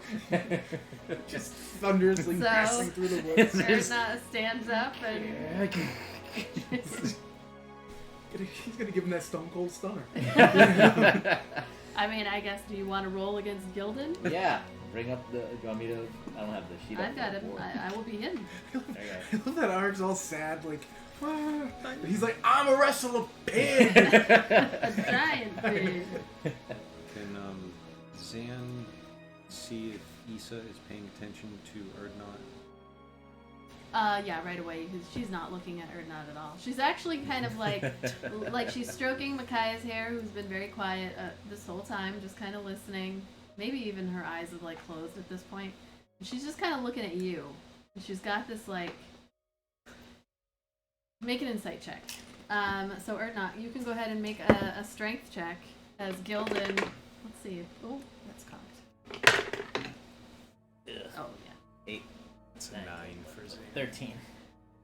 Just thunderously So- passing through the woods. Erna stands up and... He's gonna give him that Stone Cold Stunner. I mean, I guess, do you want to roll against Gildan? Yeah. Bring up the... Do you want me to... I don't have the sheet up. I've got him. I will be hidden. I love that Aaric's all sad, like, "Ah." He's like, I'm a wrestler pig! A giant pig. Can Zan see if Issa is paying attention to Erdnot? Yeah, right away, because she's not looking at Erdnot at all. She's actually kind of like she's stroking Micaiah's hair, who's been very quiet this whole time, just kind of listening. Maybe even her eyes have, closed at this point. And she's just kind of looking at you. And she's got this, Make an insight check. So, Erdnot, you can go ahead and make a strength check as Gildan... Let's see. Oh, that's cocked. Oh, yeah. 8. It's a 9 for Zan. 13.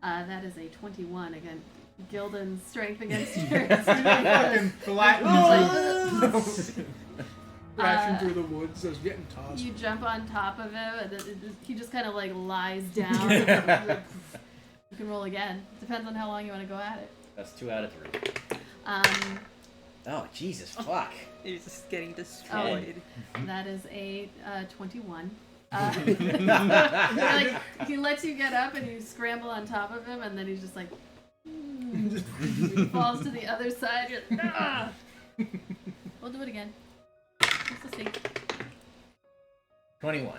That is a 21 again. Gildan's strength against yours. Fucking flat. Crashing through the woods, I was getting tossed. You jump on top of him, and he just kind of lies down. You can roll again. Depends on how long you want to go at it. That's 2 out of 3. Oh, Jesus, fuck. He's just getting destroyed. That is a 21. Like, he lets you get up and you scramble on top of him, and then he's just like, he falls to the other side. You're like, ah! We'll do it again. Just to see. 21.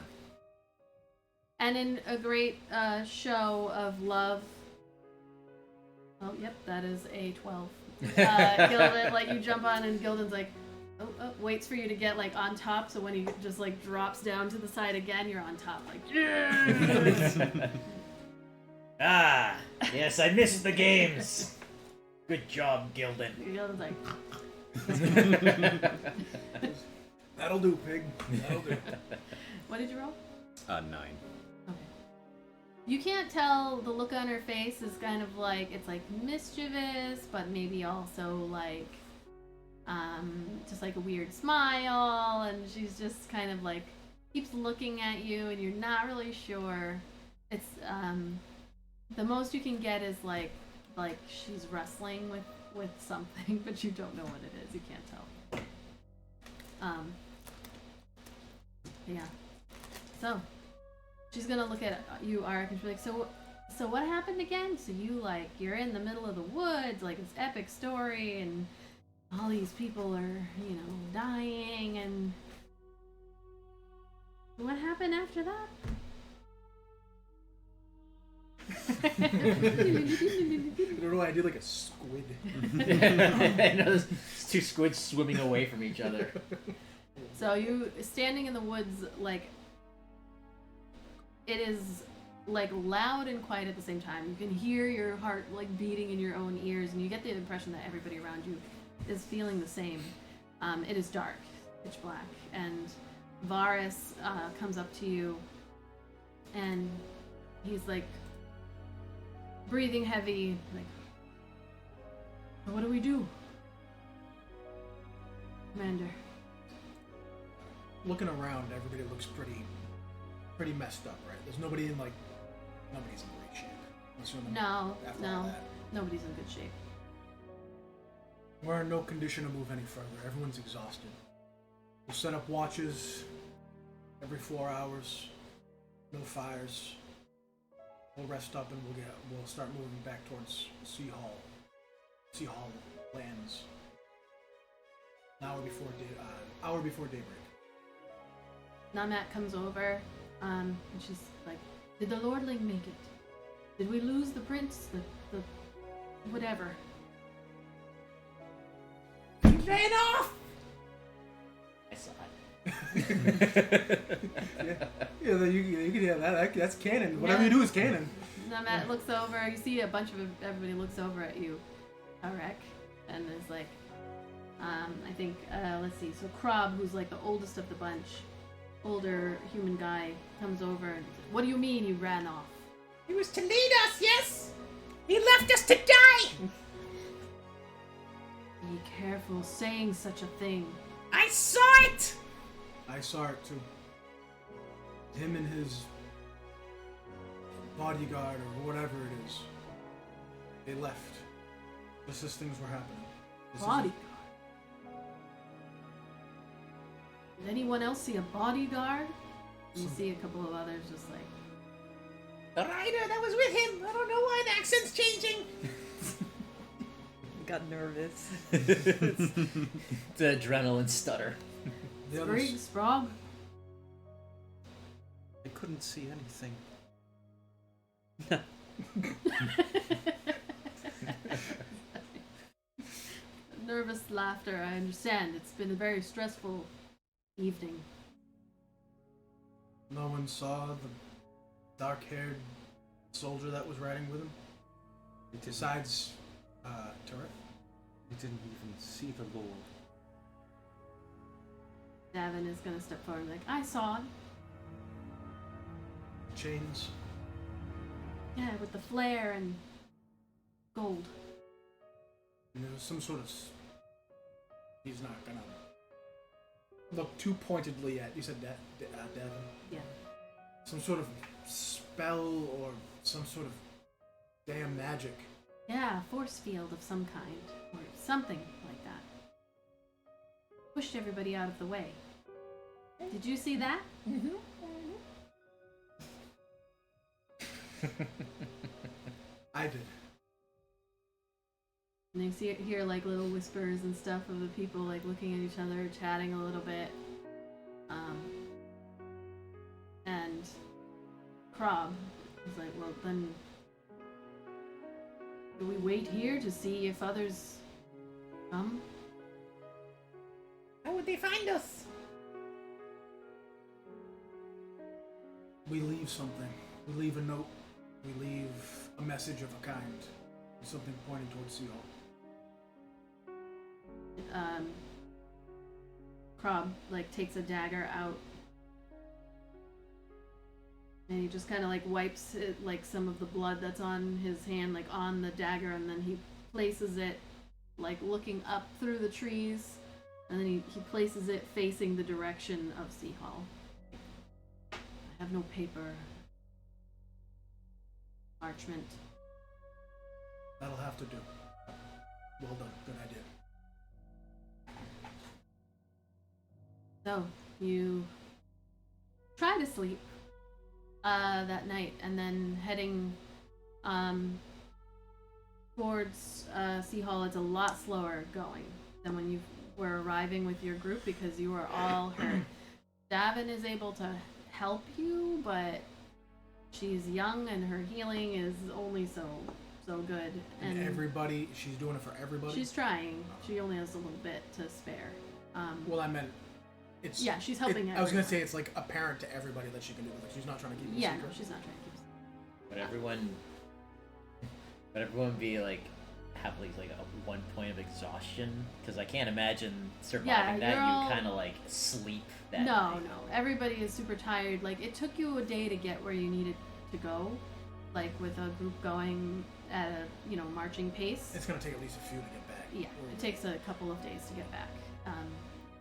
And in a great show of love. Oh, yep, that is a 12. Gildan, like, you jump on, and Gildan's like, waits for you to get, like, on top, so when he just, like, drops down to the side again, you're on top, like, yes! Ah, yes, I missed the games. Good job, Gildan. Gildan's like, That'll do, pig. That'll do. what did you roll? 9. Okay. You can't tell, the look on her face is kind of like, it's like mischievous, but maybe also like, just like a weird smile, and she's just kind of like, keeps looking at you, and you're not really sure. It's, the most you can get is like she's wrestling with something, but you don't know what it is, you can't tell. Yeah. So, she's gonna look at you, Aaric, and she's like, so what happened again? So you're in the middle of the woods, like this epic story, and all these people are, dying, and what happened after that? I don't know, I did like a squid. I know there's two squids swimming away from each other. So you standing in the woods, like, it is like loud and quiet at the same time. You can hear your heart like beating in your own ears, and you get the impression that everybody around you is feeling the same. It is dark, pitch black, and Varus comes up to you, and he's like breathing heavy, like, what do we do, Commander? Looking around, everybody looks pretty messed up, right? There's nobody's in great shape. I'm assuming No, after all that. nobody's in good shape. We're in no condition to move any further. Everyone's exhausted. We'll set up watches every 4 hours. No fires. We'll rest up and we'll start moving back towards SeaHall. SeaHall lands. An hour before daybreak. Namat comes over, and she's like, did the Lordling make it? Did we lose the prince? The whatever? He ran off! I saw it. Yeah, you can have that. That's canon. Whatever you do is canon. Namat looks over, you see a bunch of everybody looks over at you, Aaric, and is like, I think, let's see, so Krob, who's like the oldest of the bunch, older human guy, comes over and says, what do you mean you ran off? He was to lead us, yes? He left us to die! Be careful saying such a thing. I saw it! I saw it too. Him and his bodyguard or whatever it is. They left. Just as things were happening. Bodyguard? Did anyone else see a bodyguard? And you see a couple of others just like, The rider that was with him! I don't know why the accent's changing! Got nervous. The adrenaline stutter. The others, Sprig, Sprog? I couldn't see anything. Nervous laughter, I understand. It's been a very stressful evening. no one saw the dark-haired soldier that was riding with him. Besides, Turret. We didn't even see the Lord. Davin is gonna step forward like, I saw him. Chains. Yeah, with the flare and gold. And there was some sort of. He's not gonna look too pointedly at. You said Davin. Yeah. Some sort of spell or some sort of damn magic. Yeah, force field of some kind. Or something like that. Pushed everybody out of the way. Did you see that? I did. And you hear like little whispers and stuff of the people like looking at each other, chatting a little bit. And Krob is like, well then, do we wait here to see if others come? How would they find us? We leave something. We leave a note. We leave a message of a kind. Something pointing towards SeaHall. Krob like takes a dagger out, and he just kind of like wipes it, like some of the blood that's on his hand, like on the dagger, and then he places it, like looking up through the trees, and then he places it facing the direction of SeaHall. I have no paper. Parchment. That'll have to do. Well done. Good idea. So, you try to sleep that night, and then heading towards SeaHall, it's a lot slower going than when you were arriving with your group because you were all hurt. Davin is able to help you, but she's young and her healing is only so good. And everybody, she's doing it for everybody? She's trying. She only has a little bit to spare. Well, I meant... It's, yeah, she's helping I was going to say it's like apparent to everybody that she can do it. Like, she's not trying to keep it a secret. No, she's not trying to keep it secret. But everyone be like, have like a 1 point of exhaustion? Because I can't imagine surviving that. You kind of like sleep that night. No. Everybody is super tired. Like, it took you a day to get where you needed to go. Like, with a group going at a, marching pace. It's going to take at least a few to get back. Yeah, it takes a couple of days to get back.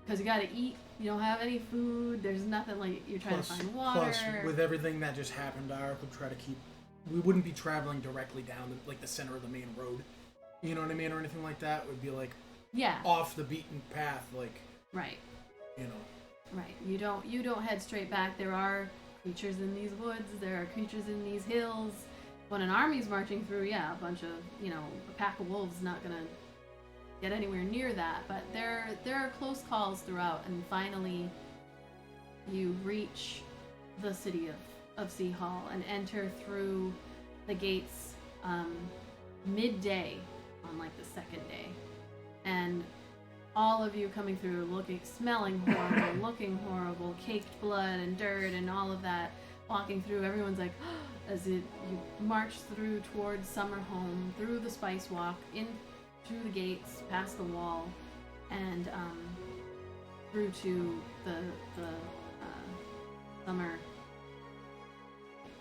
Because you got to eat. You don't have any food. There's nothing, like, you're trying to find water. Plus, with everything that just happened, Aaric would try to keep... We wouldn't be traveling directly down, like, the center of the main road. You know what I mean? Or anything like that. It would be, like, off the beaten path, like... Right. Right. You don't head straight back. There are creatures in these woods. There are creatures in these hills. When an army's marching through, a bunch of, a pack of wolves not gonna get anywhere near that. But there are close calls throughout, and finally you reach the city of SeaHall and enter through the gates midday on like the second day. And all of you coming through smelling horrible, looking horrible, caked blood and dirt and all of that, walking through, everyone's like, as you march through towards Summerhome, through the Spice Walk, in through the gates, past the wall, and through to the summer.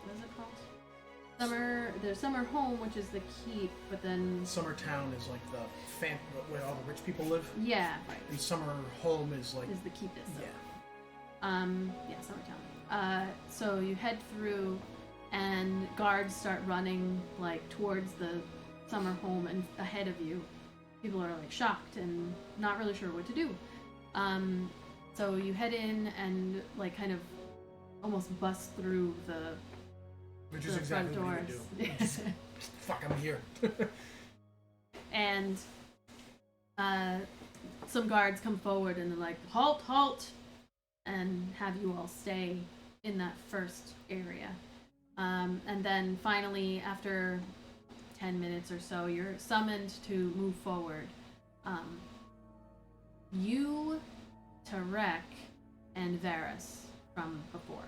What is it called? There's Summerhome, which is the keep, but then Summertown is like the where all the rich people live. Yeah, right. And Summerhome is like the keep itself. Yeah. Summertown. So you head through, and guards start running like towards the Summerhome and ahead of you. People are like shocked and not really sure what to do. So you head in and like kind of almost bust through the Which is exactly front what doors. you would do. Just, fuck, I'm here. And some guards come forward and they're like, halt, and have you all stay in that first area. And then finally, after 10 minutes or so, you're summoned to move forward. You, Tarek, and Varys from before.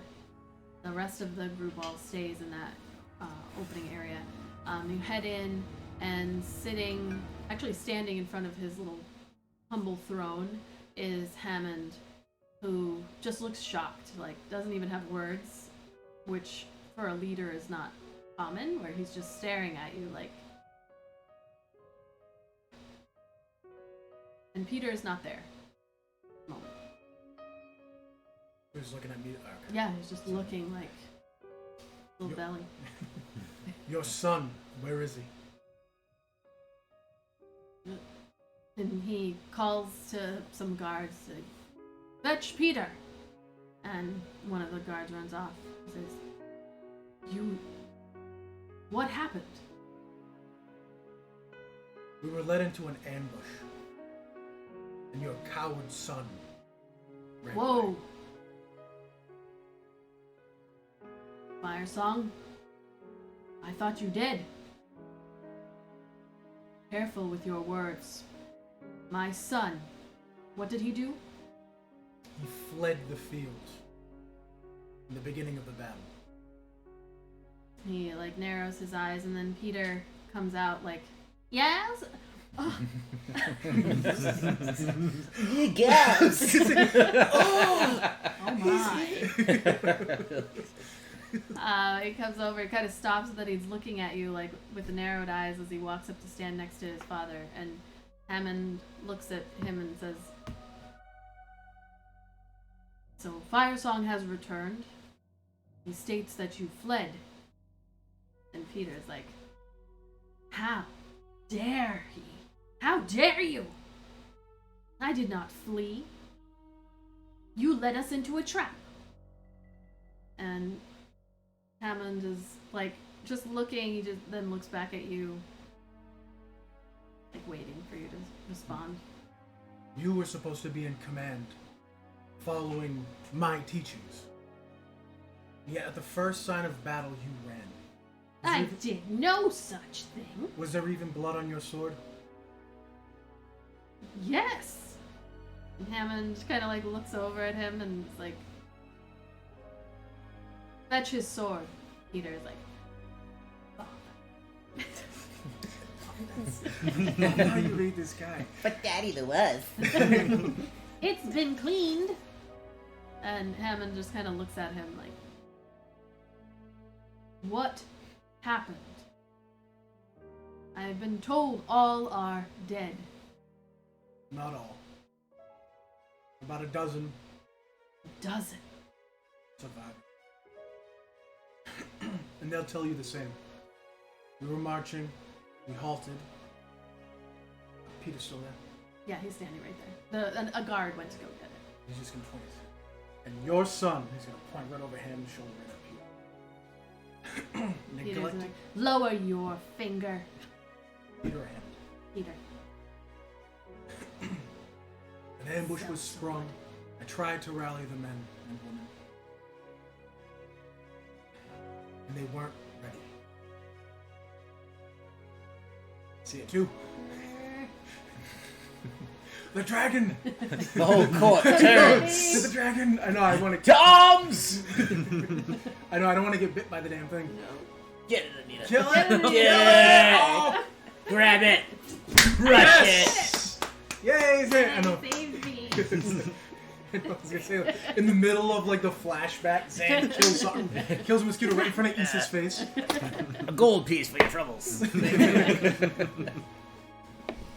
The rest of the group all stays in that opening area. You head in, and standing in front of his little humble throne is Hammond, who just looks shocked, like doesn't even have words, which for a leader is not common, where he's just staring at you like. And Peter is not there. Moment. He's looking at me. Okay. Yeah, he's just looking like little belly. Your son, where is he? And he calls to some guards, like, fetch Peter! And one of the guards runs off and says, What happened? We were led into an ambush. And your coward son ran Whoa. away. Fire Song? I thought you did. Careful with your words. My son, what did he do? He fled the field in the beginning of the battle. He narrows his eyes, and then Peter comes out yes? Oh. Gas! Oh my. He comes over, kind of stops, and then he's looking at you with the narrowed eyes as he walks up to stand next to his father. And Hammond looks at him and says, "So Firesong has returned. He states that you fled." And Peter's like, "How dare he? How dare you? I did not flee. You led us into a trap." And Hammond is just looking. He just then looks back at you, waiting for you to respond. You were supposed to be in command, following my teachings. Yet at the first sign of battle, you ran. I did no such thing. Was there even blood on your sword? Yes. And Hammond kind of looks over at him and is like, "Fetch his sword." Peter's like, How you rate this guy? But Daddy, there was. "It's been cleaned." And Hammond just kind of looks at him like, "What happened? I've been told all are dead." Not all. About a dozen Doesn't. survived. And they'll tell you the same. We were marching, we halted. Peter's still there. Yeah, he's standing right there. A guard went to go get it. He's just gonna point. And your son, he's gonna point right over him, shoulder right up here. Peter's Neglect like, "Lower your finger." Peter hand. Peter. An ambush was sprung. I tried to rally the men and women. And they weren't ready. See it too? The dragon! The whole court turns. To the dragon! I know, I want to... To arms! I know, I don't want to get bit by the damn thing. Get it, Anita. Kill it! Yeah! Oh! Grab it! Crush it! Yay! I know. Save me. I was gonna say, in the middle of the flashback, Zan kills something, kills a mosquito right in front of Issa's face. A gold piece for your troubles.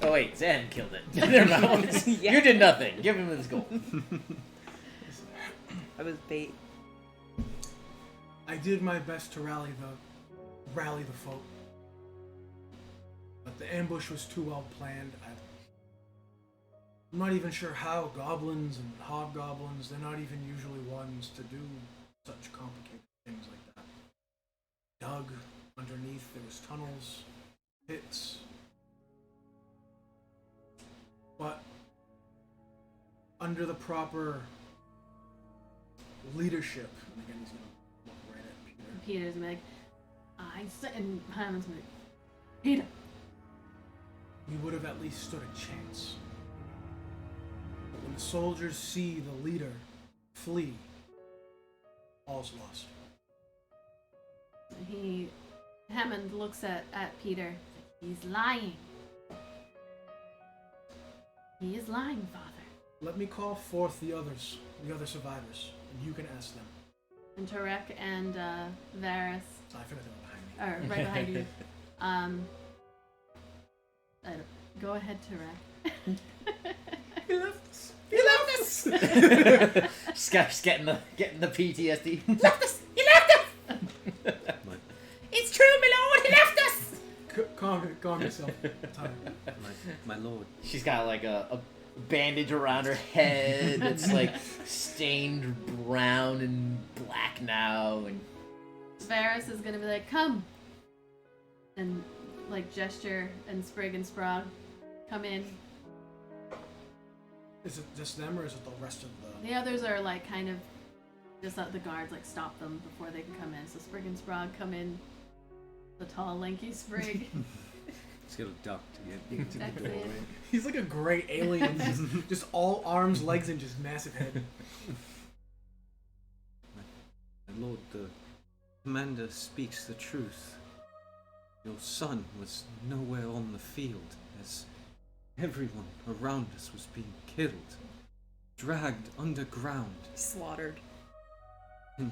Oh wait, Zan killed it. Never mind. You did nothing. Give him his gold. I was bait. I did my best to rally the folk, but the ambush was too well planned. I'm not even sure how goblins and hobgoblins, they're not even usually ones to do such complicated things like that. Dug underneath, there was tunnels, pits. But under the proper leadership, and again he's gonna look right at Peter. Peter's like, "I said," and Hammond's like, "Peter." We would have at least stood a chance. But when the soldiers see the leader flee, all's lost. Hammond looks at Peter. "He's lying. He is lying, Father." Let me call forth the other survivors, and you can ask them. And Tarek and Varys I forgot they were behind me. are right behind you. Go ahead, Tarek. He left us. He left us! Scarf's getting the PTSD. He left us! He left us! It's true, my lord, he left us! Calm yourself. Time. My lord. She's got a bandage around her head. It's stained brown and black now. And Varys is gonna be like, "Come, and like gesture, and Sprig and Sprague come in. Is it just them, or is it the rest of the... The others are like kind of just the guards like stop them before they can come in. So Sprig and Sprague come in. The tall, lanky Sprig. He's got a duck to get into the Exactly. doorway. He's like a great alien, just all arms, legs, and just massive head. My lord, the commander speaks the truth. Your son was nowhere on the field, as everyone around us was being killed, dragged underground. Slaughtered. And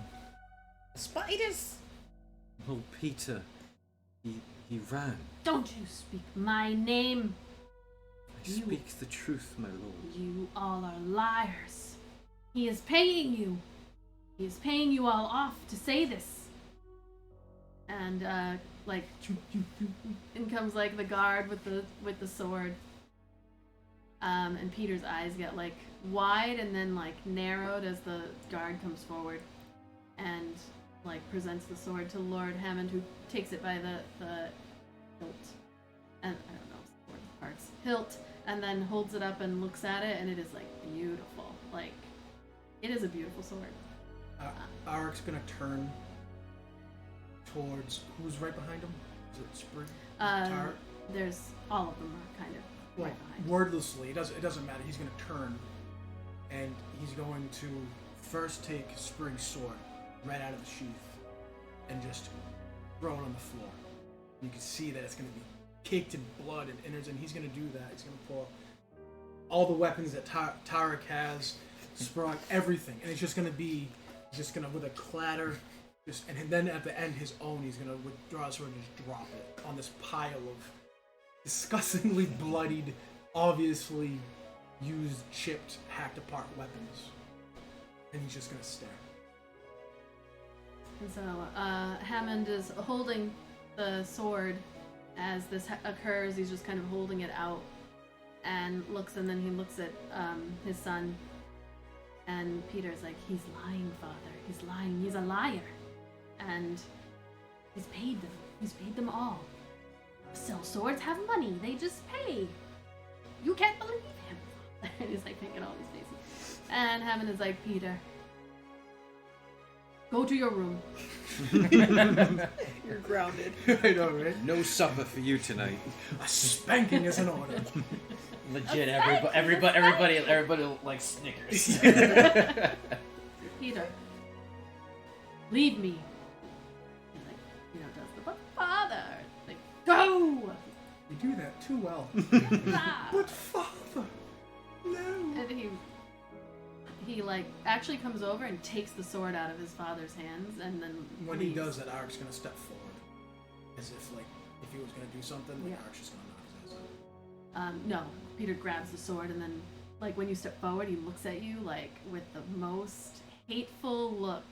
Spiders! Lord Peter, he ran. Don't you speak my name. I You- speak the truth, my lord. You all are liars. He is paying you. He is paying you all off to say this. And like, in comes like the guard with the sword. And Peter's eyes get like wide and then like narrowed as the guard comes forward, and like presents the sword to Lord Hammond, who takes it by the hilt, and I don't know the sword parts, hilt, and then holds it up and looks at it, and it is like beautiful. Like, it is a beautiful sword. Aaric's gonna turn towards who's right behind him. Is it Sprig? Tara? There's all of them are kind of right behind. Wordlessly, it doesn't matter. He's gonna turn, and he's going to first take Sprig's sword right out of the sheath and just throw it on the floor. You can see that it's gonna be caked in blood and innards, and he's gonna do that. He's gonna pull all the weapons that Tarek has, Sprague, everything, and it's just gonna be with a clatter. And then at the end, his own, he's gonna withdraw his sword and just drop it on this pile of disgustingly bloodied, obviously used, chipped, hacked apart weapons. And he's just gonna stare. And so Hammond is holding the sword as this occurs. He's just kind of holding it out and looks, and then he looks at his son. And Peter's like, he's lying, father. He's lying. He's a liar. And he's paid them. He's paid them all. Sell swords, have money. They just pay. You can't believe him. And he's like making all these faces. And Hammond is like, Peter, go to your room. You're grounded. I know, right? No supper for you tonight. A spanking is in order. Legit, everybody like snickers. Peter, leave me. He's like, does the but father. Like, go! You do that too well. Ah. But father, no. And he like actually comes over and takes the sword out of his father's hands, and then When he leaves. does that, Aaric's gonna step forward, as if he was gonna do something. Like, Yeah. Aaric's just gonna knock his ass out. No, Peter grabs the sword, and then like when you step forward, he looks at you like with the most hateful look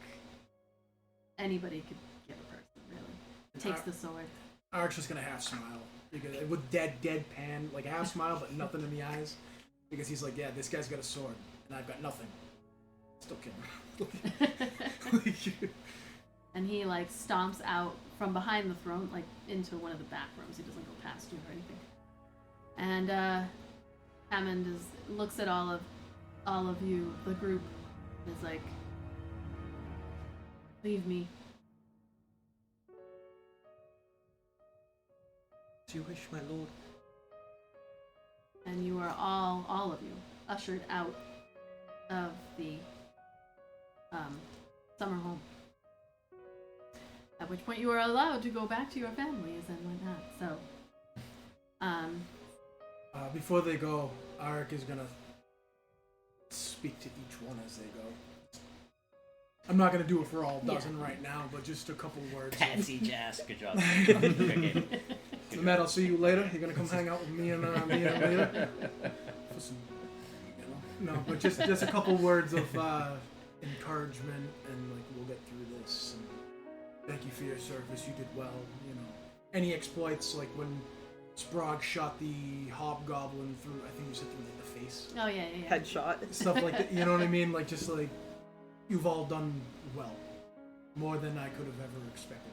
anybody could give a person. Really, takes the sword. Aaric's just gonna half smile because with deadpan, like a half smile but nothing in the eyes, because he's like, yeah, this guy's got a sword and I've got nothing. Still kill him. And he like stomps out from behind the throne, like into one of the back rooms. He doesn't go past you or anything. And Hammond looks at all of you, the group, and is like, leave me. Do you wish, my lord? And you are all of you, ushered out of the summer home. At which point you are allowed to go back to your families and whatnot. So, before they go, Aaric is gonna speak to each one as they go. I'm not gonna do it for all dozen right now, but just a couple words. Patsy Jazz, good job. Matt, I'll see you later. You're gonna come hang out with me and later. For some, no, but just a couple words of encouragement, and like we'll get through this. And thank you for your service. You did well. Any exploits, like when Sprague shot the hobgoblin through, I think you said through the face. oh yeah. Headshot. Stuff like that. You know what I mean? Like just like you've all done well, more than I could have ever expected.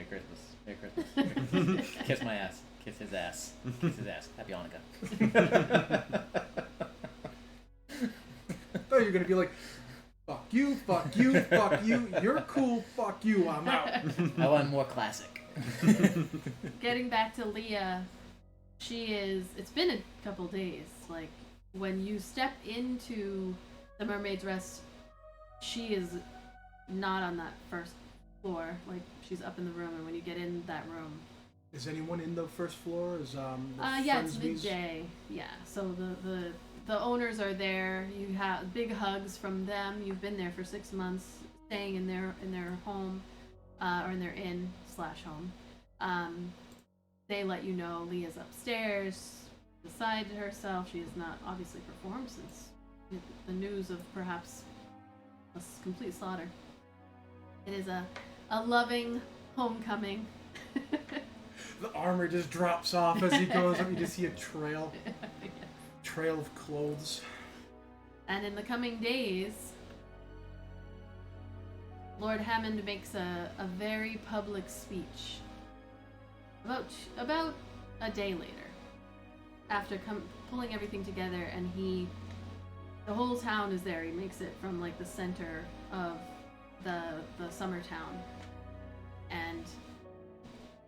Christmas. Merry Christmas. Kiss my ass. Kiss his ass. Kiss his ass. Happy Hanukkah. I thought you were gonna be like, fuck you, fuck you, fuck you. You're cool, fuck you. I'm out. I want more classic. Getting back to Leah, it's been a couple days. Like, when you step into the Mermaid's Rest, she is not on that first floor. Like, she's up in the room, and when you get in that room... Is anyone in the first floor? Is yeah, it's midday. Yeah, so the owners are there. You have big hugs from them. You've been there for 6 months, staying in their home, or in their inn/home. They let you know Leah's upstairs, beside herself. She has not obviously performed since the news of perhaps a complete slaughter. It is a loving homecoming. The armor just drops off as he goes up. You just see a trail of clothes. And in the coming days, Lord Hammond makes a very public speech about a day later, after pulling everything together, and the whole town is there. He makes it from like the center of the summer town, and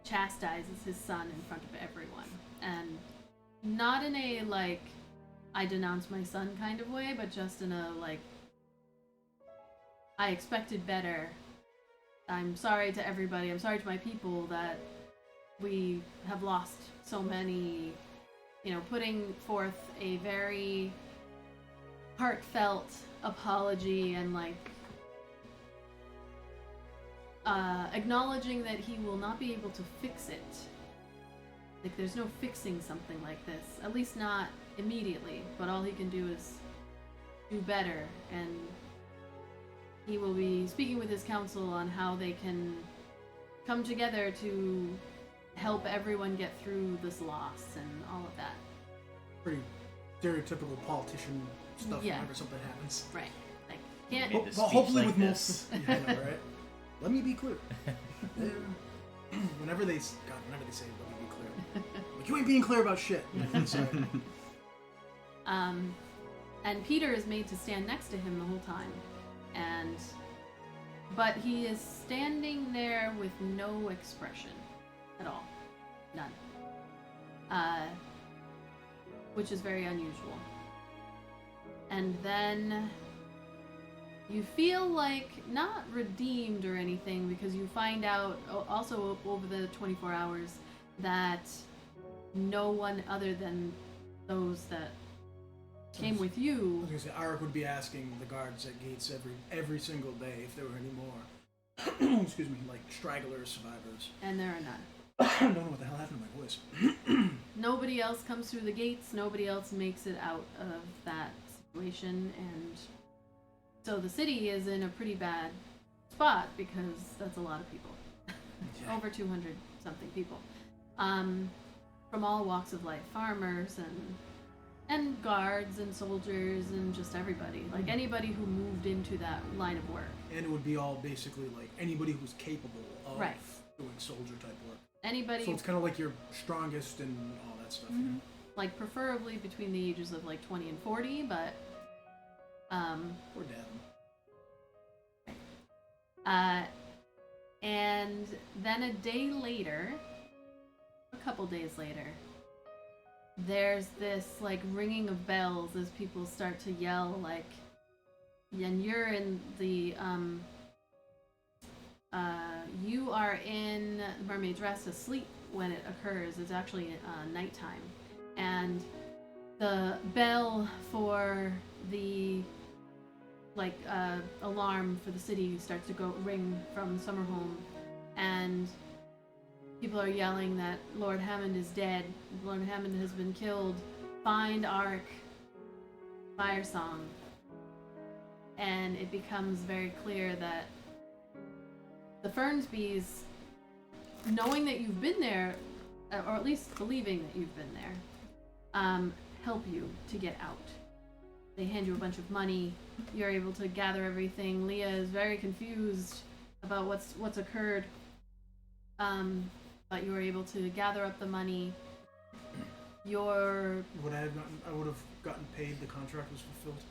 chastises his son in front of everyone, and not in a like I denounce my son kind of way, but just in a like I expected better. I'm sorry to everybody. I'm sorry to my people that we have lost so many, putting forth a very heartfelt apology and like acknowledging that he will not be able to fix it. Like, there's no fixing something like this, at least not immediately, but all he can do is do better, and he will be speaking with his council on how they can come together to help everyone get through this loss and all of that. Pretty stereotypical politician stuff Yeah. whenever something happens. Right. Like, can't... Made the But speech hopefully like with this. most... Yeah, I know, right? Let me be clear. Whenever they say, let me be clear. Like, you ain't being clear about shit. Sorry. And Peter is made to stand next to him the whole time. But he is standing there with no expression at all. None. Which is very unusual. And then you feel like not redeemed or anything, because you find out also over the 24 hours that no one other than those that came with I you. was gonna say, Aaric would be asking the guards at gates every single day if there were any more, excuse me, like stragglers, survivors. And there are none. I don't know what the hell happened to my voice. Nobody else comes through the gates. Nobody else makes it out of that situation, and so the city is in a pretty bad spot because that's a lot of people. Yeah. Over 200 something people, from all walks of life, farmers and guards and soldiers and just everybody, like anybody who moved into that line of work. And it would be all basically like anybody who's capable of Right. doing soldier type work. Anybody, So it's kind of like your strongest and all that stuff. You know? like preferably between the ages of like 20 and 40, but Or down. and then a couple days later, there's this like ringing of bells as people start to yell, like, and you're in the you are in the Mermaid's Rest asleep when it occurs. It's actually nighttime, and the bell for the alarm for the city starts to ring from Summerholm, and people are yelling that Lord Hammond is dead. Lord Hammond has been killed. Find Aaric. Fire song. And it becomes very clear that the Fernsbys, knowing that you've been there, or at least believing that you've been there, help you to get out. They hand you a bunch of money. You're able to gather everything. Leah is very confused about what's occurred. But you were able to gather up the money. Your Would I would have gotten paid. The contract was fulfilled.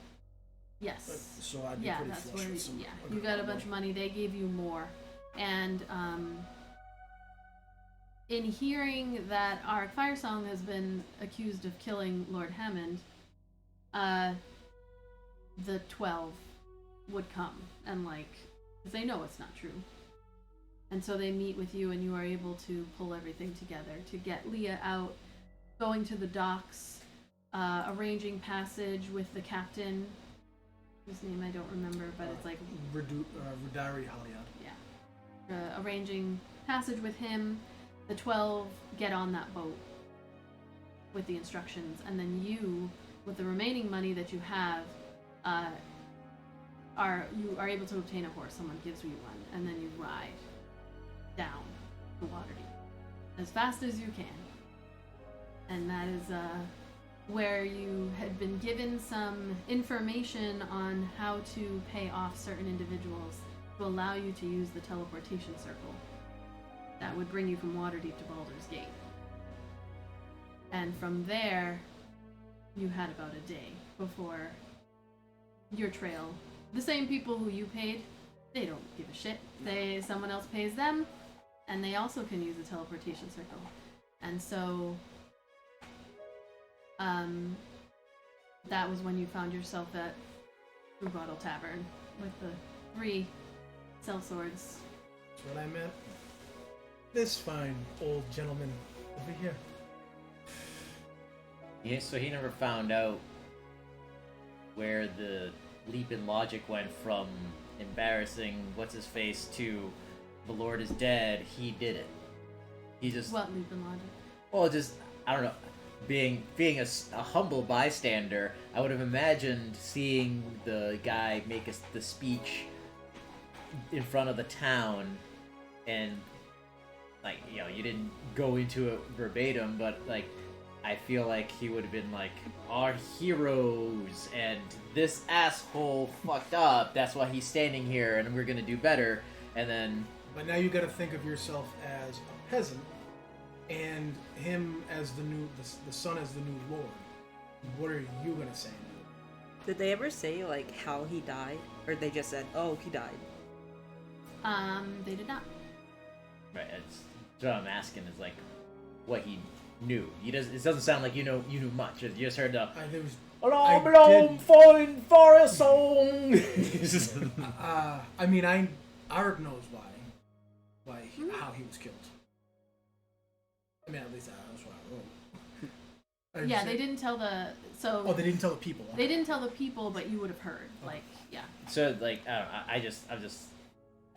yes. So I'd be Yeah, pretty that's flush where with some. you got a bunch of money. They gave you more, and in hearing that Aaric Firesong has been accused of killing Lord Hammond, the 12 would come and because they know it's not true, and so they meet with you, and you are able to pull everything together to get Leah out, going to the docks, arranging passage with the captain, whose name I don't remember, but it's like Rudari Halyad. yeah, arranging passage with him. The 12 get on that boat with the instructions, and then you, with the remaining money that you have, are able to obtain a horse. Someone gives you one, and then you ride down the Waterdeep as fast as you can. And that is where you had been given some information on how to pay off certain individuals to allow you to use the teleportation circle that would bring you from Waterdeep to Baldur's Gate. And from there, you had about a day before your trail. The same people who you paid, they don't give a shit. Someone else pays them, and they also can use the teleportation circle. And so, that was when you found yourself at Rugadal Tavern with the 3 sellswords. That's what I meant. This fine old gentleman over here. Yeah, so he never found out where the leap in logic went from embarrassing what's-his-face to the Lord is dead. He did it. He just... What leap in logic? Well, just, I don't know. Being a humble bystander, I would have imagined seeing the guy make the speech in front of the town, and you didn't go into it verbatim, but I feel like he would have been like, our heroes, and this asshole fucked up, that's why he's standing here, and we're gonna do better, and then... But now you gotta think of yourself as a peasant, and him as the son as the new lord. What are you gonna say now? Did they ever say how he died, or they just said, "Oh, he died"? They did not. Right. That's what I'm asking is what he knew. It doesn't sound like you knew much. You just heard the "Alarm, alarm, fine forest song." I mean, Aaric knows how he was killed. I mean, at least that's what I wrote. Yeah, they didn't tell the... So Oh, they didn't tell the people. They didn't tell the people, but you would have heard. Yeah. So, I'm just...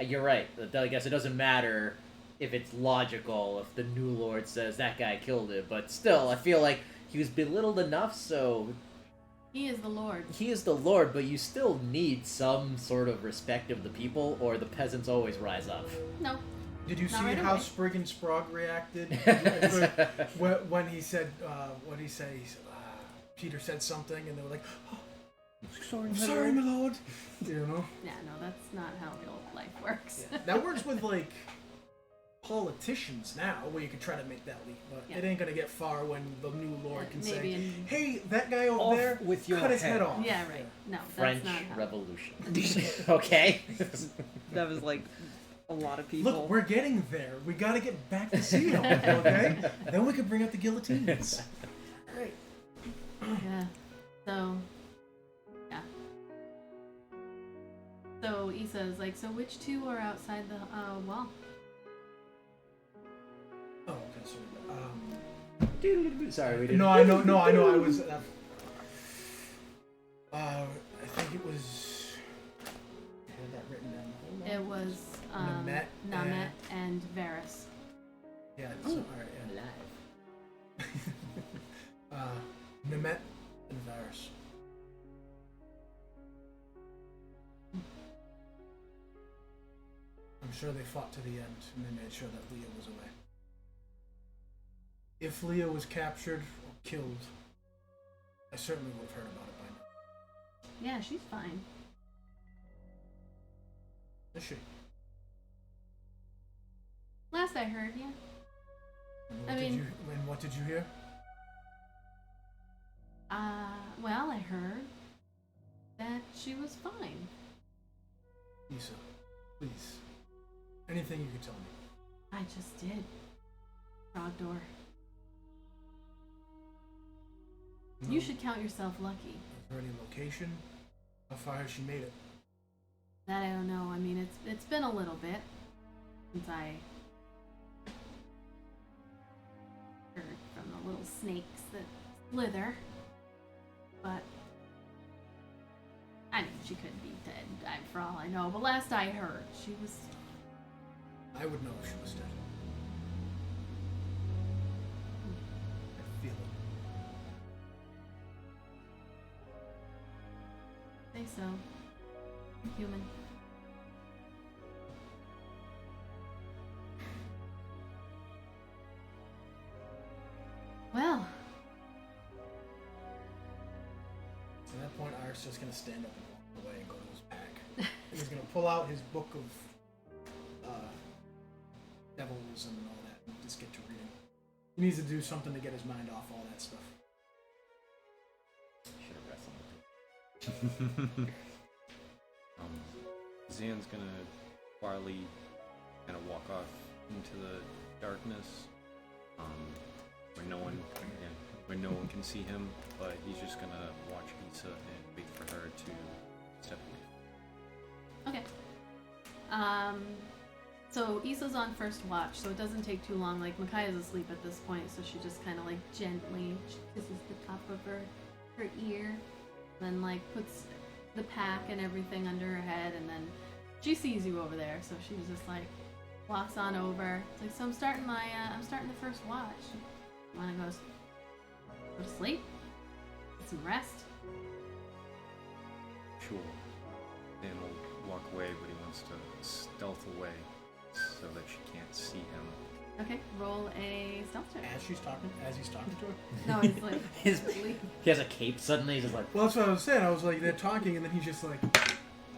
You're right. I guess it doesn't matter if it's logical, if the new lord says that guy killed it, but still, I feel like he was belittled enough, so... He is the lord. He is the lord, but you still need some sort of respect of the people, or the peasants always rise up. No. Did you see right how away. Sprig and Sprague reacted when he said, what did he say? Peter said something, and they were like, oh, sorry, my lord. You know? Yeah, no, that's not how real life works. Yeah. That works with, politicians now, where you can try to make that leap, but it ain't gonna get far when the new lord can say, hey, that guy over there, with your cut his head off. Yeah, right. No, French that's not how. Revolution. Okay? That was a lot of people. Look, we're getting there. We gotta get back to SeaHall, okay? Then we can bring out the guillotines. Alright. Yeah. So, yeah. So Issa's so which 2 are outside the wall? Oh, okay, sorry. Sorry, we didn't... No, I know, I was... I think it was... I had that written down. Hold on. It was Namet and Varys. Yeah, so, alright, yeah. Namet and Varys. I'm sure they fought to the end, and they made sure that Leah was away. If Leah was captured or killed, I certainly would have heard about it by now. Yeah, she's fine. Is she? Last I heard, yeah. And what did you hear? Well, I heard that she was fine. Issa, please. Anything you could tell me. I just did. Frog door. No. You should count yourself lucky. Is there any location? How far has she made it? That I don't know. I mean, it's been a little bit since I heard from the little snakes that slither. But I mean, she could be dead for all I know. But last I heard, she was. I would know if she was dead. I feel it. Say so. Human. Well. At that point, Aaric's just gonna stand up and walk away and go to his pack. And he's gonna pull out his book of devils and all that and just get to reading. He needs to do something to get his mind off all that stuff. Should have wrestled with it. Zan's gonna quietly kind of walk off into the darkness, where no one can see him. But he's just gonna watch Issa and wait for her to step away. Okay. So Issa's on first watch, so it doesn't take too long. Like, Micaiah's asleep at this point, so she just kind of like gently kisses the top of her ear, then like puts the pack and everything under her head, and then she sees you over there, so she's just like walks on over. It's like, so I'm starting the first watch. You wanna go to sleep? Get some rest? Sure. Dan will walk away, but he wants to stealth away so that she can't see him. Okay, roll a stealth check. As he's talking to her? No, he's like He has a cape suddenly. He's just like, Well, that's what I was saying. I was like, they're talking, and then he's just like, I'm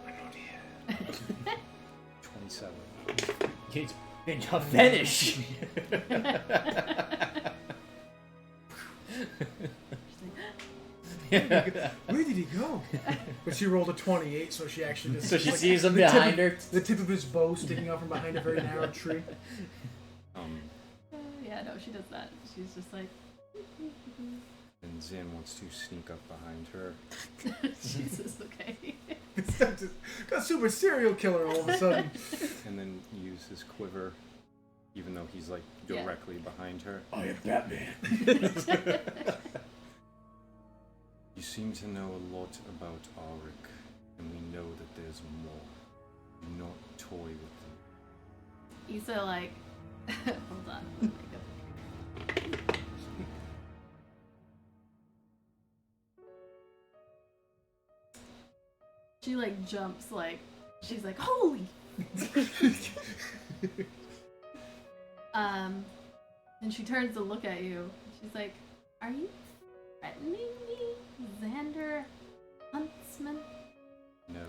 not here. 27. it's a fetish. Where did he go? But she rolled a 28, so she actually just... So she like, sees him the tip behind of- her. The tip of his bow sticking out from behind a very narrow tree. yeah, no, she does that. She's just like, And Zan wants to sneak up behind her. Jesus, okay. Got super serial killer all of a sudden. And then use his quiver, even though he's like Yeah. directly behind her. I am Batman. You seem to know a lot about Aaric, and we know that there's more. Do not toy with them. Issa, like, hold on. Let me go. She, like, jumps, like, she's like, holy! And she turns to look at you. She's like, are you threatening me, Xander Huntsman? No.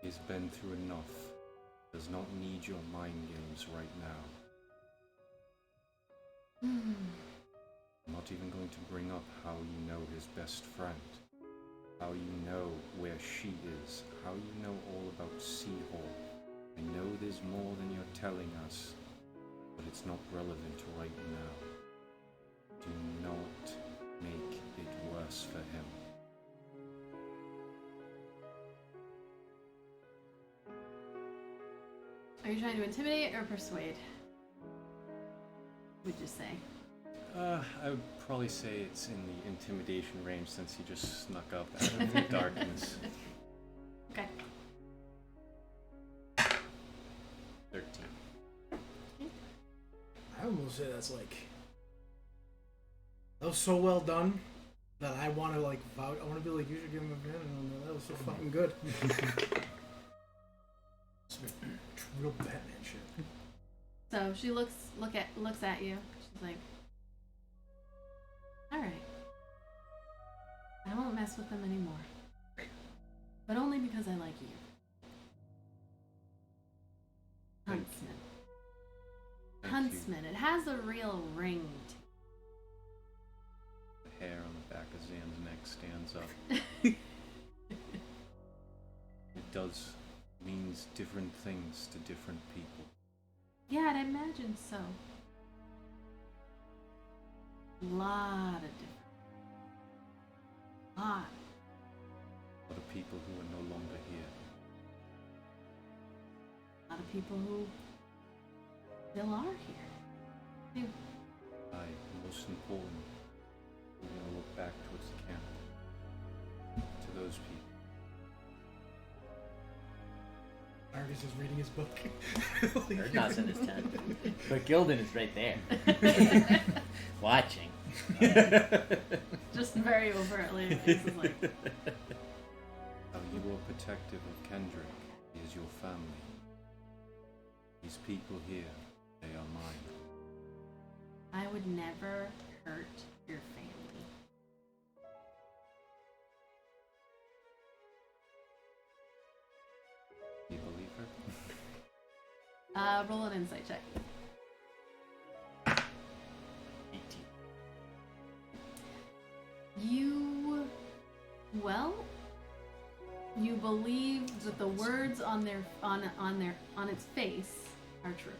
He's been through enough. Does not need your mind games right now. I'm not even going to bring up how you know his best friend. How you know where she is. How you know all about SeaHall. I know there's more than you're telling us, but it's not relevant right now. Do not make it worse for him. Are you trying to intimidate or persuade? Would you say? I would probably say it's in the intimidation range since he just snuck up out of the darkness. Okay. 13. I almost say that's like... That was so well done that I want to like vouch. I want to be like, you should give him a pen. That was so fucking good. It's real Batman shit. So she looks at you. She's like, all right, I won't mess with them anymore, but only because I like you, Huntsman. policeman. It has a real ring to The hair on the back of Zan's neck stands up. It does means different things to different people. Yeah, I'd imagine so. Lot of different. Lot. For the people who are no longer here. A lot of people who still are here. Too. Most important, we're going to look back towards the camp. To those people. Aaric is just reading his book. Erdnot's in his tent. But Gildan is right there. Watching. Just very overtly. It's just like, How you are protective of Kendrick. He is your family. These people here, they are mine. I would never hurt your family. You believe her? Roll an insight check. 18. You believe that the words on its face are true.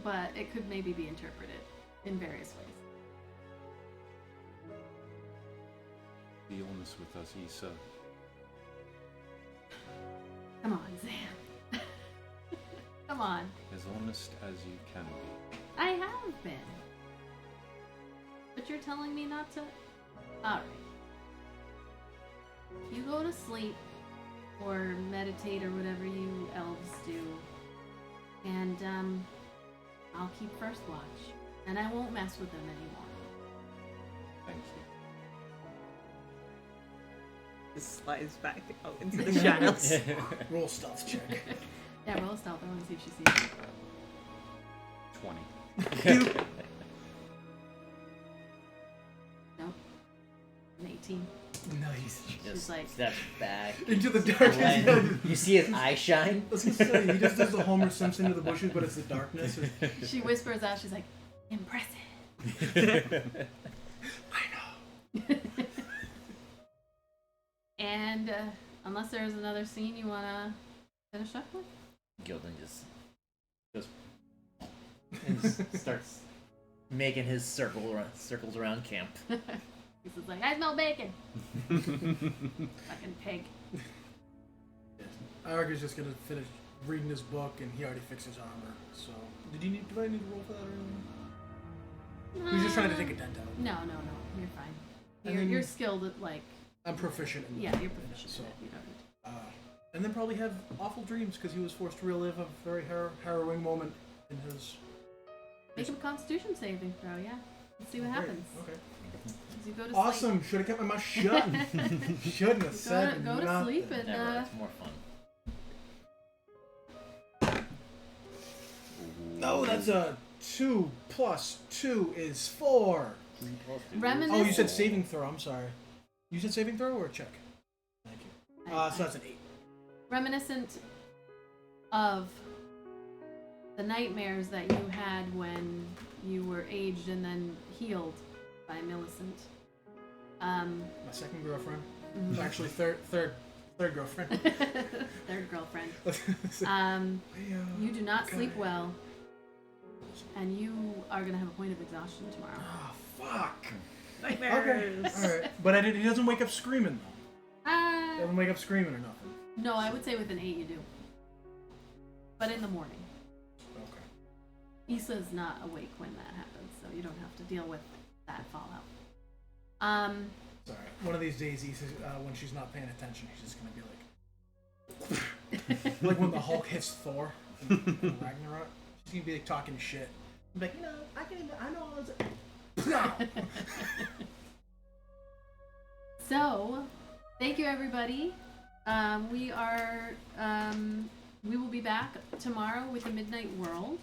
But it could maybe be interpreted in various ways. Be honest with us, Issa. Come on, Zan. Come on. As honest as you can be. I have been. But you're telling me not to? Alright. You go to sleep or meditate or whatever you elves do. And I'll keep first watch. And I won't mess with them anymore. Thank you. Just slides back out into the shadows. Roll stealth check. Yeah, roll a stealth. I want to see if she sees it. 20. Nope. An 18. Nice. She's Just like, steps back. Into the darkness. When you see his eye shine. I was gonna say, he just does the Homer Simpson to the bushes, but it's the darkness. she whispers out, she's like, impressive. I know. And unless there's another scene you want to finish up with? Gildan just goes and just starts making his circles around camp. He's just like, I smell bacon. Fucking pig. Aaric is just gonna finish reading his book, and he already fixed his armor. So, do I need to roll for that or anything? He's just trying to take a dent out. No, you're fine. And You're, then- you're skilled at, like, I'm proficient in yeah, it, you're proficient so, in it. You don't need to. and then probably have awful dreams because he was forced to relive a very harrowing moment in his. Make him a constitution saving throw, yeah. Let's see what Great. happens. Okay. As you go to sleep. Awesome. Should have kept my mouth shut. Shouldn't have said Go to nothing. sleep and Never. It's more fun. No, that's a 2 plus 2 is 4. reminisce. Oh, you said saving throw. I'm sorry. You said saving throw or a check? Thank you. So that's an 8. Reminiscent of the nightmares that you had when you were aged and then healed by Millicent. My second girlfriend. Actually, third girlfriend. Third girlfriend. You do not sleep well, and you are gonna have a point of exhaustion tomorrow. Oh, fuck. Nightmares. Okay. All right. But he doesn't wake up screaming though. He Uh, doesn't wake up screaming or nothing. no, I would say with an 8 you do. But in the morning. Okay. Issa's not awake when that happens, so you don't have to deal with that fallout. Sorry. One of these days, when she's not paying attention, she's just gonna be like, like when the Hulk hits Thor in Ragnarok. She's gonna be like talking shit. Like, I know all this. So, thank you everybody. We will be back tomorrow with the Midnight World,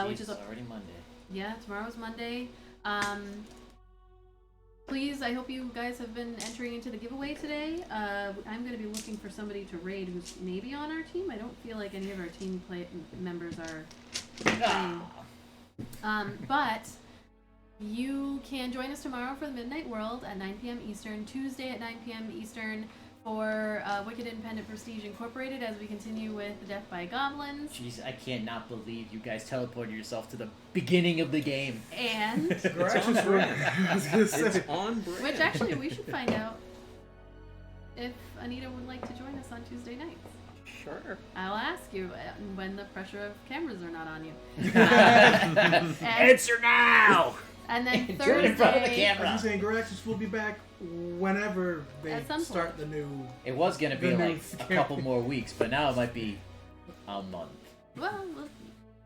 which is already Monday. yeah, tomorrow's Monday. Please, I hope you guys have been entering into the giveaway today. I'm going to be looking for somebody to raid who's maybe on our team. I don't feel like any of our team members are playing. But you can join us tomorrow for the Midnight World at 9 p.m. Eastern, Tuesday at 9 p.m. Eastern for Wicked Independent Prestige Incorporated as we continue with Death by Goblins. Jeez, I cannot believe you guys teleported yourself to the beginning of the game. And It's on brand. It's on brand. which actually we should find out if Anita would like to join us on Tuesday nights. Sure. I'll ask you when the pressure of cameras are not on you. Answer now! And then Do it Thursday, in front of the I camera. was saying Garaxis will be back whenever they At some start the new. It was gonna be The like news. a couple more weeks, but now it might be a month. well,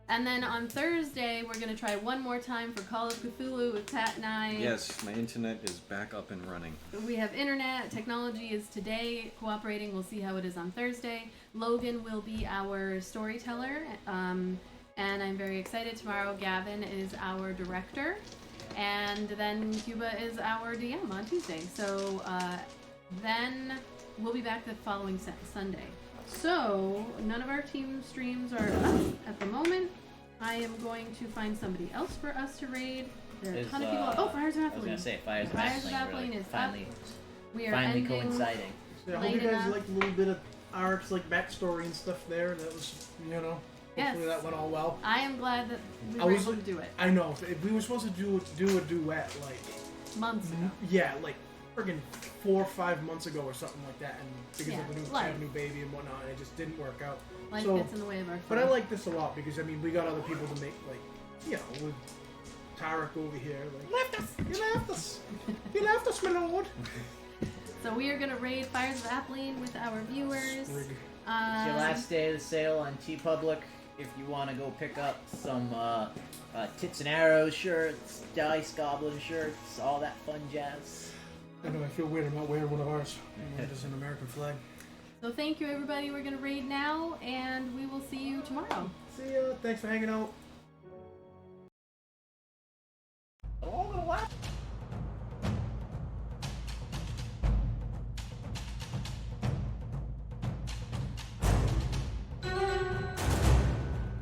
and then on Thursday we're gonna try one more time for Call of Cthulhu with Pat and I. Yes, my internet is back up and running. We have internet. Technology is today cooperating. We'll see how it is on Thursday. Logan will be our storyteller, and I'm very excited. Tomorrow, Gavin is our director, and then Cuba is our DM on Tuesday. So then we'll be back the following Sunday. So none of our team streams are up at the moment. I am going to find somebody else for us to raid. There are a ton of people. Oh, Fires of I was Atheling. gonna say Fires of Fires of Atheling Atheling really is finally, We are finally ending. coinciding. I hope Late you guys enough. liked a little bit of Aaric's like backstory and stuff there. That was, hopefully Yes. that went all well. I am glad that we I were was able to do it I know. If we were supposed to do a duet, like, months ago. yeah, like friggin' 4 or 5 months ago or something like that, and because Yeah, of the new, life. have a new baby and whatnot, and it just didn't work out. Life So- gets in the way of our But I fun. like this a lot because I mean we got other people to make, like, with Tarek over here, like, you left us, my lord. So we are gonna raid Fires of Atheling with our viewers. It's your last day of the sale on TeePublic. If you want to go pick up some Tits and Arrows shirts, Dice Goblin shirts, all that fun jazz. I know I feel weird. I'm not wearing one of ours. It is an American flag. So thank you, everybody. We're gonna raid now, and we will see you tomorrow. See ya. Thanks for hanging out.